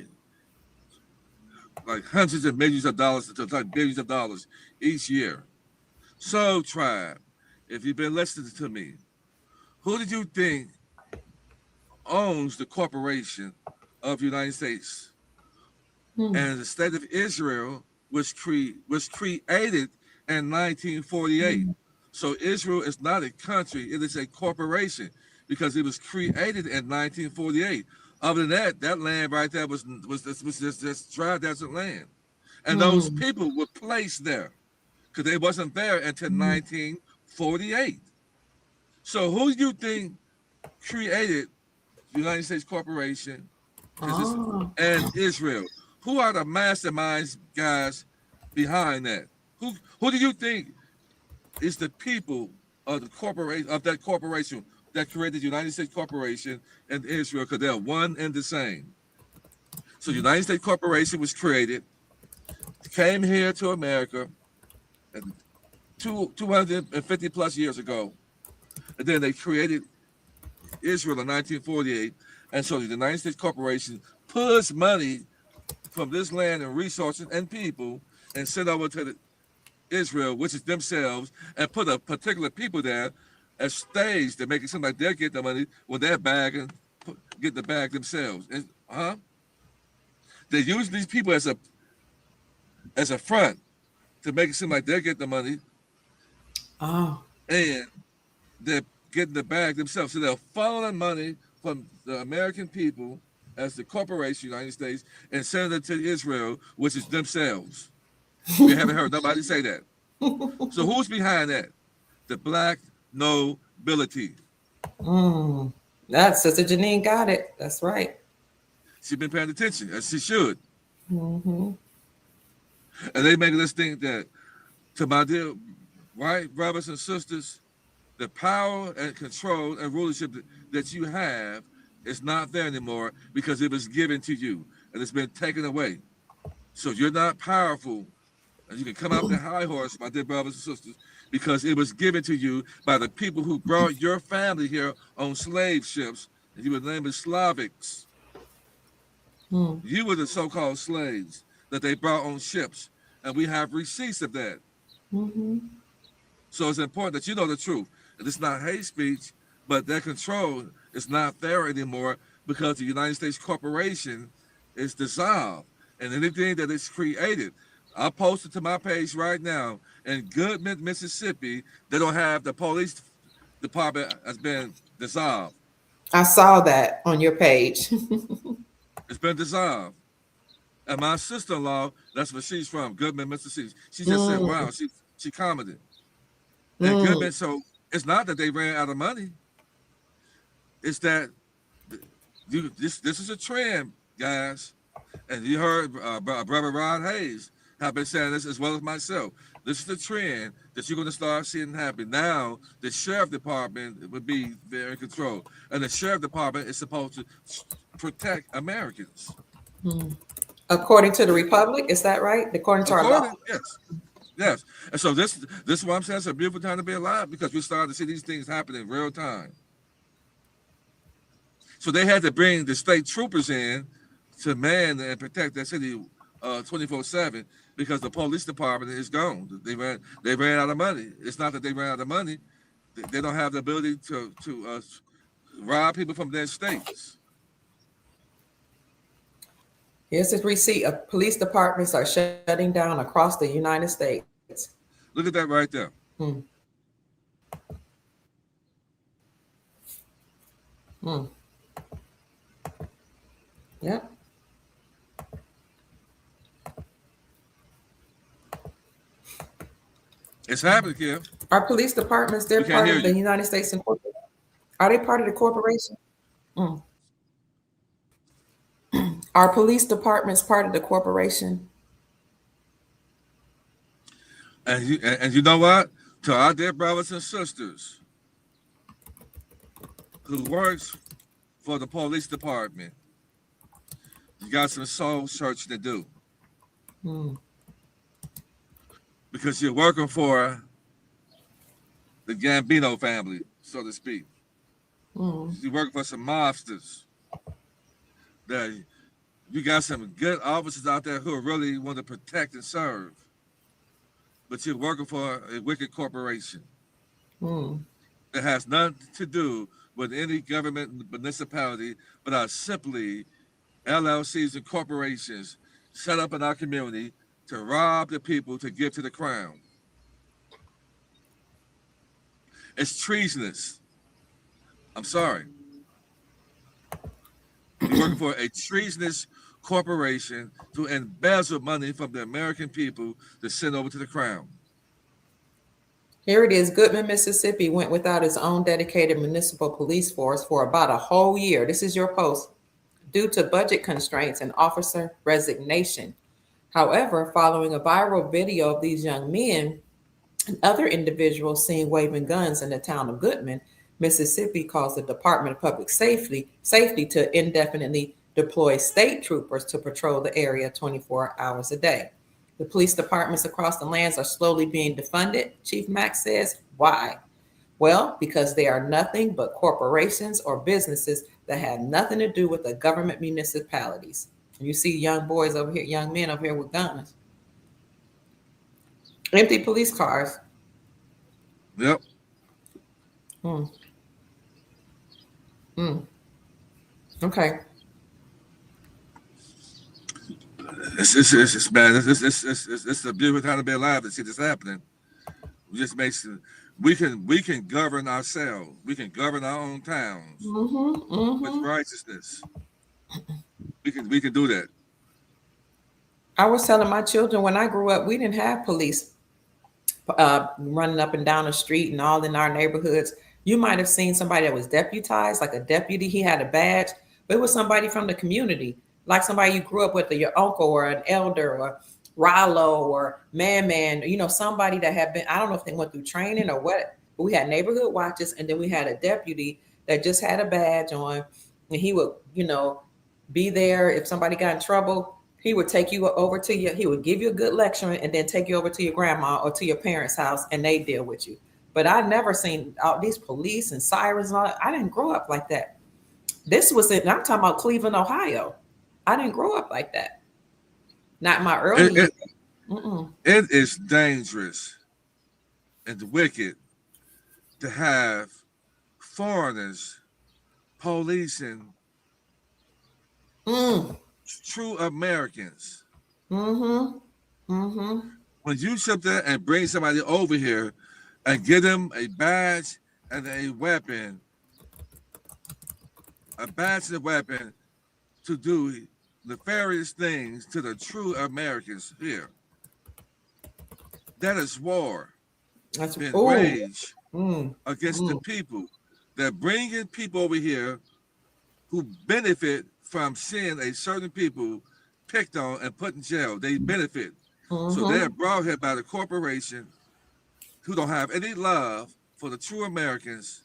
like hundreds of millions of dollars to like billions of dollars each year. Soul Tribe, if you've been listening to me, who did you think owns the corporation of the United States? And the state of Israel was created in 1948. So Israel is not a country, it is a corporation because it was created in 1948. Other than that, that land right there was just dry desert land. And those people were placed there because they wasn't there until 1948. So who do you think created the United States Corporation and Israel? Who are the masterminds, guys, behind that? Who do you think is the people of the corporation of that corporation that created the United States Corporation and Israel? Because they're one and the same. So the United States Corporation was created, came here to America 250 plus years ago, and then they created Israel in 1948, and so the United States Corporation pulls money from this land and resources and people and sent over to Israel, which is themselves, and put a particular people there as stage to make it seem like they'll get the money when they're bagging, get the bag themselves. They use these people as a front to make it seem like they get the money, Oh. and they're getting the bag themselves. So they're funneling money from the American people as the corporation, United States, and sending it to Israel, which is themselves. We haven't heard nobody say that. So who's behind that? The black nobility. That Sister Janine got it. That's right. She's been paying attention, as she should. Mm-hmm. And they making us think that, to my dear white brothers and sisters, the power and control and rulership that you have is not there anymore because it was given to you and it's been taken away. So you're not powerful, and you can come out the high horse, my dear brothers and sisters, because it was given to you by the people who brought your family here on slave ships, and you were named as Slavics. You were the so-called slaves that they brought on ships, and we have receipts of that. Mm-hmm. So it's important that you know the truth. And it's not hate speech, but that control is not there anymore because the United States Corporation is dissolved. And anything that is created, I posted to my page right now, in Goodman, Mississippi, they don't have the police department has been dissolved. I saw that on your page. It's been dissolved. And my sister-in-law, that's where she's from, Goodman, Mississippi. She just said, wow, she commented. And Goodman, so it's not that they ran out of money. It's that this is a trend, guys. And you heard Brother Ron Hayes have been saying this as well as myself. This is the trend that you're going to start seeing happen. Now, the sheriff department would be there in control. And the sheriff department is supposed to protect Americans. According to the Republic, is that right? According to our law? Yes. And so this is what I'm saying. It's a beautiful time to be alive because we're starting to see these things happen in real time. So they had to bring the state troopers in to man and protect that city 24/7 because the police department is gone. They ran out of money. It's not that they ran out of money. They don't have the ability to rob people from their states. Here's his receipt of police departments are shutting down across the United States. Look at that right there. Yep. It's happening, Kim. Our police departments, they're part of the United States Incorporated. Are they part of the corporation? Are police departments part of the corporation? And you know what? To our dear brothers and sisters who works for the police department, you got some soul searching to do. Because you're working for the Gambino family, so to speak. You're working for some mobsters. That you got some good officers out there who really want to protect and serve. But you're working for a wicked corporation. That has nothing to do with any government municipality, but are simply LLCs and corporations set up in our community to rob the people to give to the crown. It's treasonous. I'm sorry. You're working for a treasonous corporation to embezzle money from the American people to send over to the crown. Here it is. Goodman, Mississippi went without its own dedicated municipal police force for about a whole year. This is your post. Due to budget constraints and officer resignation. However, following a viral video of these young men and other individuals seen waving guns in the town of Goodman, Mississippi, caused the Department of Public Safety to indefinitely deploy state troopers to patrol the area 24 hours a day. The police departments across the lands are slowly being defunded, Chief Mack says. Why? Well, because they are nothing but corporations or businesses that have nothing to do with the government municipalities. You see young boys over here, young men over here with guns, empty police cars. Yep. Mm, mm, okay. It's man. It's a beautiful time to be alive to see this happening. It just makes we can govern ourselves. We can govern our own towns Mm-hmm, with mm-hmm. righteousness. We can do that. I was telling my children when I grew up, we didn't have police running up and down the street and all in our neighborhoods. You might have seen somebody that was deputized, like a deputy. He had a badge, but it was somebody from the community, like somebody you grew up with, or your uncle or an elder or Rallo or Man, somebody that had been, I don't know if they went through training or what, but we had neighborhood watches and then we had a deputy that just had a badge on and he would, be there if somebody got in trouble. He would take you over to he would give you a good lecture and then take you over to your grandma or to your parents' house and they deal with you. But I never seen all these police and sirens and all that. I didn't grow up like that. This was it. I'm talking about Cleveland, Ohio. I didn't grow up like that. Not in my early It, years. it, it is dangerous and wicked to have foreigners policing Mm. true Americans. Mm-hmm. Mm-hmm. When you sit there and bring somebody over here and give them a badge and a weapon to do nefarious things to the true Americans here. That is war That's being oh. waged Mm. against the Mm. people. They're bringing people over here who benefit from seeing a certain people picked on and put in jail. They benefit. So they're Mm-hmm. brought here by the corporation who don't have any love for the true Americans,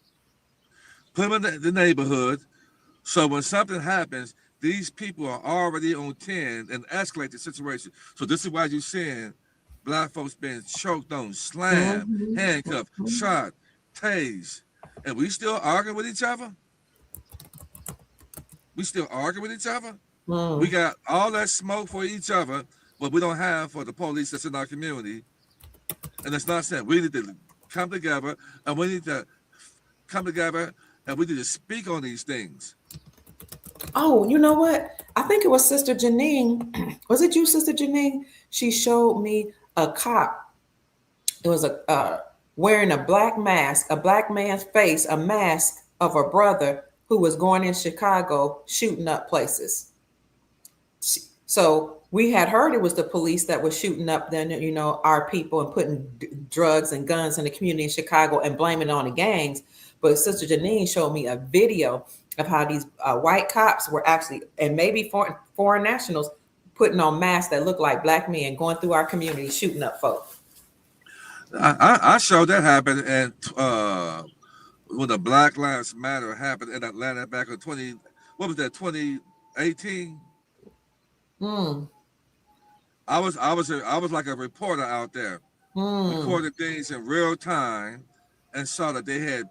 put them in the neighborhood. So when something happens, these people are already on 10 and escalate the situation. So this is why you're seeing black folks being choked on, slammed, Mm-hmm. handcuffed, Mm-hmm. shot, tased. And we still arguing with each other? We still argue with each other? We Mm. got all that smoke for each other, but we don't have for the police that's in our community. And it's not saying we need to come together and we need to come together and we need to speak on these things. Oh, you know what? I think it was Sister Janine. Was it you, Sister Janine? She showed me a cop. It was a wearing a black mask, a black man's face, a mask of a brother who was going in Chicago shooting up places. So we had heard it was the police that was shooting up then, our people and putting drugs and guns in the community in Chicago and blaming it on the gangs. But Sister Janine showed me a video of how these white cops were actually, and maybe foreign nationals, putting on masks that look like black men going through our community shooting up folks. I saw that happen and when the Black Lives Matter happened in Atlanta back in 2018. Mm, I was like a reporter out there, mm, recording things in real time, and saw that they had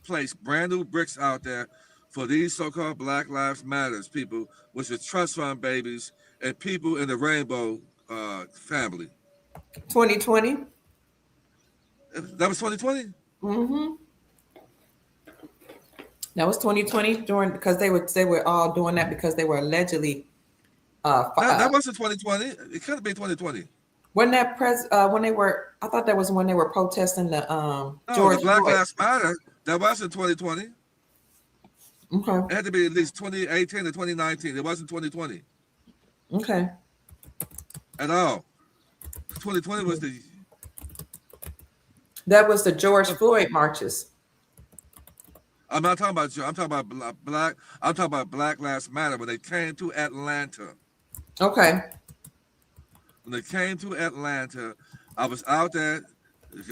placed brand new bricks out there for these so-called Black Lives Matters people, which are trust fund babies and people in the rainbow family. 2020. That was 2020. Mm-hmm. That was 2020 during because they were all doing that because they were allegedly That wasn't 2020. It could have been 2020. when that when they were I thought that was when they were protesting the No, George the Black Floyd. Lives Matter. That wasn't 2020. Okay. It had to be at least 2018 to 2019. It wasn't 2020 Okay. at all. 2020 was That was the George Floyd marches. I'm not talking about you. I'm talking about black. I'm talking about Black Lives Matter when they came to Atlanta. Okay. When they came to Atlanta, I was out there,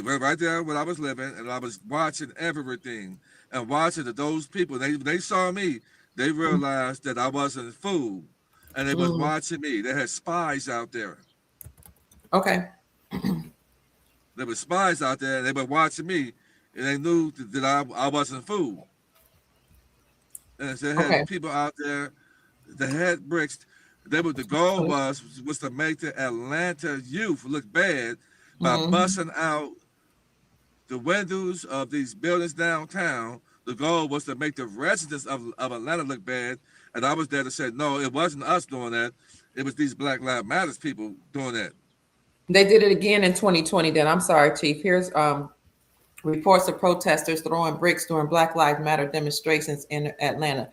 right there where I was living, and I was watching everything and watching that those people. They saw me. They realized that I wasn't fooled, and they was Mm. watching me. They had spies out there. Okay. There were spies out there, and they were watching me. and they knew that I wasn't fooled. And they Okay. had people out there that had bricks. The goal was to make the Atlanta youth look bad by Mm-hmm. busting out the windows of these buildings downtown. The goal was to make the residents of Atlanta look bad. And I was there to say, no, it wasn't us doing that. It was these Black Lives Matters people doing that. They did it again in 2020. Then I'm sorry, Chief. Here's reports of protesters throwing bricks during Black Lives Matter demonstrations in Atlanta.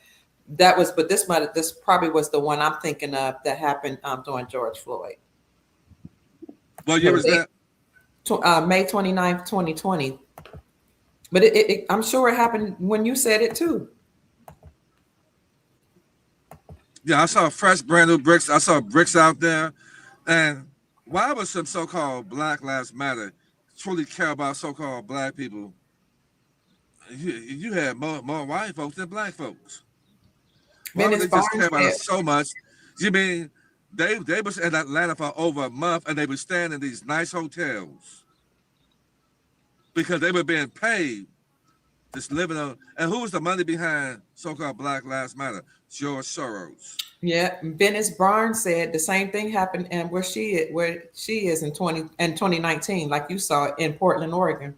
This probably was the one I'm thinking of that happened during George Floyd. What year But was that? May 29th, 2020. But I'm sure it happened when you said it too. Yeah, I saw fresh, brand new bricks. I saw bricks out there. And why would some so-called Black Lives Matter truly care about so-called black people? You had more white folks than black folks. Why would Venice they just care Barnes about said, us so much? You mean they was in Atlanta for over a month and they were staying in these nice hotels because they were being paid, just living on. And who was the money behind so-called Black Lives Matter? George Soros. yeah, Venice Barnes said the same thing happened and where she is in 2019, like you saw in Portland, Oregon.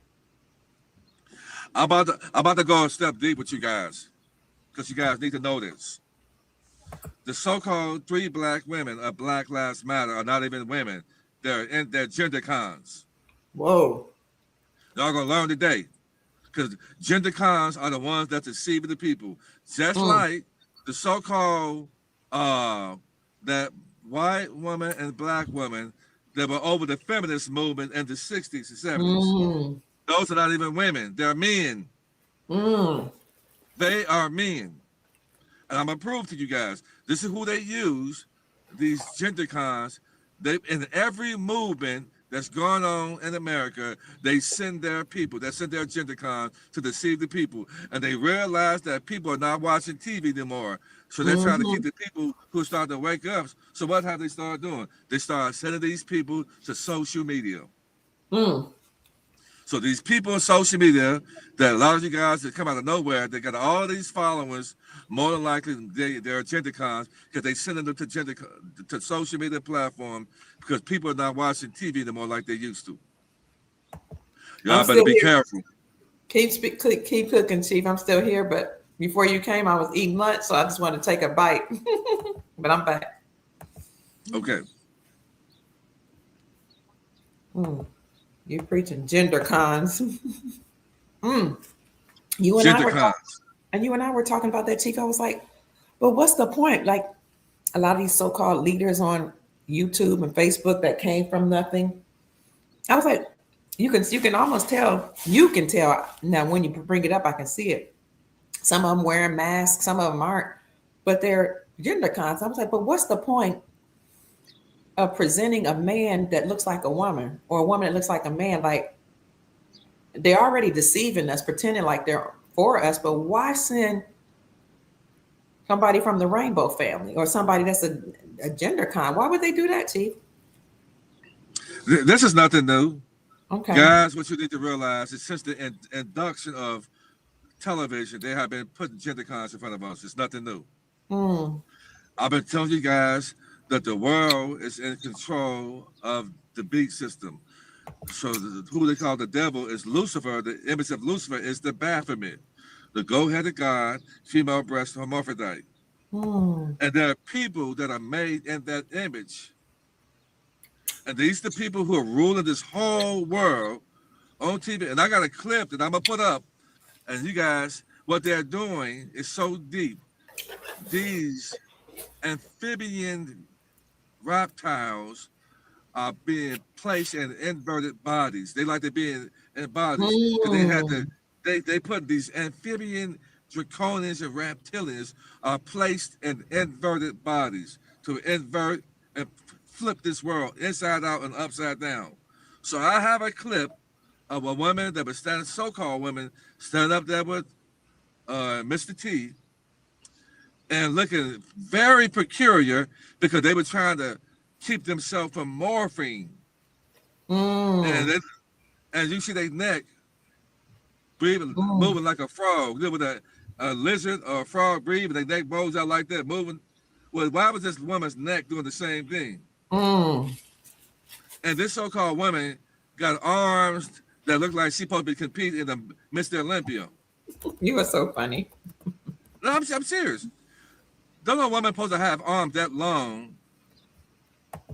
I'm about to go a step deep with you guys because you guys need to know this. The so-called 3 black women of Black Lives Matter are not even women. They're gender cons. Whoa. Y'all gonna learn today. Because gender cons are the ones that deceive the people. Just Mm, like the so-called that white woman and black woman that were over the feminist movement in the 60s and 70s. mm, Those are not even women. They're men. mm. They are men. And I'm gonna prove to you guys, this is who they use, these gender cons. They in every movement that's going on in America, they send their people, they send their gender cons to deceive the people. And they realize that people are not watching TV anymore. So they're trying to keep the people who start to wake up. So what have they started doing? They start sending these people to social media. Mm. So these people on social media, that a lot of you guys that come out of nowhere, they got all these followers. More than likely, they're gender cons because they send them to social media platform because people are not watching TV anymore like they used to. I'm Y'all better still be here. careful. Keep cooking, Chief. I'm still here, but before you came, I was eating lunch, so I just wanted to take a bite. But I'm back. Okay. Mm. You preaching gender cons. Mm. You and I Gender were talking, cons. and you and I were talking about that, Chief. I was like, but what's the point? Like a lot of these so-called leaders on YouTube and Facebook that came from nothing. I was like, you can almost tell. You can tell now when you bring it up. I can see it. Some of them wearing masks, some of them aren't, but they're gender cons. I was like, but what's the point of presenting a man that looks like a woman or a woman that looks like a man? Like they're already deceiving us, pretending like they're for us. But why send somebody from the rainbow family or somebody that's a gender con? Why would they do that, Chief? This is nothing new. Okay. Guys, what you need to realize is since the induction of television, they have been putting gender cons in front of us. It's nothing new. Mm, I've been telling you guys that the world is in control of the beast system. So who they call the devil is Lucifer. The image of Lucifer is the Baphomet, the go-headed god, female breast hermaphrodite. mm, And there are people that are made in that image. And these are the people who are ruling this whole world on TV. And I got a clip that I'm going to put up. And you guys, what they're doing is so deep. These amphibian reptiles are being placed in inverted bodies. They like to be in bodies because they had to. mm, They put these amphibian draconians and reptilians are placed in inverted bodies to invert and flip this world inside out and upside down. So I have a clip of a woman that was standing, so-called women, standing up there with Mr. T and looking very peculiar because they were trying to keep themselves from morphine. And mm. then, as you see their neck, breathing, Mm. moving like a frog. With a lizard or a frog breathing, their neck bows out like that, moving. Well, why was this woman's neck doing the same thing? Mm. And this so-called woman got arms that look like she's supposed to be competing in the Mr. Olympia. You are so funny. No, I'm serious. Don't know woman supposed to have arms that long.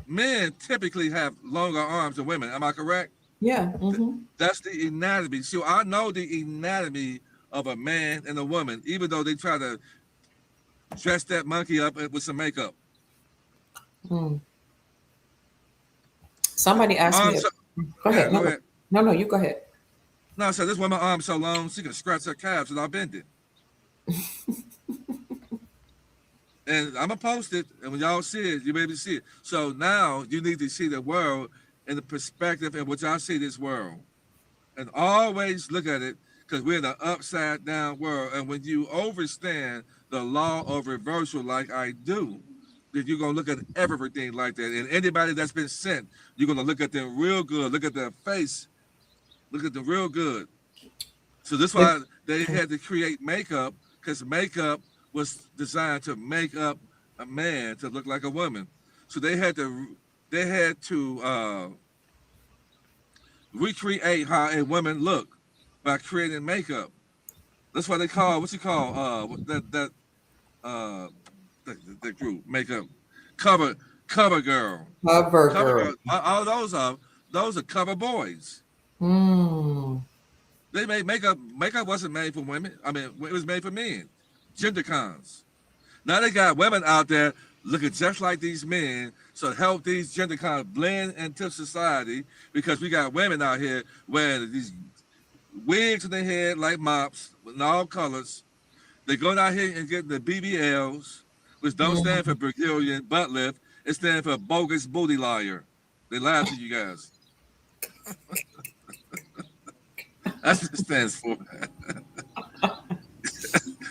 Men typically have longer arms than women. Am I correct? Yeah. Mm-hmm. That's the anatomy. So I know the anatomy of a man and a woman, even though they try to dress that monkey up with some makeup. Mm. Somebody asked me. Arms, Go yeah, ahead. go No, ahead. no, no. You go ahead. No, so this woman arm so long she can scratch her calves without bending. And I'm gonna post it, and when y'all see it, you maybe see it. So now you need to see the world in the perspective in which I see this world, and always look at it because we're in an upside down world. And when you understand the law of reversal, like I do, then you're gonna look at everything like that. And anybody that's been sent, you're gonna look at them real good, look at their face, look at them real good. So that's It, why they had to create makeup because makeup was designed to make up a man to look like a woman. So they had to recreate how a woman looked by creating makeup. That's why they call what's it called uh that group makeup cover cover girl cover cover girl. girl. All those are cover boys. Mm. They made makeup. Makeup wasn't made for women. I mean, it was made for men. Gender cons. Now they got women out there looking just like these men, so help these gender cons blend into society because we got women out here wearing these wigs on their head like mops in all colors. They going out here and getting the BBLs, which don't stand for Mm. Brazilian butt lift. It stands for bogus booty liar. They lie to you guys. That's what it stands for.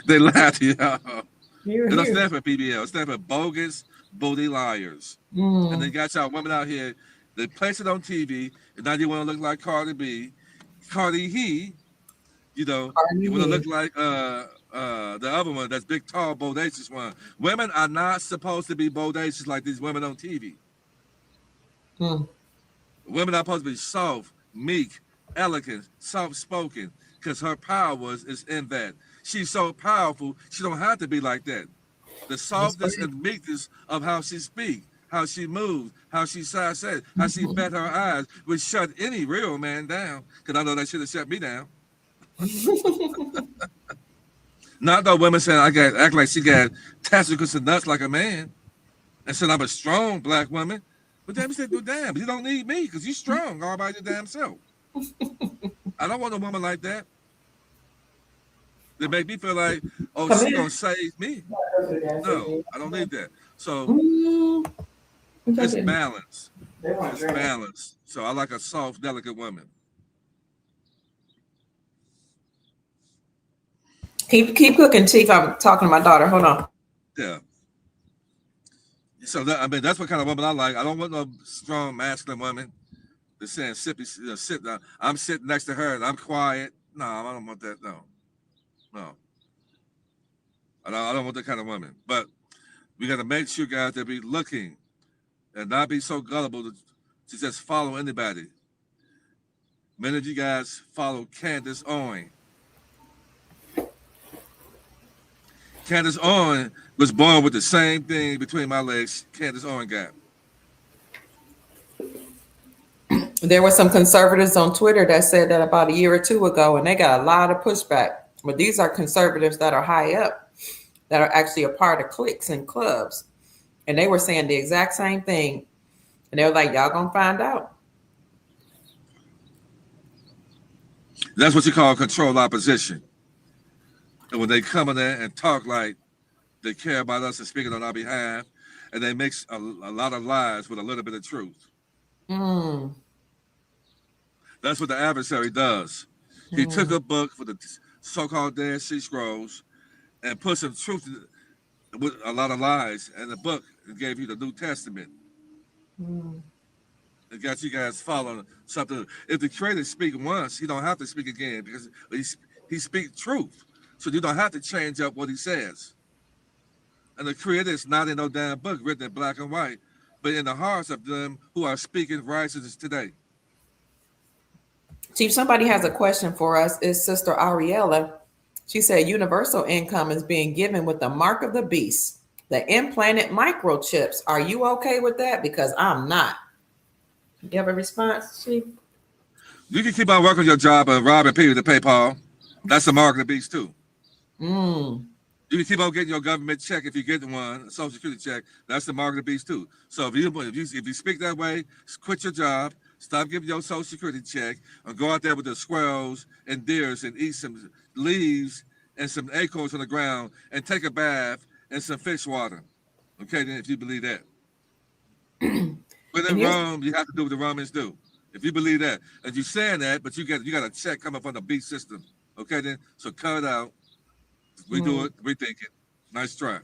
They lie to y'all. Here, It don't here. stand for BBL. It stands for bogus booty liars. And they Mm. got y'all women out here. They place it on TV, and now you want to look like Cardi B, Cardi He. You know, you want to Cardi. look like the other one, that's big, tall, bodacious one. Women are not supposed to be bodacious like these women on TV. Mm. Women are supposed to be soft, meek, elegant, soft-spoken, because her power is in that. She's so powerful, she don't have to be like that. The That's softness right. and meekness of how she speaks, how she moves, how she says, how she bet her eyes would shut any real man down. Because I know that should have shut me down. Not though women saying I got act like she got testicles and nuts like a man, and said I'm a strong black woman. But damn, he said, well, damn, you don't need me because you're strong all by your damn self. I don't want a woman like that. They make me feel like, oh, Come she in. gonna save me. No, I don't need that. So Mm. What y'all it's getting? balance. They want It's drink. balance. So I like a soft, delicate woman. Keep cooking, Chief. I'm talking to my daughter. Hold on. Yeah. So that, I mean, that's what kind of woman I like. I don't want no strong, masculine woman that's saying sit down. I'm sitting next to her and I'm quiet. No, I don't want that. No, no. I don't want that kind of woman. But we got to make sure, guys, that we looking and not be so gullible to just follow anybody. Many of you guys follow Candace Owen. Candace Owen was born with the same thing between my legs Candace Owen got. There were some conservatives on Twitter that said that about a year or two ago, and they got a lot of pushback. But these are conservatives that are high up, that are actually a part of cliques and clubs. And they were saying the exact same thing. And they were like, y'all gonna find out. That's what you call controlled opposition. And when they come in there and talk like they care about us and speaking on our behalf, and they mix a lot of lies with a little bit of truth. Mm. That's what the adversary does. He took a book for the so-called Dead Sea Scrolls and put some truth with a lot of lies, and the book gave you the New Testament. Mm. It got you guys following something. If the creator speak once, he don't have to speak again because he speaks truth. So you don't have to change up what he says. And the creator is not in no damn book written in black and white, but in the hearts of them who are speaking righteousness today. Chief, somebody has a question for us. It's Sister Ariella. She said universal income is being given with the mark of the beast, the implanted microchips. Are you okay with that? Because I'm not. You have a response, Chief? You can keep on working your job and robbing people to pay Paul. That's the mark of the beast too. Mm. You can keep on getting your government check if you get one, a Social Security check. That's the mark of the beast too. So if you speak that way, quit your job, stop giving your Social Security check, and go out there with the squirrels and deers and eat some leaves and some acorns on the ground and take a bath and some fish water. Okay, then if you believe that. But in Rome, you have to do what the Romans do. If you believe that, and you're saying that, but you got a check coming from the beast system. Okay, then so cut it out. Do it. Rethink it. Nice try.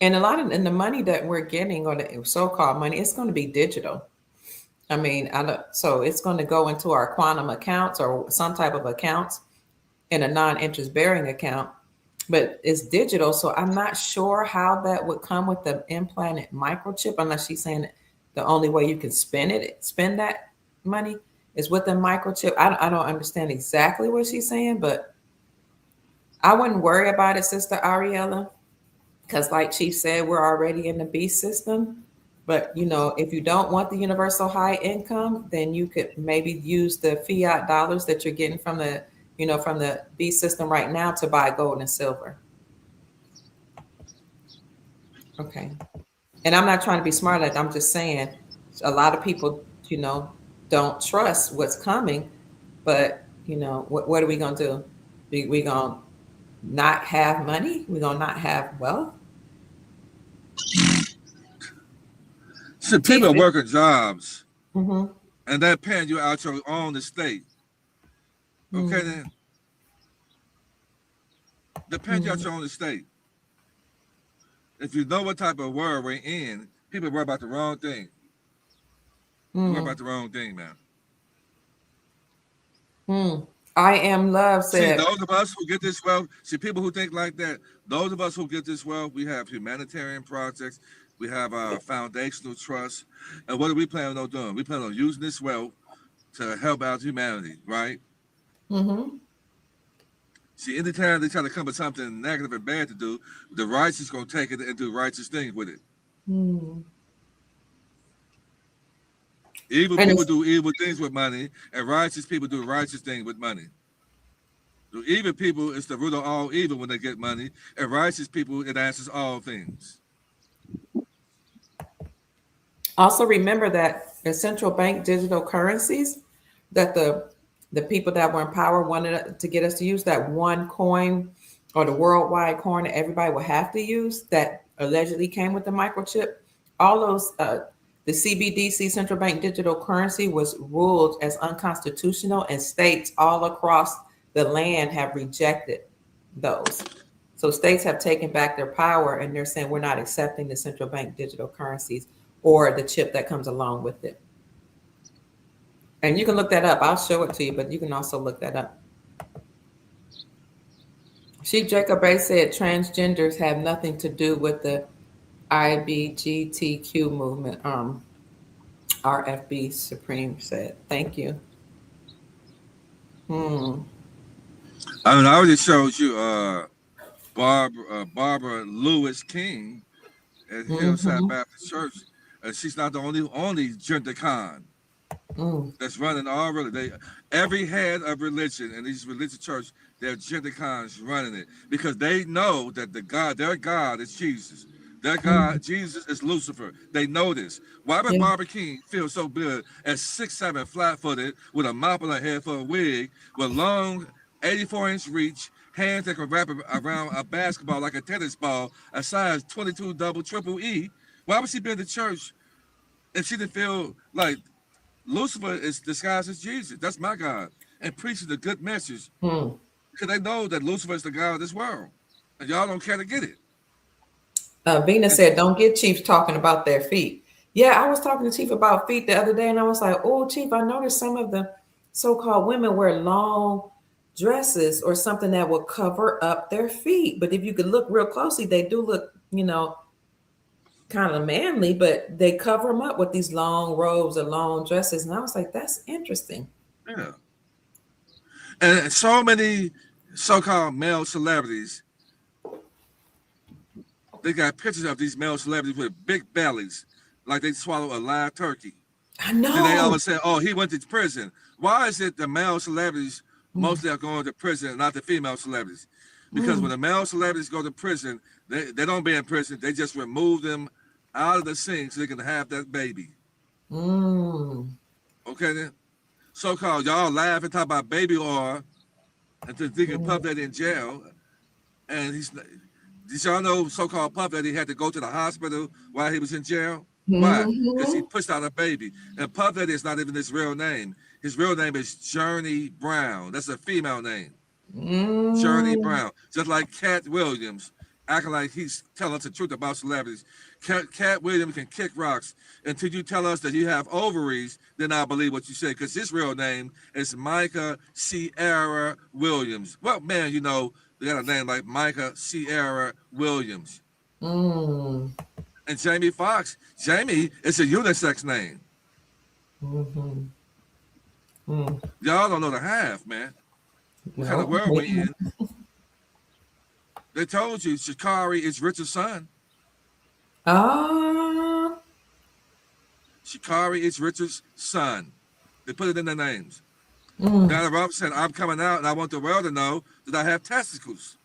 And a lot of the money that we're getting, or the so-called money, it's going to be digital. I mean, so it's going to go into our quantum accounts or some type of accounts in a non-interest bearing account, but it's digital. So I'm not sure how that would come with the implanted microchip, unless she's saying the only way you can spend that money is with the microchip. I don't understand exactly what she's saying, but I wouldn't worry about it, Sister Ariella, because like Chief said, we're already in the beast system. But if you don't want the universal high income, then you could maybe use the fiat dollars that you're getting from the beast system right now to buy gold and silver. Okay. And I'm not trying to be smart. I'm just saying a lot of people, don't trust what's coming. But, what are we going to do? We going to not have money? We're going to not have wealth? So people are working jobs, mm-hmm. and they're paying you out your own estate. Okay, then. They're paying you out your own estate. If you know what type of world we're in, people worry about the wrong thing. Worry about the wrong thing, man. I am love said. See, those of us who get this wealth, people who think like that, those of us who get this wealth, we have humanitarian projects, we have our foundational trust. And what are we planning on doing? We plan on using this wealth to help out humanity, right? Mm-hmm. See, anytime they try to come with something negative and bad to do, the righteous going to take it and do righteous things with it. Evil people do evil things with money, and righteous people do righteous things with money. So evil people is the root of all evil when they get money, and righteous people, it answers all things. Also remember that the central bank digital currencies that the people that were in power wanted to get us to use, that one coin or the worldwide coin that everybody would have to use that allegedly came with the microchip, all those, the CBDC, central bank digital currency, was ruled as unconstitutional, and states all across the land have rejected those. So states have taken back their power, and they're saying we're not accepting the central bank digital currencies or the chip that comes along with it. And you can look that up. I'll show it to you, but you can also look that up. Chief Jacob Bay said transgenders have nothing to do with the IBGTQ movement. RFB Supreme said, thank you. I mean, I already showed you Barbara Lewis King at Hillside Baptist Church. She's not the only gender con that's running all really. Every head of religion in these religious churches, they're gender cons running it because they know that their God is Jesus. Their God, Jesus, is Lucifer. They know this. Why would Barbara King feel so good at 6'7", flat-footed, with a mop on her head for a wig, with long 84-inch reach, hands that can wrap around a basketball like a tennis ball, a size 22 double triple E? Why would she be in the church if she didn't feel like Lucifer is disguised as Jesus? That's my God. And preaching the good message. Because they know that Lucifer is the God of this world. And y'all don't care to get it. Venus said, don't get Chiefs talking about their feet. Yeah, I was talking to Chief about feet the other day, and I was like, "Oh, Chief, I noticed some of the so-called women wear long dresses or something that will cover up their feet. But if you could look real closely, they do look, kind of manly, but they cover them up with these long robes or long dresses." And I was like, "That's interesting." Yeah. And so many so-called male celebrities, they got pictures of these male celebrities with big bellies, like they swallow a live turkey. I Then they know. always say, "Oh, he went to prison." Why is it the male celebrities Mm, mostly are going to prison, not the female celebrities? Because when mm, the male celebrities go to prison, they don't be in prison. They just remove them out of the scene so they can have that baby. mm, Okay, then so-called y'all laugh and talk about baby oil and to thinking Puff mm, Daddy in jail, and did y'all know so-called Puff Daddy had to go to the hospital while he was in jail? Why? Because he mhm, pushed out a baby. And Puff Daddy is not even his real name. His real name is Journey Brown. That's a female name. Journey mm, Brown. Just like Cat Williams, acting like he's telling us the truth about celebrities. Cat Williams can kick rocks. Until you tell us that you have ovaries, then I'll believe what you say. Because his real name is Micah Sierra Williams. Well, man, they got a name like Micah Sierra Williams. mm, And Jamie Foxx, Jamie is a unisex name. mhm, mm. Y'all don't know the half, man. What kind of No, world we maybe not. in? They told you Shikari is Richard's son. Ah, Shikari is Richard's son. They put it in their names. mm, Diana Ross said, "I'm coming out and I want the world to know that I have testicles."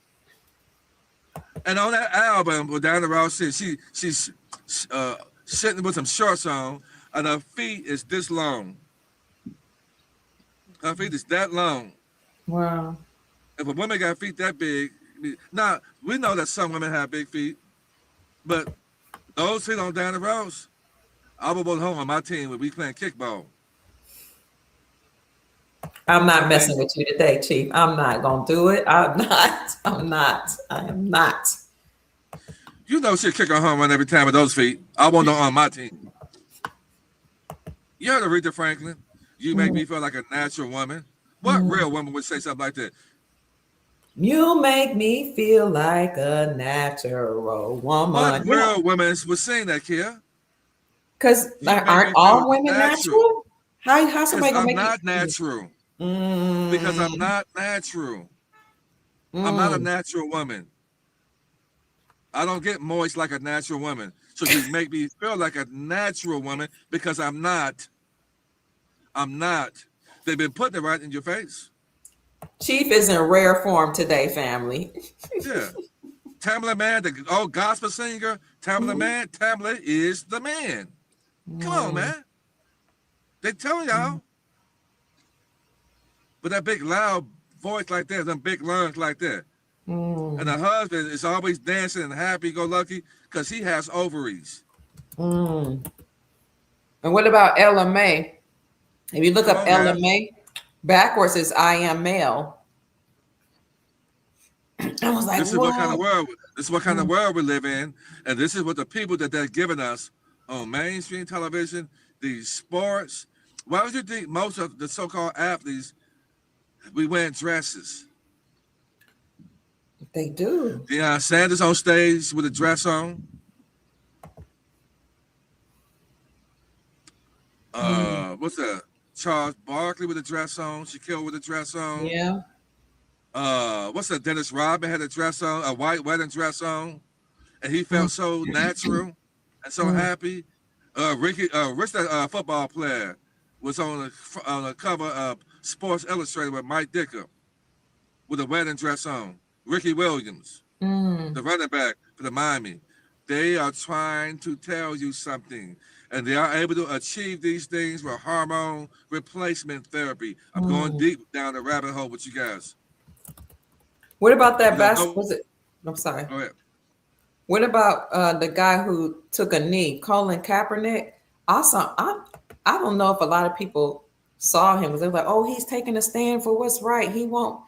And on that album, where Diana Ross said she's sitting with some shorts on, and her feet is this long. Her feet is that long. wow. If a woman got feet that big, now we know that some women have big feet, but those feet on Diana Ross, I would go home on my team when we playing kickball. I'm not Okay, messing with you today, Chief. I'm not gonna do it. I'm not. I'm not. I am not. she'll kick her home run every time with those feet. I want her on my team. You heard Aretha Franklin. You make Mm, me feel like a natural woman. What mm. real woman would say something like that? You make me feel like a natural What woman. Yeah, real woman would sing that, Kia? because You make aren't me feel all women natural. natural? How Because somebody gonna I'm make not you? natural. Because I'm Mm, not natural. I'm not a mm. natural woman. I don't get moist like a natural woman. So you make me feel like a natural woman because I'm not. I'm not. They've been putting it right in your face. Chief is in rare form today, family. Yeah. Tamala Man, the old gospel singer, Tamala Mm, Man, Tamala is the man. Come on, mm, man. They telling mm, y'all. But that big loud voice like that, them big lungs like that. And the mm, husband is always dancing and happy go lucky because he has ovaries. mm. And what about Ella May? If you look Come up on Ella now. May, backwards is I am male. I was like, This is what kind of whoa. world this is what kind of Mm, world we live in. And this is what the people that they're giving us on mainstream television, these sports. Why would you think most of the so-called athletes we wear dresses? they do. Deion Sanders on stage with a dress on. Mm, What's that? Charles Barkley with a dress on. Shaquille with a dress on. yeah. What's that? Dennis Rodman had a dress on, a white wedding dress on, and he Mm, felt so natural and so mm, happy. Rich, that football player, was on the cover of Sports Illustrated with Mike Dicker with a wedding dress on. Ricky Williams, mm, the running back for the Miami. They are trying to tell you something, and they are able to achieve these things with hormone replacement therapy. I'm going mm. deep down the rabbit hole with you guys. What about that You don't best? know. Was it? I'm sorry. Go ahead. What about the guy who took a knee, Colin Kaepernick? Also, I don't know if a lot of people saw him because they're like, oh, he's taking a stand for what's right. He won't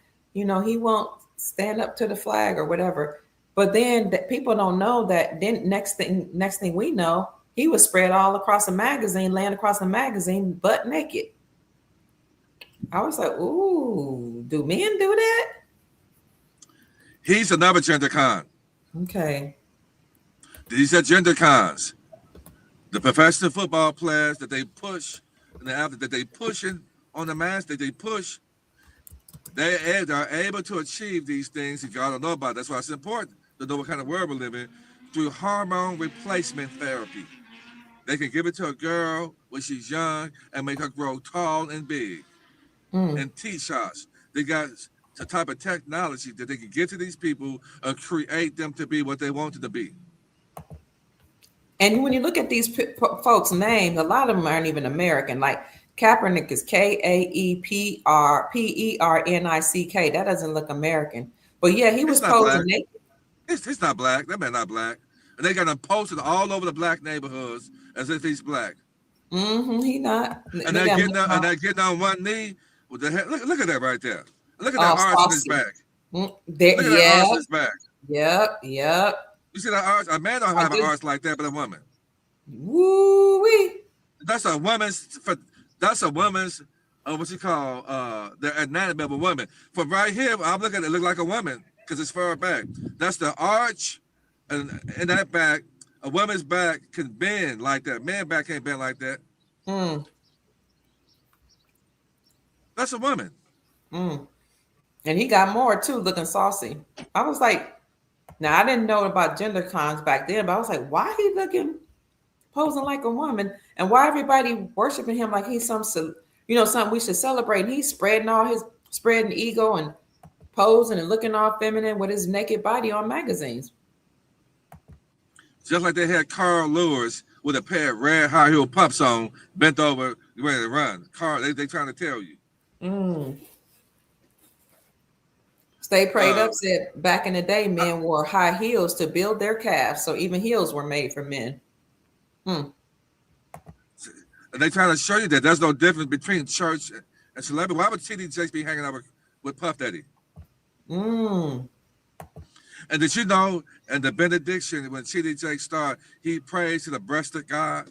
stand up to the flag or whatever. But then people don't know that. Then next thing we know, he was spread all across the magazine, laying across the magazine, butt naked. I was like, ooh, do men do that? He's another gender con. Okay. These are gender cons. The professional football players that they push, and the athletes that they pushing on the mass, that they push, they are able to achieve these things if y'all don't know about it. That's why it's important to know what kind of world we live in through hormone replacement therapy. They can give it to a girl when she's young and make her grow tall and big. And T-shots. They got the type of technology that they can get to these people and create them to be what they wanted to be. And when you look at these folks' names, a lot of them aren't even American. Like Kaepernick is Kaepernick. That doesn't look American. But yeah, he was posing naked. It's not black. That man not black. And they got him posted all over the black neighborhoods as if he's black. He not. And they're getting on one knee with the head. Look at that right there. Look at that arch in his back. Look at that arch in his back. Yep. You see that arch? A man don't have an arch like that, but a woman. Woo-wee. That's a woman's. What you call the anatomy of a woman. From right here, I'm looking at it, look like a woman because it's far back. That's the arch, and in that back, a woman's back can bend like that. Man back can't bend like that. That's a woman. And he got more too, looking saucy. I was like, now I didn't know about gender cons back then, but I was like, why he looking posing like a woman, and why everybody worshiping him like he's something we should celebrate? And he's spreading ego and posing and looking all feminine with his naked body on magazines. Just like they had Carl Lewis with a pair of red high heel pumps on, bent over, ready to run. Carl, they trying to tell you. Stay Prayed Up said back in the day, men wore high heels to build their calves, so even heels were made for men. And they trying to show you that there's no difference between church and celebrity. Why would T.D. Jakes be hanging out with Puff Daddy? And did you know, in the benediction, when T.D. Jakes started, he prays to the breasted God?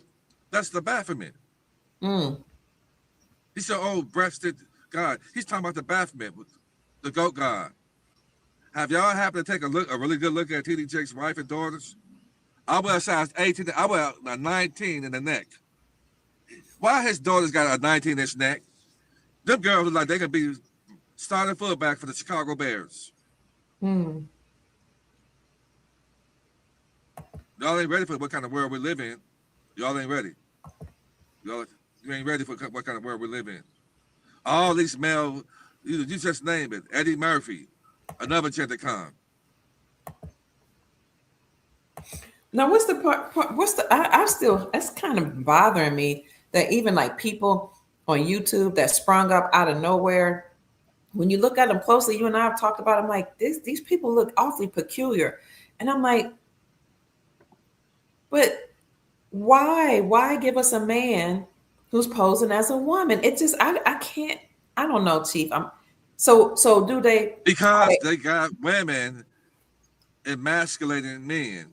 That's the Baphomet. He said, oh, breasted God. He's talking about the Baphomet, the goat God. Have y'all happened to take a really good look at T.D. Jakes' wife and daughters? I wear a size 18, I wear a 19 in the neck. Why his daughter's got a 19-inch neck? Them girls look like they could be starting fullback for the Chicago Bears. Y'all ain't ready for what kind of world we live in. Y'all ain't ready. You ain't ready for what kind of world we live in. All these male, you just name it. Eddie Murphy, another gender con. Now, what's the part? I'm still, that's kind of bothering me that even like people on YouTube that sprung up out of nowhere, when you look at them closely, you and I have talked about, I'm like, these people look awfully peculiar. And I'm like, but why give us a man who's posing as a woman? It just, I can't, I don't know, Chief. So do they? Because they got women emasculating men.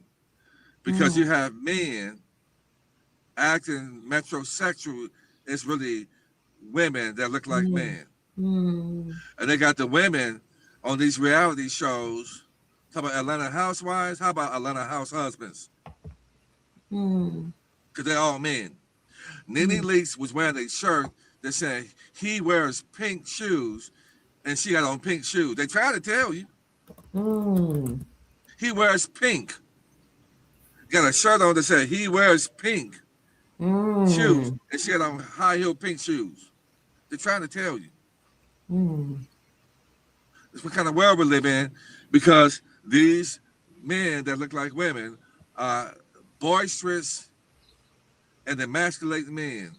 Because you have men acting metrosexual, it's really women that look like men. And they got the women on these reality shows. How about Atlanta Housewives? How about Atlanta House Husbands? Because they're all men. Nene Leakes was wearing a shirt that said he wears pink shoes, and she got on pink shoes. They try to tell you. He wears pink. Got a shirt on that said he wears pink shoes, and she had on high heel pink shoes. They're trying to tell you. It's what kind of world we live in, because these men that look like women are boisterous and emasculating men.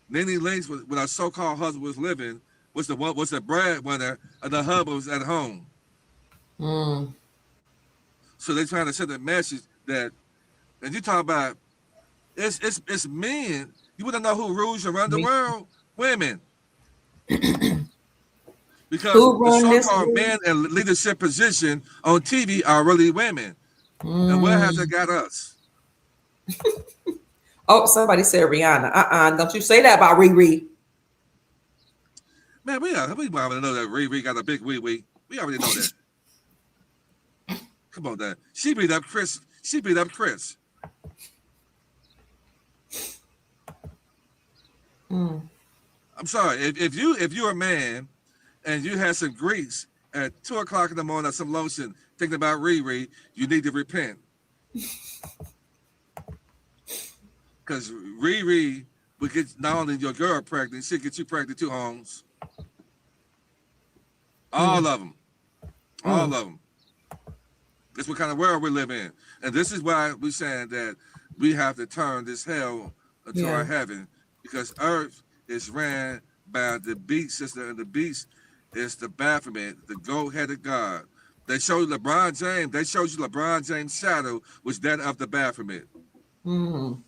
Nene Leakes, with our so-called husband was living, was the breadwinner, and the husband was at home. So they're trying to send a message that, and you talk about, it's men. You wouldn't know who rules and run the world? Women. Because the so-called men in leadership position on TV are really women. And where has it got us? Oh, somebody said Rihanna. Don't you say that about Riri. Man, we already know that Riri got a big wee wee. We already know that. Come on, that she beat up Chris. She beat up Chris. Mm, I'm sorry. If you're a man and you had some grease at 2 o'clock in the morning or some lotion thinking about Riri, you need to repent. Because Riri would get not only your girl pregnant, she'll get you pregnant too, Holmes. All mm, of them. All mm. of them. That's what kind of world we live in. And this is why we're saying that we have to turn this hell into Yeah. our heaven. Because earth is ran by the beast system, and the beast is the Baphomet, the goat-headed God. They showed LeBron James, LeBron James' shadow was that of the Baphomet. Mm.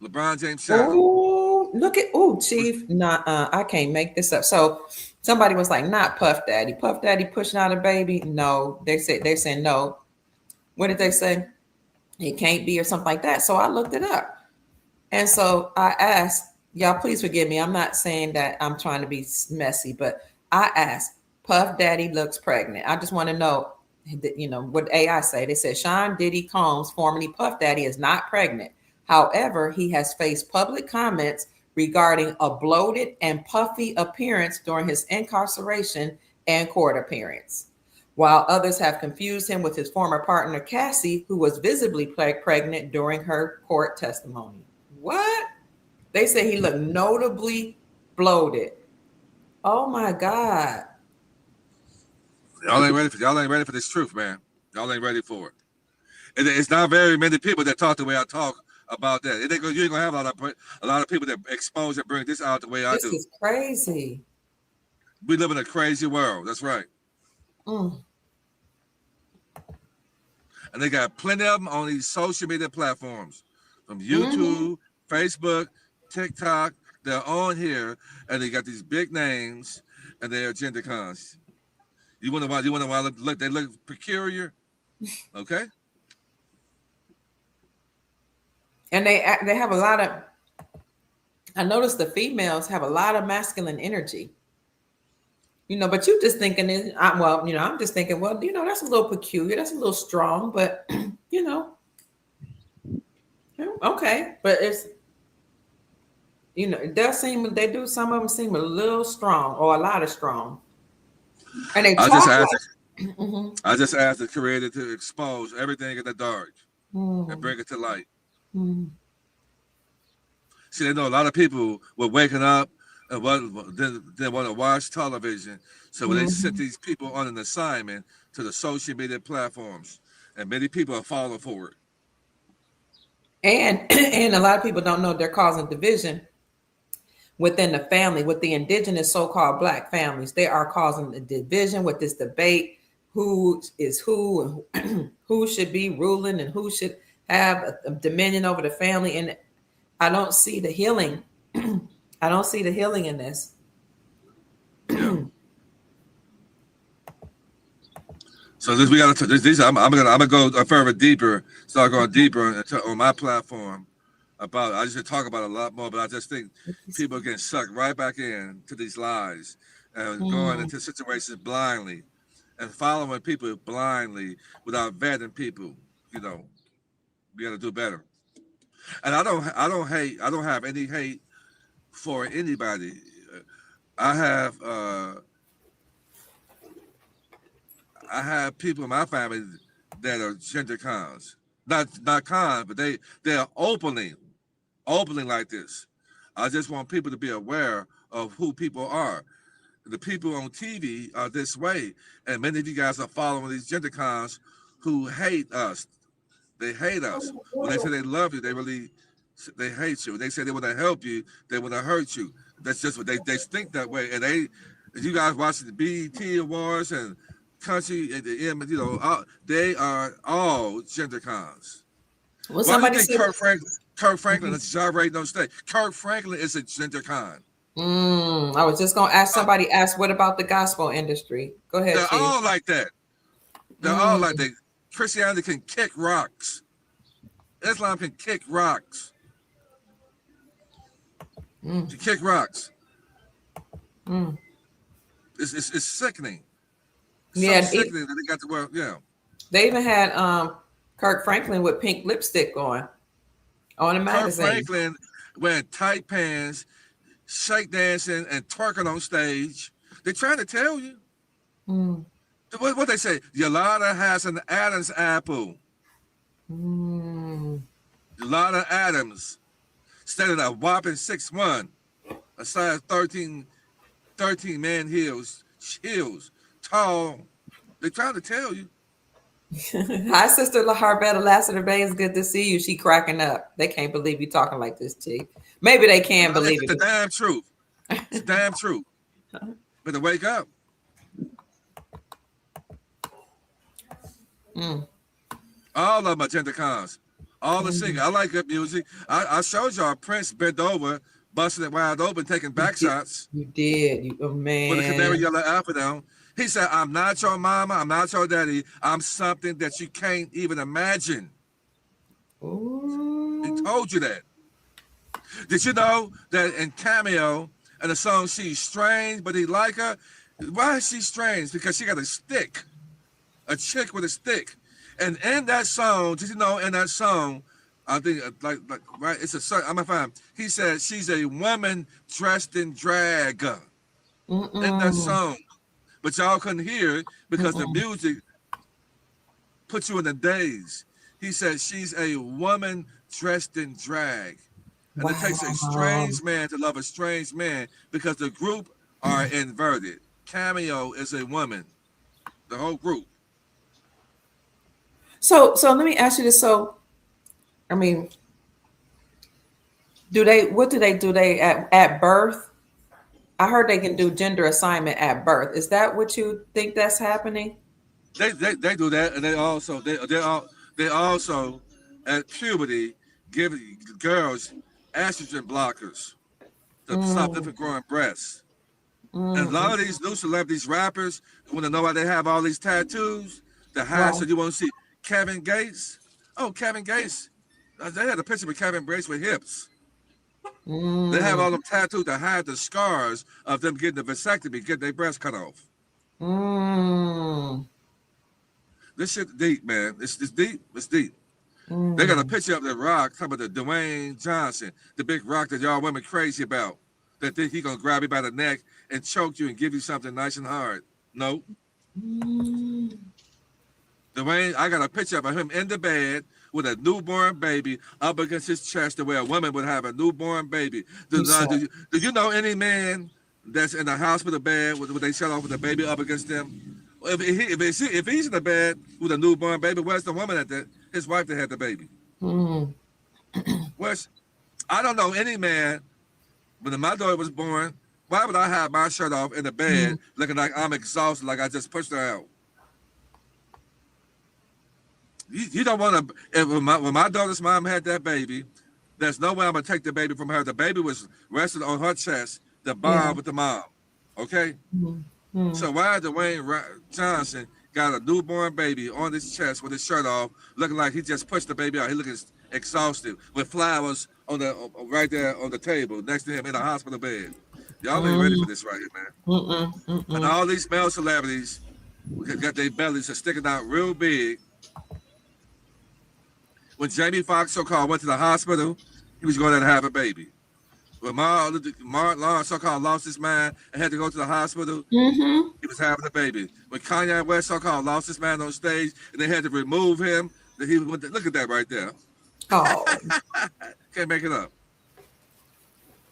LeBron James' shadow. Oh, look at Chief. Nah, I can't make this up. So somebody was like, not Puff Daddy. Puff Daddy pushing out a baby. No, they're saying no. What did they say? It can't be or something like that. So I looked it up. And so I asked, y'all, please forgive me. I'm not saying that I'm trying to be messy, but I asked, Puff Daddy looks pregnant. I just want to know, what AI say. They said Sean Diddy Combs, formerly Puff Daddy, is not pregnant. However, he has faced public comments regarding a bloated and puffy appearance during his incarceration and court appearance. While others have confused him with his former partner, Cassie, who was visibly pregnant during her court testimony. What? They say he looked notably bloated. Oh my God. Y'all ain't ready for this truth, man. Y'all ain't ready for it. It's not very many people that talk the way I talk about that. You ain't gonna have a lot of people that expose and bring this out the way I This do. is crazy. We live in a crazy world. That's right. Mm. And they got plenty of them on these social media platforms, from Mm-hmm. YouTube, Facebook, TikTok. They're on here, and they got these big names, and they're agenda cons. You wonder why? They look peculiar? Okay. And they have a lot of. I noticed the females have a lot of masculine energy. But you just thinking it. I'm just thinking, well, that's a little peculiar. That's a little strong, but you know, okay. But it does seem they do. Some of them seem a little strong or a lot of strong, and they I talk just asked. like. Mm-hmm. I just asked the creator to expose everything in the dark and bring it to light. Mm-hmm. See, they know a lot of people were waking up and didn't want to watch television. So when they sent these people on an assignment to the social media platforms, and many people are falling for it. And a lot of people don't know they're causing division within the family, with the indigenous so-called Black families. They are causing the division with this debate: who is who, and who should be ruling, and who should have a dominion over the family. And I don't see the healing. I don't see the healing in this. Yeah. So we got to. I'm gonna go further deeper. Start going deeper on my platform about. I just talk about it a lot more, but I just think people are getting sucked right back into these lies and going into situations blindly and following people blindly without vetting people. We got to do better. And I don't have any hate for anybody. I have people in my family that are gender cons. Not cons, but they are openly like this. I just want people to be aware of who people are. The people on TV are this way, and many of you guys are following these gender cons who hate us. They hate us. When they say they love you, they hate you. When they say they want to help you, they want to hurt you. That's just what they think that way. And you guys watching the BET Awards and country at the end, they are all gender cons. Well, Why do you somebody think said Kirk Franklin is gyrating on stage? Kirk Franklin is a gender con. I was just gonna ask somebody asked what about the gospel industry? Go ahead, They're Chief. all like that. They're all like that. Christianity can kick rocks. Islam can kick rocks. Mm, To kick rocks. mm. It's sickening. So Yeah, sickening that they got to wear. Yeah. they even had Kirk Franklin with pink lipstick on a Kirk magazine. Franklin wearing tight pants, shake dancing, and twerking on stage. They're trying to tell you. Mm, What they say? Yolanda has an Adam's apple. mm. Yolanda Adams, standing at whopping 6'1", a size 13 man heels, tall. They're trying to tell you. Hi, Sister Harvetta Lassiter Bay. It's good to see you. She cracking up. They can't believe you talking like this, T. Maybe they can believe It's the it. damn truth. It's the damn truth. Better wake up. Mm. All of them are gender cons. All the singing. I like good music. I showed y'all Prince bent over, busting it wide open, taking back shots You did. You, oh, with a canary man. yellow apple down. He said, I'm not your mama. I'm not your daddy. I'm something that you can't even imagine. He Ooh. told you that. Did you know that in Cameo, in the song She's Strange, but he like her? Why is she strange? Because she got a stick. A chick with a stick. And in that song, did you know in that song, I think like right, it's a song, I'm gonna find. He said she's a woman dressed in drag in that Mm-mm. song. But y'all couldn't hear it because the Mm-mm. music put you in the daze. He said she's a woman dressed in drag. And it takes a Wow. strange man to love a strange man because the group are inverted. Cameo is a woman. The whole group. So let me ask you this. So I mean, what do they do? They at birth? I heard they can do gender assignment at birth. Is that what you think that's happening? They do that, and they also at puberty give girls estrogen blockers to stop them Mm, from growing breasts. And a lot mm, of these new celebrities, rappers, want to know why they have all these tattoos. The high, right. so you want to see Kevin Gates. Oh, Kevin Gates. They had a picture of Kevin Gates with hips. They have Mm, all them tattoos to hide the scars of them getting the vasectomy, getting their breasts cut off. mm, This shit deep, man. It's deep. It's deep. They got a mm. picture of the Rock, talking about the Dwayne Johnson, the big rock that y'all women crazy about. That think he gonna grab you by the neck and choke you and give you something nice and hard. No. Mm. Dwayne, I got a picture of him in the bed with a newborn baby up against his chest the way a woman would have a newborn baby. You saw. Do you know any man that's in a hospital bed with they shut off with a baby up against them? If he's in the bed with a newborn baby, where's the woman his wife that had the baby? Mm, Where's I don't know any man when my daughter was born. Why would I have my shirt off in the bed mm. looking like I'm exhausted, like I just pushed her out? You don't want to. When my daughter's mom had that baby, there's no way I'm gonna take the baby from her. The baby was resting on her chest, the Yeah. bond with the mom. Okay, Mm, mm, so why Dwayne Johnson got a newborn baby on his chest with his shirt off, looking like he just pushed the baby out? He looking exhausted with flowers on the right there on the table next to him in a hospital bed. Y'all ain't ready for mm, this right here, man. mm, And mm, all these male celebrities got their bellies sticking out real big. When Jamie Foxx so-called went to the hospital, he was going there to have a baby. When Mark Lawrence so-called lost his mind and had to go to the hospital, mm. he was having a baby. When Kanye West so-called lost his mind on stage and they had to remove him, look at that right there. Oh, Can't make it up.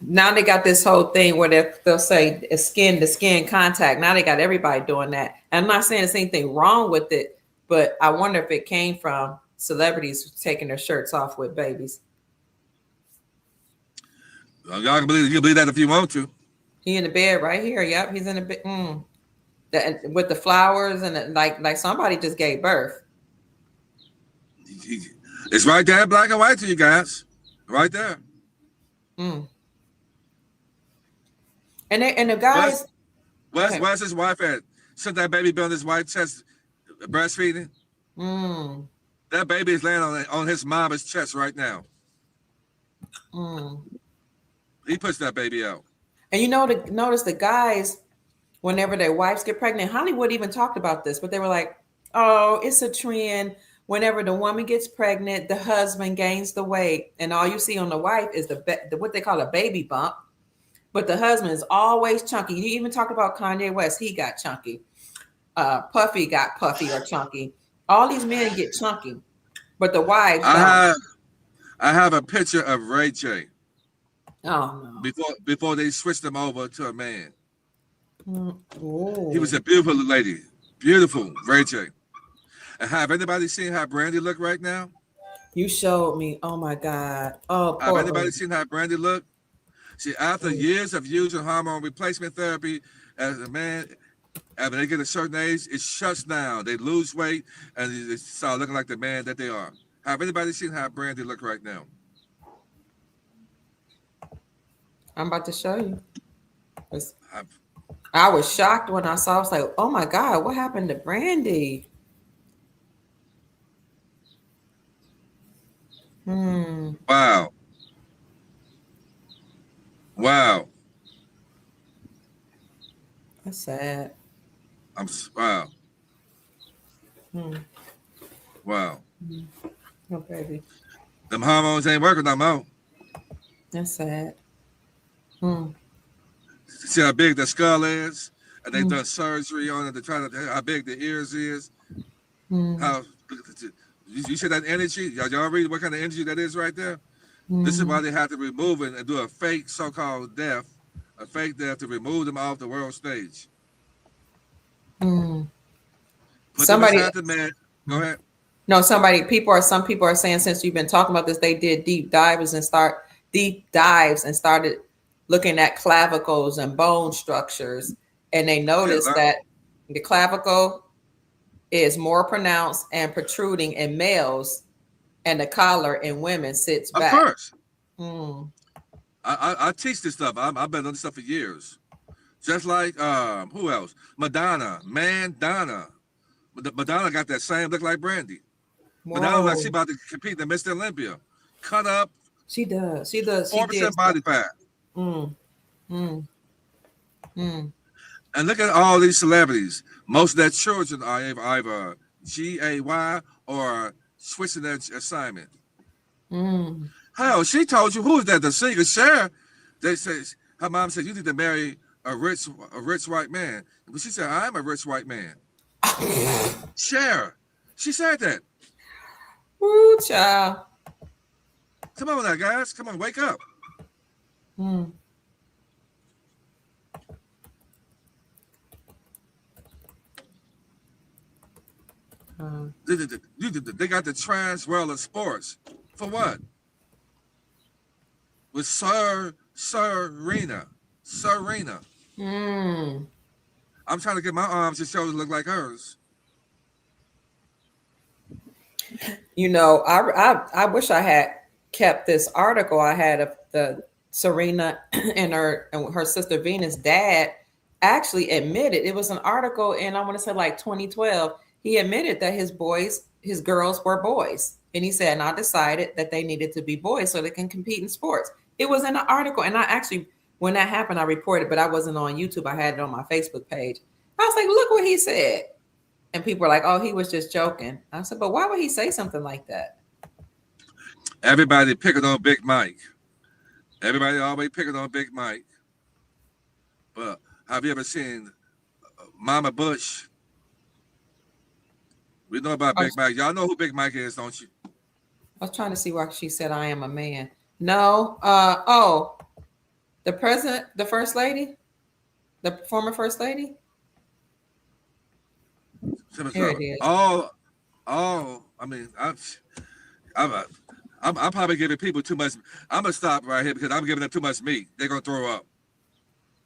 now they got this whole thing where they'll say skin to skin contact. Now they got everybody doing that. I'm not saying there's anything wrong with it, but I wonder if it came from celebrities taking their shirts off with babies. Y'all can believe that if you want to. He in the bed right here. Yep, he's in the bed. With the flowers and like somebody just gave birth. It's right there, black and white to you guys, right there. Mm. And the guys. Where's his wife at? Shouldn't that baby be on his wife's chest breastfeeding? Mm. That baby is laying on his mama's chest right now. Mm. He pushed that baby out. And notice the guys, whenever their wives get pregnant, Hollywood even talked about this, but they were like, "Oh, it's a trend. Whenever the woman gets pregnant, the husband gains the weight, and all you see on the wife is the what they call a baby bump, but the husband is always chunky." You even talked about Kanye West; he got chunky. Puffy got puffy or chunky. All these men get chunky, but the wives I don't. have I have a picture of Ray J Oh no. before they switched him over to a man. He was Oh, a beautiful lady, beautiful Ray J. And have anybody seen how Brandy look right now? you showed me. Oh my God. Oh, Have poor anybody Brandy. seen how Brandy look? See, after Mm. years of using hormone replacement therapy, as a man, after they get a certain age, it shuts down. They lose weight and they start looking like the man that they are. Have anybody seen how Brandy look right now? I'm about to show you. 'Cause Have, I was shocked when I saw. I was like, "Oh my God, what happened to Brandy?" Hmm. wow, wow, That's sad. wow, Hmm. wow. Oh baby, Them hormones ain't working no more. that's sad. Hmm. See how big the skull is, and they Hmm. done surgery on it to try to how big the ears is. Hmm. How you see that energy? Y'all read what kind of energy that is right there? This is Hmm. why they have to remove it and do a fake so-called death, a fake death to remove them off the world stage. Hmm. Put them Somebody, inside the man. Go ahead. no, somebody. Some people are saying since you've been talking about this, they did deep dives and started looking at clavicles and bone structures, and they Yeah, noticed that the clavicle is more pronounced and protruding in males, and the collar in women sits of back. course. Mm. I teach this stuff. I've been on this stuff for years. Just like who else? Madonna, Donna. Madonna got that same look like Brandy. Madonna like she Whoa, about to compete in Mr. Olympia. Cut up, she does. She does. She did. 4% body fat. Mm, mm, mm, And look at all these celebrities. Most of their children are either GAY or switching their assignment. mm. Hell, she told you who is that? The singer Cher. They say her mom said you need to marry a rich white man. But she said I'm a rich white man. Cher. She said that. Woo, child. Come on now, guys. Come on, wake up. Mm. They got the trans world of sports. For what? With Serena. Mm. I'm trying to get my arms and shoulders look like hers. I wish I had kept this article I had of the Serena and her sister Venus dad actually admitted it was an article in I want to say like 2012. He admitted that his girls were boys, and he said, and I decided that they needed to be boys so they can compete in sports. It was in the article, and I actually when that happened I reported, but I wasn't on YouTube. I had it on my Facebook page. I was like, look what he said. And people were like, oh, he was just joking. I said, but why would he say something like that? Everybody picking on Big Mike. Everybody always picking on Big Mike. But have you ever seen Mama Bush? We know about I Big was, Mike. Y'all know who Big Mike is, don't you? I was trying to see why she said I am a man. No. The president, the first lady, the former first lady. Here it is. I mean, I'm, I'm probably giving people too much. I'm gonna stop right here because I'm giving them too much meat. They're gonna throw up.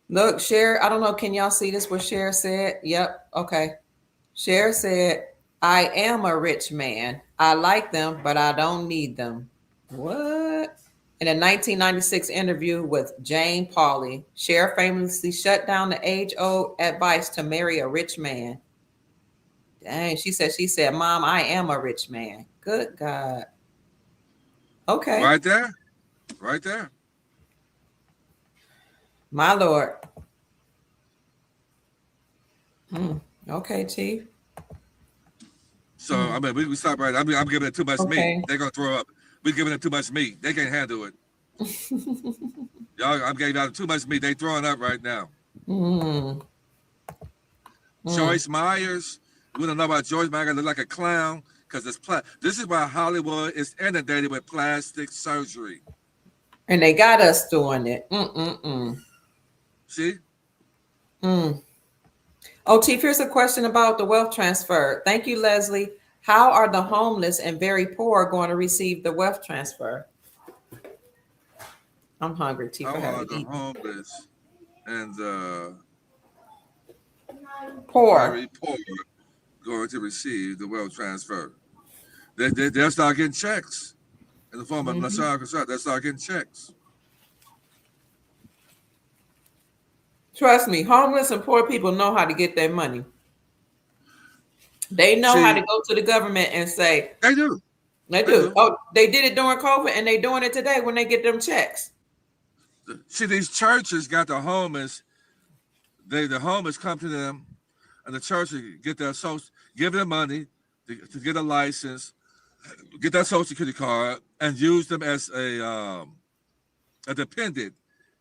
Look, Cher, I don't know. Can y'all see this? What Cher said? Yep. Okay. Cher said, I am a rich man. I like them, but I don't need them. What? In a 1996 interview with Jane Pauley, Cher famously shut down the age-old advice to marry a rich man. Dang, she said, Mom, I am a rich man. Good God. Okay. Right there. Right there. My Lord. Okay, Chief. So I mean, we stop right. I'm giving it too much meat. Okay. They're gonna throw up. We're giving it too much meat. They can't handle it. Y'all, I'm giving out too much meat. They throwing up right now. Mm, mm. Joyce Myers. We don't know about Joyce Myers. Look like a clown because this is why Hollywood is inundated with plastic surgery. And they got us doing it. Mm-mm-mm. See? Mm. Oh, Chief, here's a question about the wealth transfer. Thank you, Leslie. How are the homeless and very poor going to receive the wealth transfer? I'm hungry, Chief. How I have are to the eat. homeless and Poor. very poor going to receive the wealth transfer? They'll start getting checks in the form of Nassau Consult. They'll start getting checks. Trust me, homeless and poor people know how to get their money. They know how to See, go to the government and say, they do. they They do. do. Oh, they did it during COVID and they doing it today when they get them checks. See, these churches got the homeless. The homeless come to them, and the churches get their social, give them money to get a license, get that social security card, and use them as a dependent,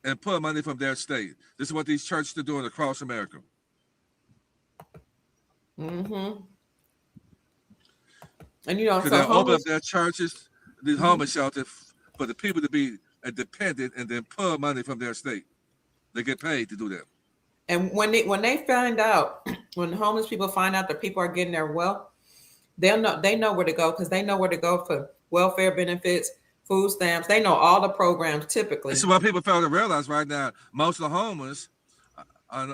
and pull money from their state. This is what these churches are doing across America. Mm-hmm. And you know, Because so they open up homeless. their churches, these homeless shelters, for the people to be a dependent and then pull money from their state. They get paid to do that. And when they find out, when homeless people find out that people are getting their wealth, they know where to go because they know where to go for welfare benefits, food stamps. They know all the programs This typically. is what people fail to realize right now. Most of the homeless,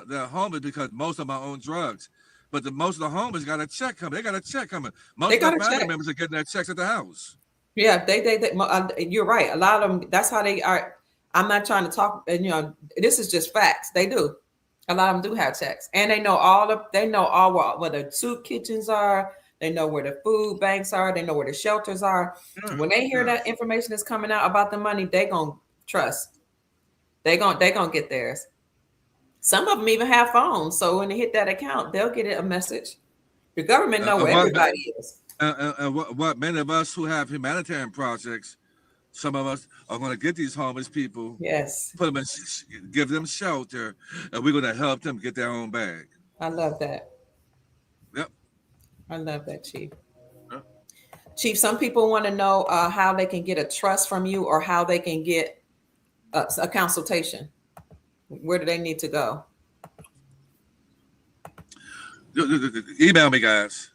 they're homeless because most of them are on drugs. But most of the homeless got a check coming. They got a check coming. Most They of their got to family check. members are getting their checks at the house. Yeah, you're right. A lot of them. That's how they are. I'm not trying to talk. And this is just facts. They do. A lot of them do have checks, and they know all of. They know all where the soup kitchens are. They know where the food banks are. They know where the shelters are. Yeah, When they hear yeah. that information is coming out about the money, they gonna trust. They gonna get theirs. Some of them even have phones, so when they hit that account, they'll get a message. The government know where What, everybody is. what many of us who have humanitarian projects, some of us are going to get these homeless people, Yes, put them in, give them shelter, and we're going to help them get their own bag. I love that. Yep. I love that, Chief. Yep. Chief, some people want to know how they can get a trust from you or how they can get a consultation. Where do they need to go? Email me, guys,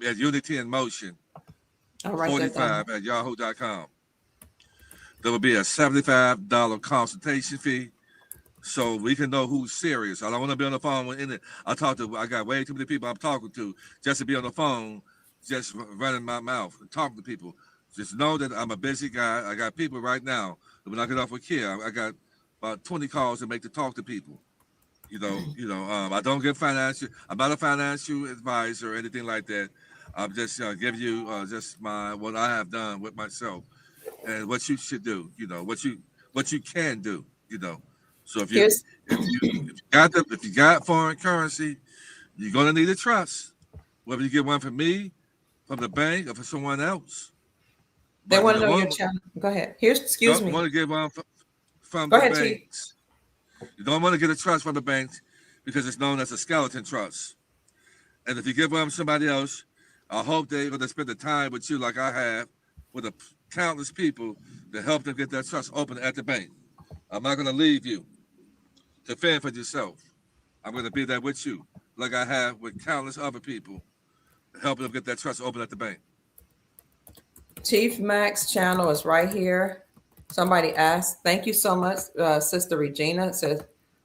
at Unity in Motion I'll write that down. 45 at yahoo.com. There will be a $75 consultation fee so we can know who's serious. I don't want to be on the phone with any. I got way too many people I'm talking to just to be on the phone, just running my mouth and talking to people. Just know that I'm a busy guy. I got people right now. When I get off with Kia, I got about 20 calls to make to talk to people. I don't give financial. I'm not a financial advisor or anything like that. I'm just give you just what I have done with myself and what you should do. What you can do. So if you Here's if you got foreign currency, you're gonna need a trust. Whether you get one from me, from the bank, or from someone else. they But want you to know your don't channel. Go ahead. Excuse me. want to get one from Go the ahead, Chief. banks. You don't want to get a trust from the banks because it's known as a skeleton trust. And if you give them somebody else, I hope they're going to spend the time with you like I have with countless people to help them get that trust open at the bank. I'm not going to leave you to fend for yourself. I'm going to be there with you like I have with countless other people helping them get that trust open at the bank. Chief Mac's channel is right here. Somebody asked, thank you so much, Sister Regina. It says,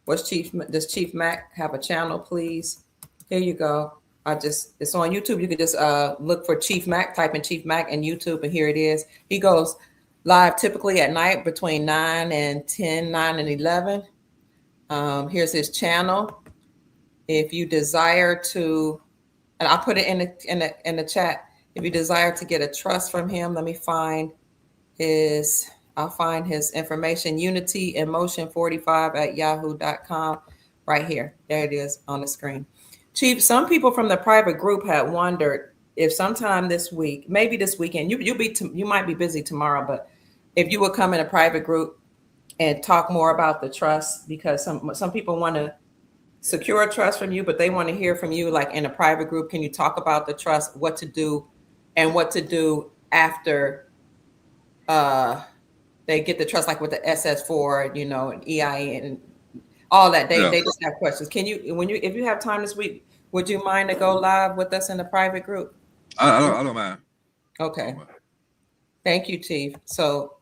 does Chief Mac have a channel, please? Here you go. It's on YouTube. You can just look for Chief Mac, type in Chief Mac in YouTube, and here it is. He goes live typically at night between 9 and 10, 9 and 11. Here's his channel. If you desire to, and I'll put it in the chat. If you desire to get a trust from him, let me find his, I'll find his information, Unity Emotion 45 at yahoo.com, right here. There it is on the screen. Chief, some people from the private group had wondered if sometime this week, maybe this weekend, you might be busy tomorrow, but if you would come in a private group and talk more about the trust, because some people want to secure a trust from you, but they want to hear from you, like in a private group. Can you talk about the trust, what to do, and what to do after uh, they get the trust, like with the SS4, and EIN and all that. They Yeah, they just have questions. Can you, if you have time this week, would you mind to go live with us in the private group? I don't mind. I Okay. don't mind. Thank you, Chief. So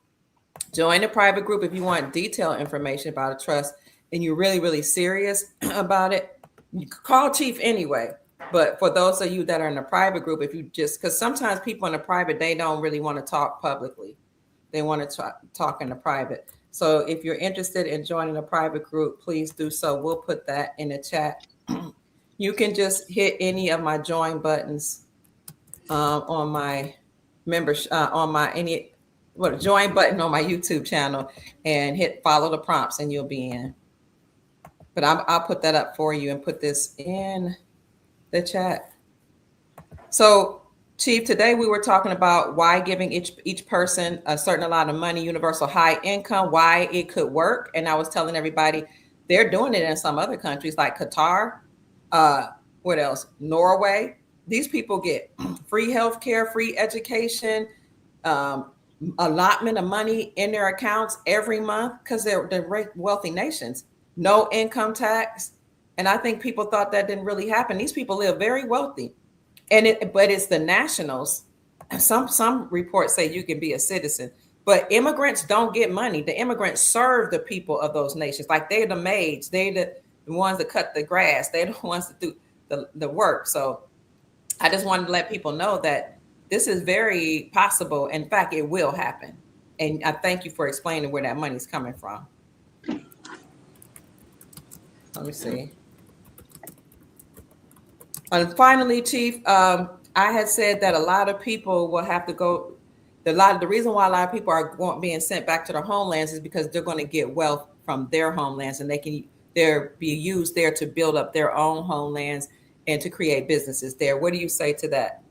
join the private group if you want detailed information about a trust and you're really, really serious about it. You can call Chief anyway. But for those of you that are in a private group, if you just, because sometimes people in the private, they don't really want to talk publicly. They want to talk in the private. So if you're interested in joining a private group, please do so. We'll put that in the chat. You can just hit any of my join buttons on my members on my join button on my YouTube channel and hit follow the prompts and you'll be in. But I'll put that up for you and put this in the chat. So, Chief, today we were talking about why giving each person a certain amount of money, universal high income, why it could work. And I was telling everybody they're doing it in some other countries like Qatar, what else? Norway. These people get free healthcare, free education, allotment of money in their accounts every month because they're wealthy nations. No income tax. And I think people thought that didn't really happen. These people live very wealthy. But it's the nationals. Some reports say you can be a citizen, but immigrants don't get money. The immigrants serve the people of those nations. Like they're the maids, they're the ones that cut the grass, they're the ones that do the work. So I just wanted to let people know that this is very possible. In fact, it will happen. And I thank you for explaining where that money's coming from. Let me see. And finally, Chief, I had said that a lot of people will have to go. The reason why a lot of people are being sent back to their homelands is because they're going to get wealth from their homelands, and they're be used there to build up their own homelands and to create businesses there. What do you say to that?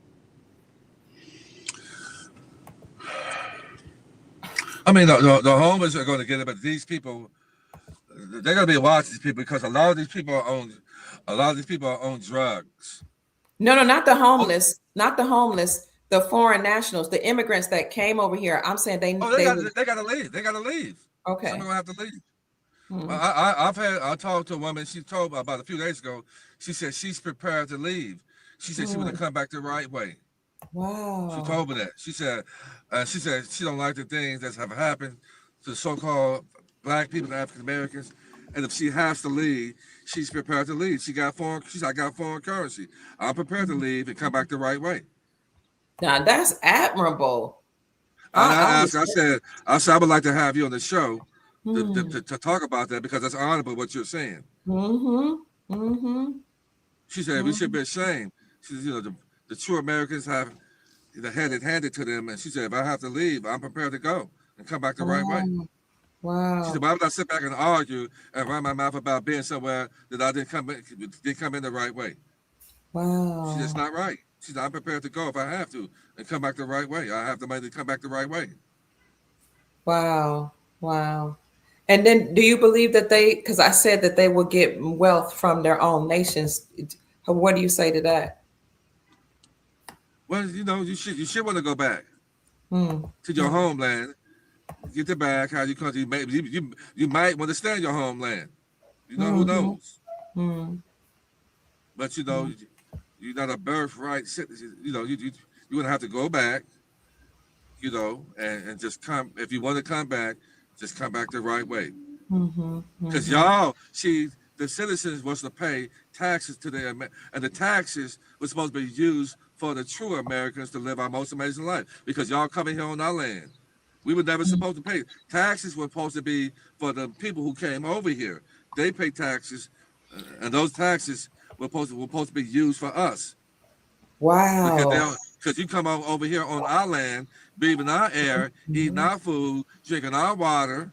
I mean, the homeless are going to get it, but these people, they're going to be watching these people because a lot of these people are on drugs. No, not the homeless, not the homeless, the foreign nationals, the immigrants that came over here. I'm saying they got to leave. They got to leave. Okay. Some are going to have to leave. I talked to a woman. She told me about a few days ago. She said she's prepared to leave. She said she want to come back the right way. Wow. She told me that. She said she don't like the things that have happened to the so-called Black people, the African Americans, and if she has to leave, she's prepared to leave. I got foreign currency. I'm prepared to leave and come back the right way. Now that's admirable. I said I would like to have you on the show to talk about that because that's honorable what you're saying. She said we should be ashamed. She said, the true Americans have had it handed to them, and she said if I have to leave, I'm prepared to go and come back the right way. Wow. She said, why would I sit back and argue and run my mouth about being somewhere that I didn't come in the right way? Wow. She said, it's not right. She said, I'm prepared to go if I have to and come back the right way. I have the money to come back the right way. Wow. Wow. And then do you believe that because I said that they will get wealth from their own nations. What do you say to that? Well, you should want to go back to your homeland. Get the bag. How you come? You might want to stay in your homeland. Who knows? But you're not a birthright citizen. You would have to go back. And just come. If you want to come back, just come back the right way. Because the citizens was to pay taxes to them, and the taxes were supposed to be used for the true Americans to live our most amazing life. Because y'all coming here on our land. We were never supposed to pay. Taxes were supposed to be for the people who came over here. They pay taxes, and those taxes were supposed to be used for us. Wow. Because you come over here on our land, breathing our air, eating our food, drinking our water,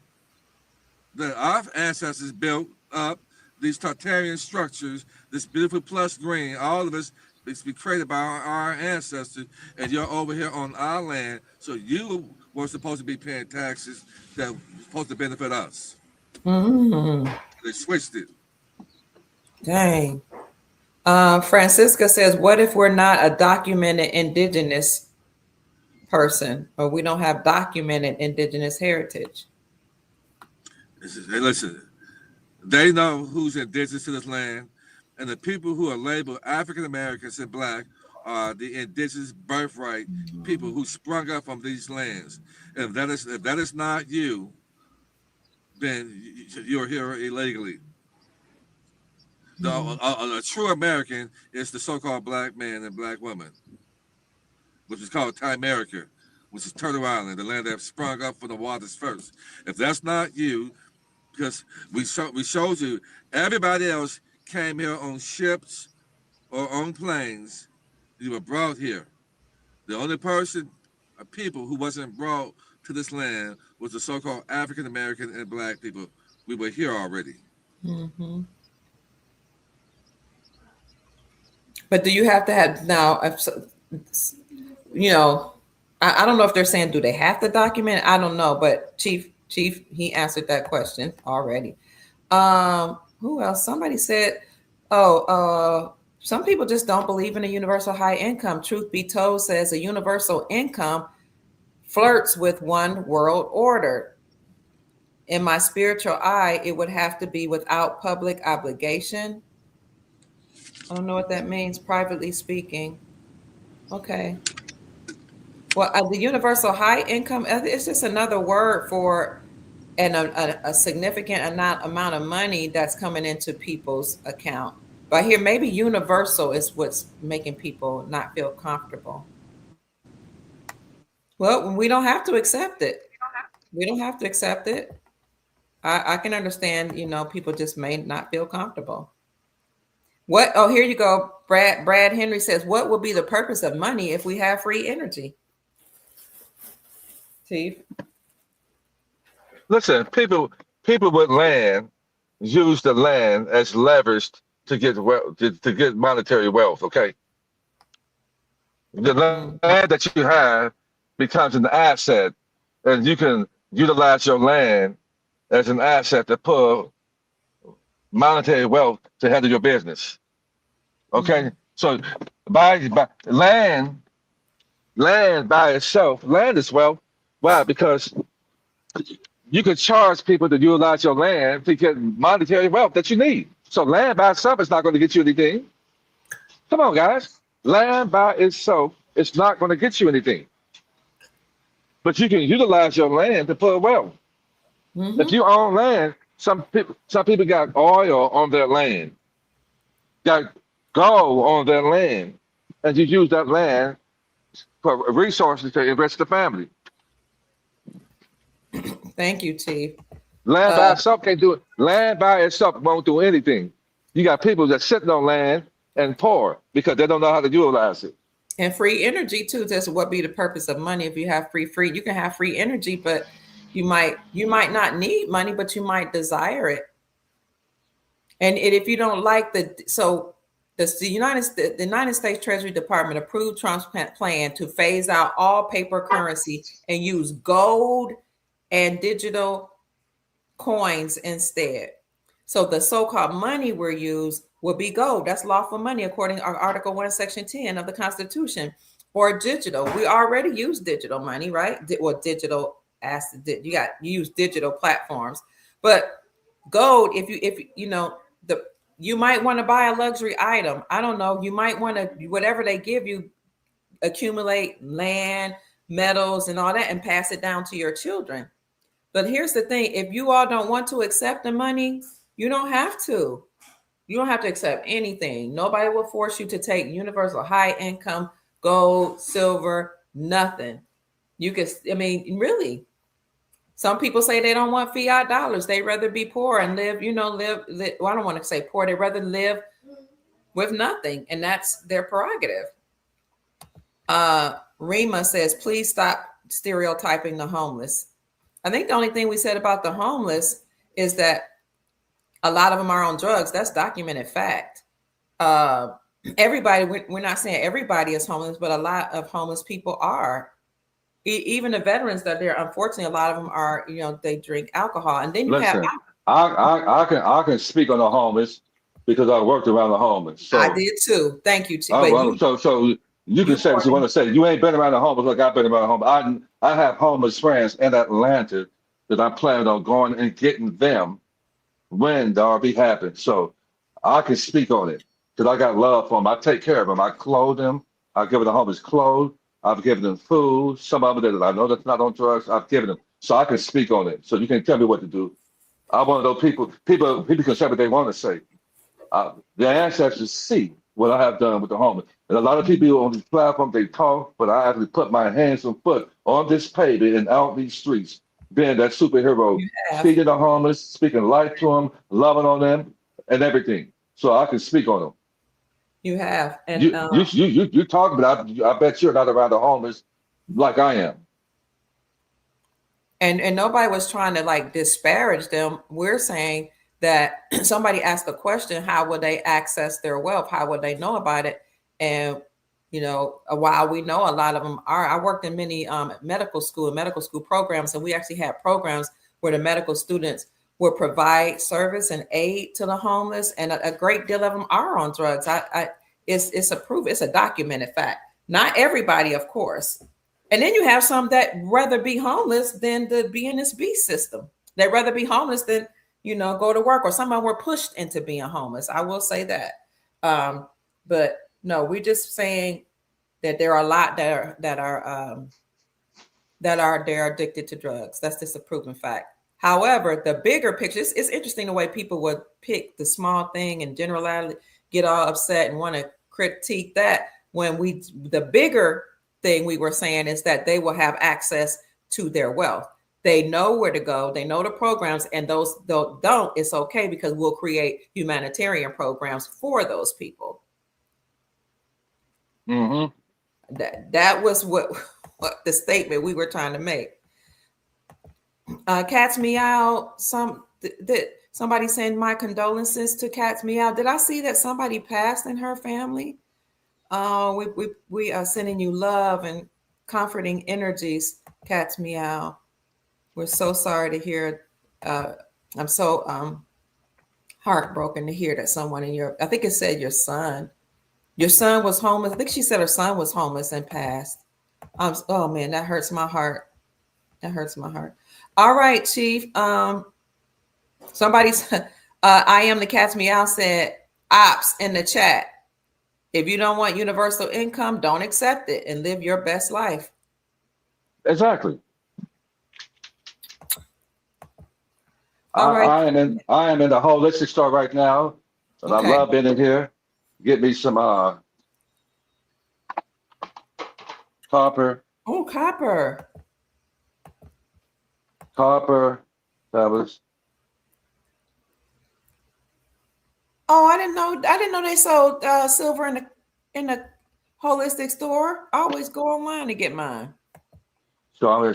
that our ancestors built up, these Tartarian structures, this beautiful plush green, all of us, it's been created by our ancestors, and you're over here on our land, so you were supposed to be paying taxes that were supposed to benefit us. Mm, They switched it. dang. Francisca says, what if we're not a documented indigenous person or we don't have documented indigenous heritage? Hey, listen, they know who's indigenous to this land, and the people who are labeled African Americans and Black are the indigenous birthright people who sprung up from these lands. And if that is not you, then you're here illegally. A true American is the so-called black man and black woman, which is called Timerica, which is Turtle Island, the land that sprung up from the waters first. If that's not you, because we showed you, everybody else came here on ships or on planes. You were brought here. The only people who wasn't brought to this land was the so-called African American and Black people. We were here already. Mm-hmm. But do you have to have now? You know, I don't know if they're saying do they have to document it? I don't know, but Chief, he answered that question already. Who else? Somebody said, some people just don't believe in a universal high income. Truth be told, says a universal income flirts with one world order. In my spiritual eye, it would have to be without public obligation. I don't know what that means, privately speaking. Okay. Well, the universal high income, it's just another word for a significant amount of money that's coming into people's account. But here, maybe universal is what's making people not feel comfortable. Well, we don't have to accept it. We don't have to accept it. I can understand, people just may not feel comfortable. What? Oh, here you go. Brad Henry says, what would be the purpose of money if we have free energy? Steve? Listen, people with land use the land as leverage to get to get monetary wealth. Okay, the land that you have becomes an asset, and you can utilize your land as an asset to pull monetary wealth to handle your business. Okay, so by land by itself, land is wealth. Why? Because you can charge people to utilize your land to get monetary wealth that you need. So land by itself is not going to get you anything. Come on, guys. Land by itself is not going to get you anything. But you can utilize your land to put wealth. If you own land, some people got oil on their land, got gold on their land, and you use that land for resources to enrich the family. Thank you, Chief. Land by itself can't do it. Land by itself won't do anything. You got people that sitting on land and poor because they don't know how to utilize it. And free energy too. That's what be the purpose of money. If you have free, you can have free energy, but you might not need money, but you might desire it. And if you don't like the United States Treasury Department approved Trump's plan to phase out all paper currency and use gold and digital coins instead. So the so-called money we're use will be gold. That's lawful money according to Article 1, Section 10 of the Constitution, or digital. We already use digital money, right? Or digital asset. You use digital platforms, but gold. If you might want to buy a luxury item. I don't know. You might want to, whatever they give you, accumulate land, metals, and all that, and pass it down to your children. But here's the thing. If you all don't want to accept the money, you don't have to. You don't have to accept anything. Nobody will force you to take universal high income, gold, silver, nothing. You could, really. Some people say they don't want fiat dollars. They'd rather be poor and live, well, I don't want to say poor. They'd rather live with nothing. And that's their prerogative. Rima says, please stop stereotyping the homeless. I think the only thing we said about the homeless is that a lot of them are on drugs. That's documented fact. Uh, everybody, we're not saying everybody is homeless, but a lot of homeless people are. Even the veterans that are there, unfortunately, a lot of them are, they drink alcohol. And then you have, Listen, I can speak on the homeless because I worked around the homeless. I So did too. Thank you. But well, so you can you say what you more want to say. You ain't been around the homeless like I've been around the homeless. I have homeless friends in Atlanta that I plan on going and getting them when Darby happens. So I can speak on it because I got love for them. I take care of them. I clothe them. I give the homeless clothes. I've given them food. Some of them that I know that's not on drugs, I've given them. So I can speak on it. So you can tell me what to do. I'm one of those people. People can say what they want to say. The ancestors see what I have done with the homeless. And a lot of people on this platform, they talk, but I actually put my hands and foot on this pavement and out these streets, being that superhero, you have, feeding the homeless, speaking life to them, loving on them, and everything. So I can speak on them. you have, and You talk, but I bet you're not around the homeless like I am. and nobody was trying to like disparage them. We're saying that somebody asked the question, how would they access their wealth? How would they know about it? And while we know a lot of them are, I worked in many medical school programs, and we actually had programs where the medical students would provide service and aid to the homeless, and a great deal of them are on drugs. It's a proof, it's a documented fact. Not everybody, of course. And then you have some that rather be homeless than to be in this beast system. They'd rather be homeless than, go to work, or some of them were pushed into being homeless. I will say that. But no, we're just saying that there are a lot they're addicted to drugs. That's just a proven fact. However, the bigger picture, it's interesting the way people would pick the small thing and generally get all upset and want to critique that, when the bigger thing we were saying is that they will have access to their wealth. They know where to go. They know the programs, and those don't. It's okay, because we'll create humanitarian programs for those people. Mm-hmm. That was what the statement we were trying to make. Cat's Meow. Somebody send my condolences to Cat's Meow. Did I see that somebody passed in her family? We are sending you love and comforting energies, Cat's Meow. We're so sorry to hear. I'm so heartbroken to hear that someone I think it said your son was homeless. I think she said her son was homeless and passed. Oh man, that hurts my heart. That hurts my heart. All right, Chief. Somebody's I am the Cat's Meow said ops in the chat. If you don't want universal income, don't accept it and live your best life. Exactly. All right. I am in the holistic store right now, and Okay. I love being in here. Get me some copper, Oh, copper. fellas. Oh, I didn't know. I didn't know they sold silver in the holistic store. I always go online to get mine. So I'm mean,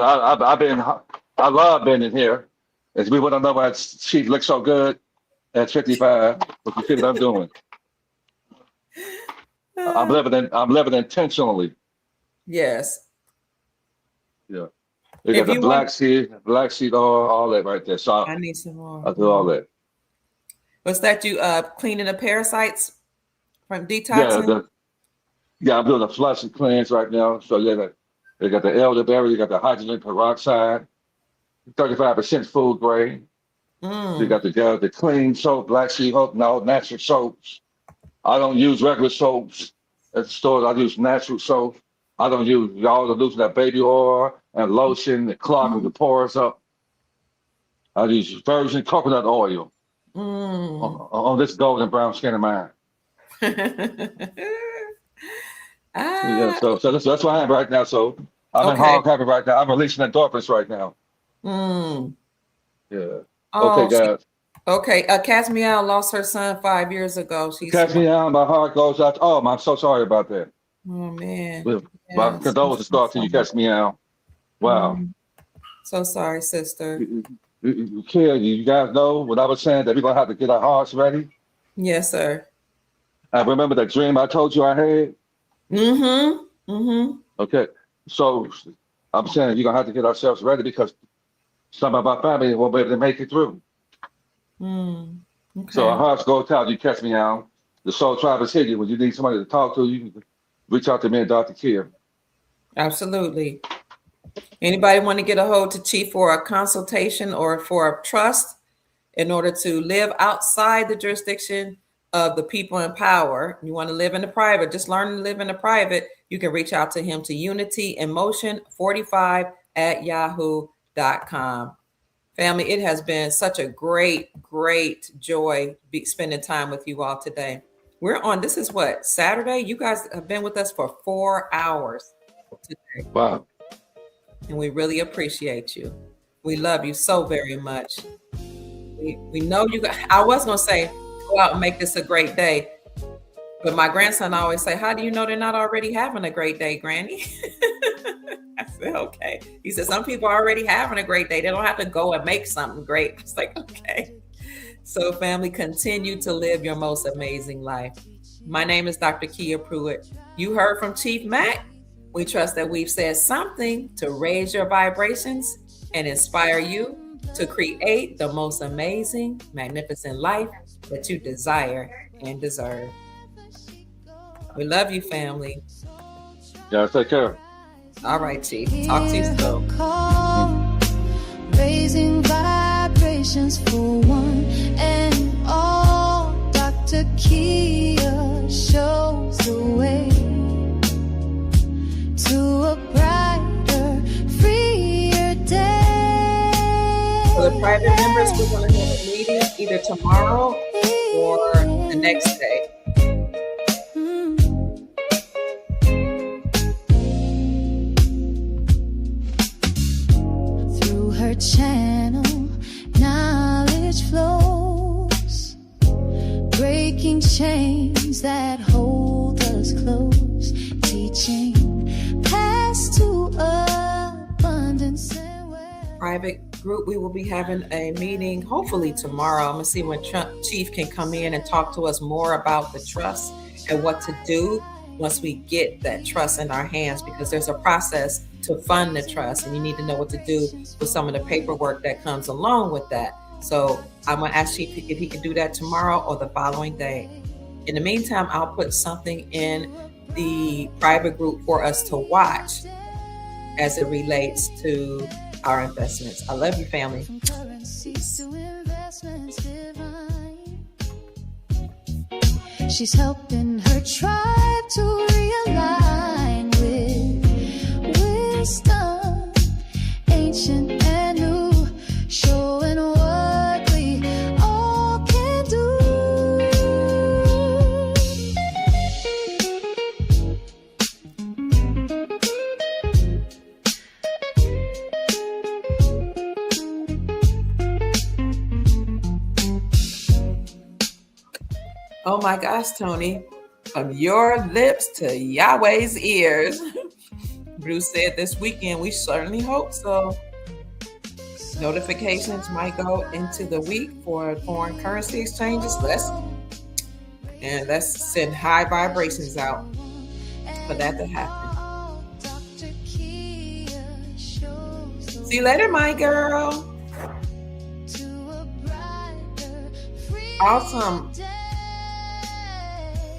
I've been I love being in here. As we want to know why she looks so good at 55. But you see what I'm doing. I'm living intentionally. Yes. Yeah. You got If the you want, black seed oil, all that right there. So I need some more. I do all that. What's that? You cleaning the parasites from Yeah, detoxing? I'm doing a flush and cleanse right now. So they got the elderberry, you got the hydrogen peroxide, 35% food grade. You got the clean soap, black seed soap, no natural soaps. I don't use regular soaps at the stores. I use natural soap. I don't use y'all are losing that baby oil and lotion that clogging the pores up. I use virgin coconut oil on this golden brown skin of mine. Yeah, Ah, so that's where I am right now. So I'm in okay. hog heaven right now. I'm releasing endorphins right now. Mm. Yeah. Okay, Oh, guys. okay. Cass Meow lost her son 5 years ago. She's Catch me out. My heart goes out. Oh, I'm so sorry about that. Oh man. With my Yes. condolences start till you catch me out. Wow. Mm, so sorry, sister. You care, you guys know what I was saying that we're gonna have to get our hearts ready. Yes, sir. I remember that dream I told you I had. Mm-hmm. Mm-hmm. Okay. So I'm saying you're gonna have to get ourselves ready because some of our family won't be able to make it through. Mm. So our Okay. hearts go out, you catch me out. The soul tribe is here. When you need somebody to talk to, you can reach out to me and Dr. Kier. Absolutely. Anybody want to get a hold to Chief for a consultation or for a trust in order to live outside the jurisdiction of the people in power? You want to live in the private, just learn to live in the private. You can reach out to him to unityemotion45@yahoo.com. Family, it has been such a great joy spending time with you all today. We're on, this is what, Saturday? You guys have been with us for 4 hours today, Wow. and we really appreciate you. We love you so very much. We know you got, I was going to say, go out and make this a great day. But my grandson always say, how do you know they're not already having a great day, Granny? I said, okay. He said, some people are already having a great day. They don't have to go and make something great. It's like, okay. So family, continue to live your most amazing life. My name is Dr. Kia Pruitt. You heard from Chief Mac. We trust that we've said something to raise your vibrations and inspire you to create the most amazing, magnificent life that you desire and deserve. We love you, family. Yeah, take care. All right, Chief. Talk to you soon. Raising vibrations for one and all. Dr. Kia shows the way to a brighter, freer day. For the private members, we're going to have a meeting either tomorrow or the next day. Through her channel, knowledge flows, breaking chains that hold us close, teaching paths to abundance and wealth. Private group, we will be having a meeting hopefully tomorrow. I'm going to see when Chief can come in and talk to us more about the trust and what to do once we get that trust in our hands, because there's a process to fund the trust and you need to know what to do with some of the paperwork that comes along with that. So I'm going to ask Chief if he can do that tomorrow or the following day. In the meantime, I'll put something in the private group for us to watch as it relates to our investments. I love you, family. From currencies to investments divine. She's helping her tribe to realign with wisdom, ancient and new, showing what we all can do. Oh my gosh, Tony, from your lips to Yahweh's ears. Bruce said this weekend, we certainly hope so. Notifications might go into the week for foreign currency exchanges. Let's send high vibrations out for that to happen. See you later, my girl. Awesome.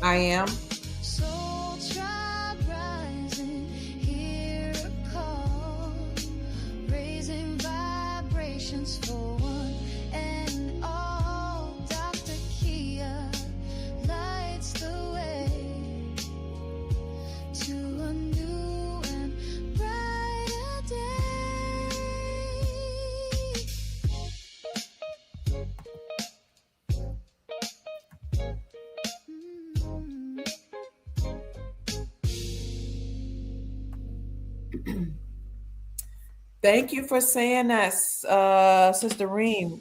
I am. Soul tribe rising, hear a call, raising vibrations for one and all. Dr. Kia lights the way to a new and brighter day. Thank you for saying that, Sister Reem.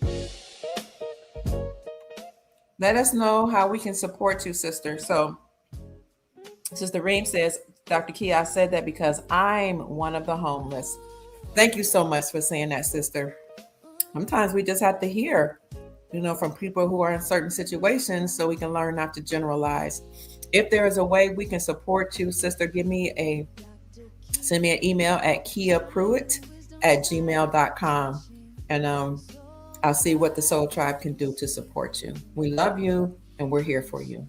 Let us know how we can support you, sister. So, Sister Reem says, Dr. Key, I said that because I'm one of the homeless. Thank you so much for saying that, sister. Sometimes we just have to hear, from people who are in certain situations so we can learn not to generalize. If there is a way we can support you, sister, send me an email at kiapruitt@gmail.com. And I'll see what the Soul Tribe can do to support you. We love you and we're here for you.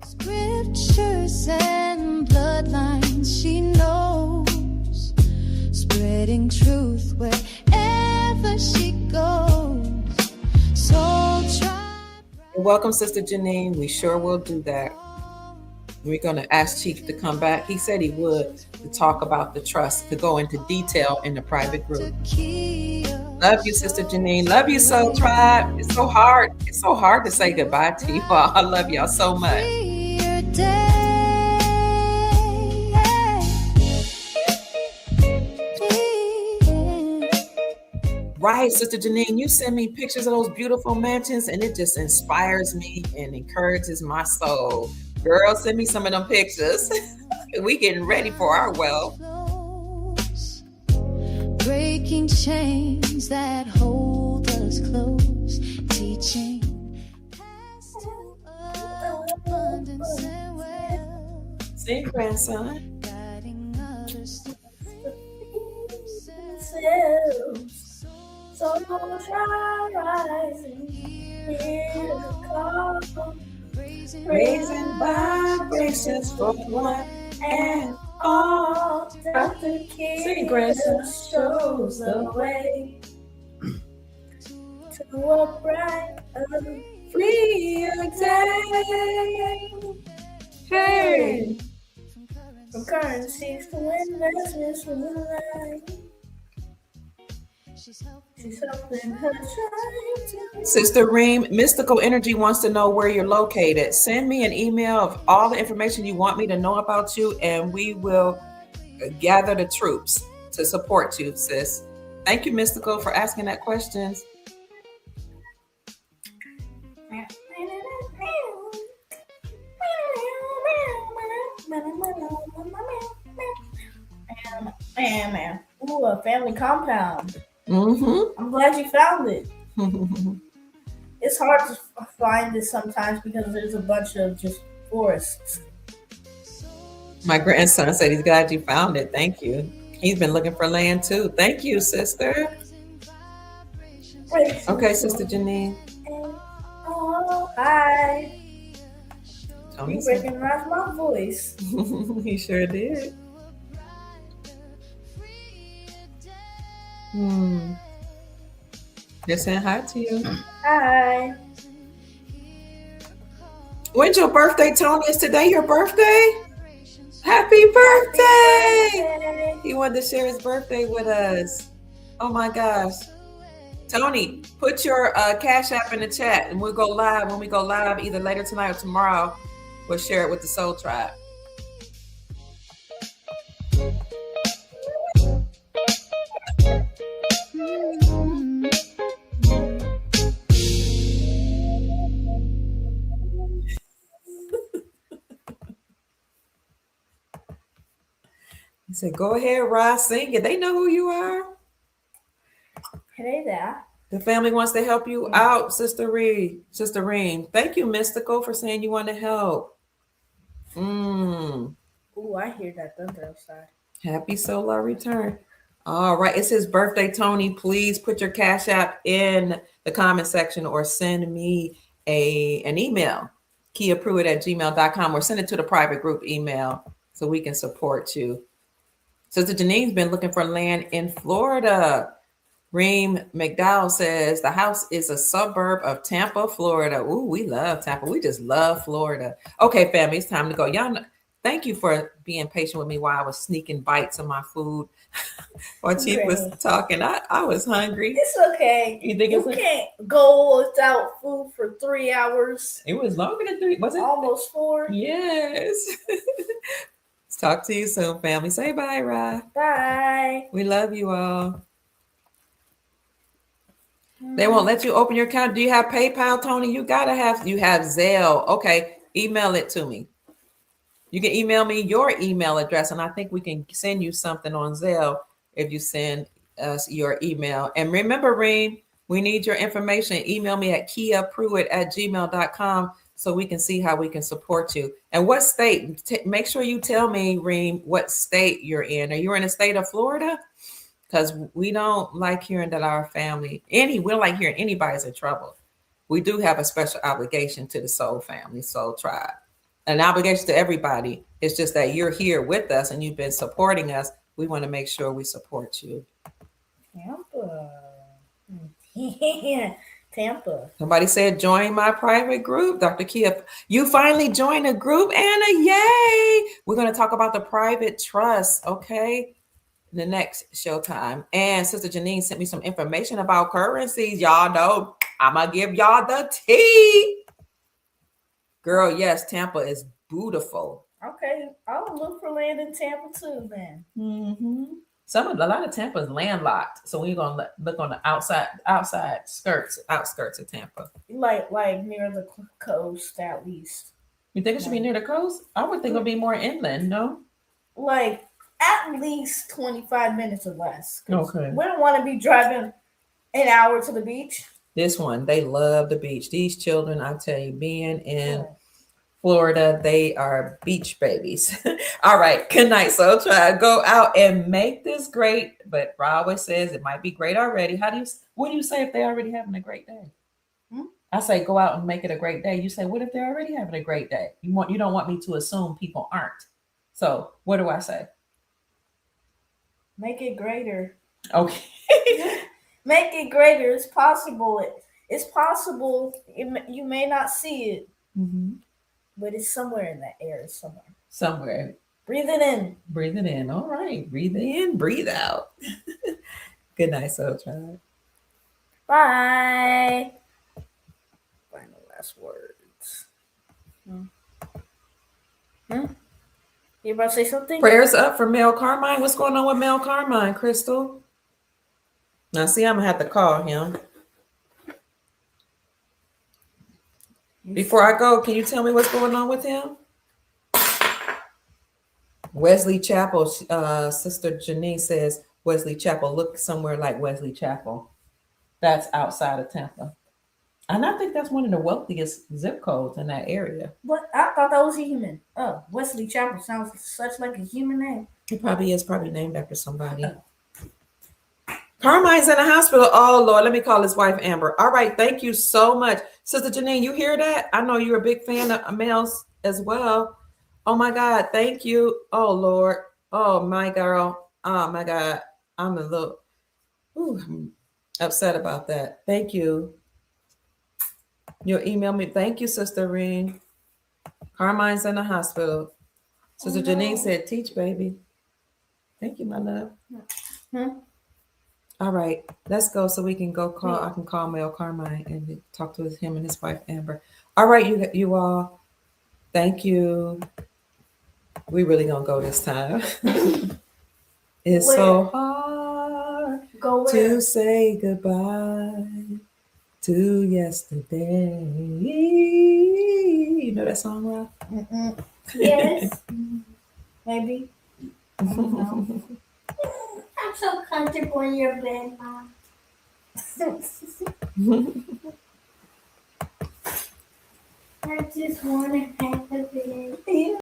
Scriptures and bloodlines she knows, spreading truth wherever she goes. Soul Tribe. Welcome, Sister Janine. We sure will do that. We're going to ask Chief to come back. He said he would, to talk about the trust, to go into detail in the private group. Love you, Sister Janine. Love you, Soul Tribe. It's so hard. It's so hard to say goodbye to you all. I love y'all so much. Right, Sister Janine, you send me pictures of those beautiful mansions and it just inspires me and encourages my soul. Girl, send me some of them pictures. We getting ready for our wealth. Breaking chains that hold us close, teaching paths to abundance and wealth. Sing, grandson. Guiding others to themselves. So try rising here to call, raising vibrations for one and all. Dr. King shows the way to a bright, freer day. Hey, from currencies to investments from the light. She's helping her try to. Sister Reem, Mystical Energy wants to know where you're located. Send me an email of all the information you want me to know about you, and we will gather the troops to support you, sis. Thank you, Mystical, for asking that question. Man. Ooh, a family compound. Mm-hmm. I'm glad you found it. It's hard to find this sometimes because there's a bunch of just forests. My grandson said he's glad you found it. Thank you. He's been looking for land too. Thank you, sister. Okay, Sister Janine. Oh, hi. You said- recognize my voice. He sure did. They're saying hi to you. Hi. When's your birthday, Tony? Is today your birthday? Happy birthday! He wanted to share his birthday with us. Oh my gosh. Tony, put your Cash App in the chat and we'll go live. When we go live, either later tonight or tomorrow, we'll share it with the Soul Tribe. He said, go ahead, Ross, sing it. They know who you are. Hey there. The family wants to help you out, Sister Reem. Thank you, Mystical, for saying you want to help. Ooh, I hear that thunder outside. Happy solar return. All right. It's his birthday, Tony. Please put your Cash App in the comment section or send me an email, kiapruitt@gmail.com, or send it to the private group email so we can support you. Sister Janine's been looking for land in Florida. Reem McDowell says the house is a suburb of Tampa, Florida. Ooh, we love Tampa. We just love Florida. Okay, family, it's time to go. Y'all know, thank you for being patient with me while I was sneaking bites of my food. While Chief was talking, I was hungry. It's okay. You think you can't go without food for 3 hours? It was longer than 3. Was it? Almost 4. Yes. Let's talk to you soon, family. Say bye, Ra. Bye. We love you all. They won't let you open your account. Do you have PayPal, Tony? You have Zelle. Okay, email it to me. You can email me your email address, and I think we can send you something on Zelle if you send us your email. And remember, Reem, we need your information. Email me at kiapruitt@gmail.com so we can see how we can support you. And what state? Make sure you tell me, Reem, what state you're in. Are you in the state of Florida? Because we don't like hearing that our family, we don't like hearing anybody's in trouble. We do have a special obligation to the Soul Family, Soul Tribe. An obligation to everybody. It's just that you're here with us and you've been supporting us. We want to make sure we support you. Tampa. Yeah, Tampa. Somebody said, join my private group. Dr. Kia, you finally joined a group, Anna. Yay. We're going to talk about the private trust, okay? The next showtime. And Sister Janine sent me some information about currencies. Y'all know I'm going to give y'all the tea. Girl, yes, Tampa is beautiful. Okay, I'll look for land in Tampa too then. Mm-hmm. A lot of Tampa is landlocked. So we're going to look on the outskirts of Tampa. Like near the coast at least. You think it should be near the coast? I would think it would be more inland, no? Like at least 25 minutes or less. Okay. We don't want to be driving an hour to the beach. This one, they love the beach. These children, I tell you, being in Florida, they are beach babies. All right, good night. So try to go out and make this great. But Ra always says it might be great already. What do you say if they're already having a great day? I say go out and make it a great day. You say, what if they're already having a great day? You don't want me to assume people aren't. So what do I say? Make it greater. Okay. Make it greater. It's possible. It's possible. You may not see it, but it's somewhere in that air. Somewhere. Breathe it in. Breathe it in. All right. Breathe in. Breathe out. Good night, Soul Tribe. Bye. Final last words. You about to say something? Prayers up for Mel Carmine. What's going on with Mel Carmine, Crystal? Now, see, I'm going to have to call him. Before I go, can you tell me what's going on with him? Wesley Chapel, Sister Janine says, Wesley Chapel, look somewhere like Wesley Chapel. That's outside of Tampa. And I think that's one of the wealthiest zip codes in that area. But I thought that was a human. Oh, Wesley Chapel sounds such like a human name. It probably is named after somebody. Carmine's in the hospital. Oh, Lord, let me call his wife, Amber. All right, thank you so much. Sister Janine, you hear that? I know you're a big fan of Mel's as well. Oh, my God, thank you. Oh, Lord. Oh, my girl. Oh, my God. I'm a little upset about that. Thank you. You'll email me. Thank you, Sister Ring. Carmine's in the hospital. Sister Janine said, teach, baby. Thank you, my love. All right, let's go so we can go call. I can call Mel Carmine and talk to him and his wife, Amber. All right, you all. Thank you. We really gonna go this time. It's so hard to say goodbye to yesterday. You know that song, Rob? Yes. Maybe. I don't know. I'm so comfortable in your bed, Mom. I just want to have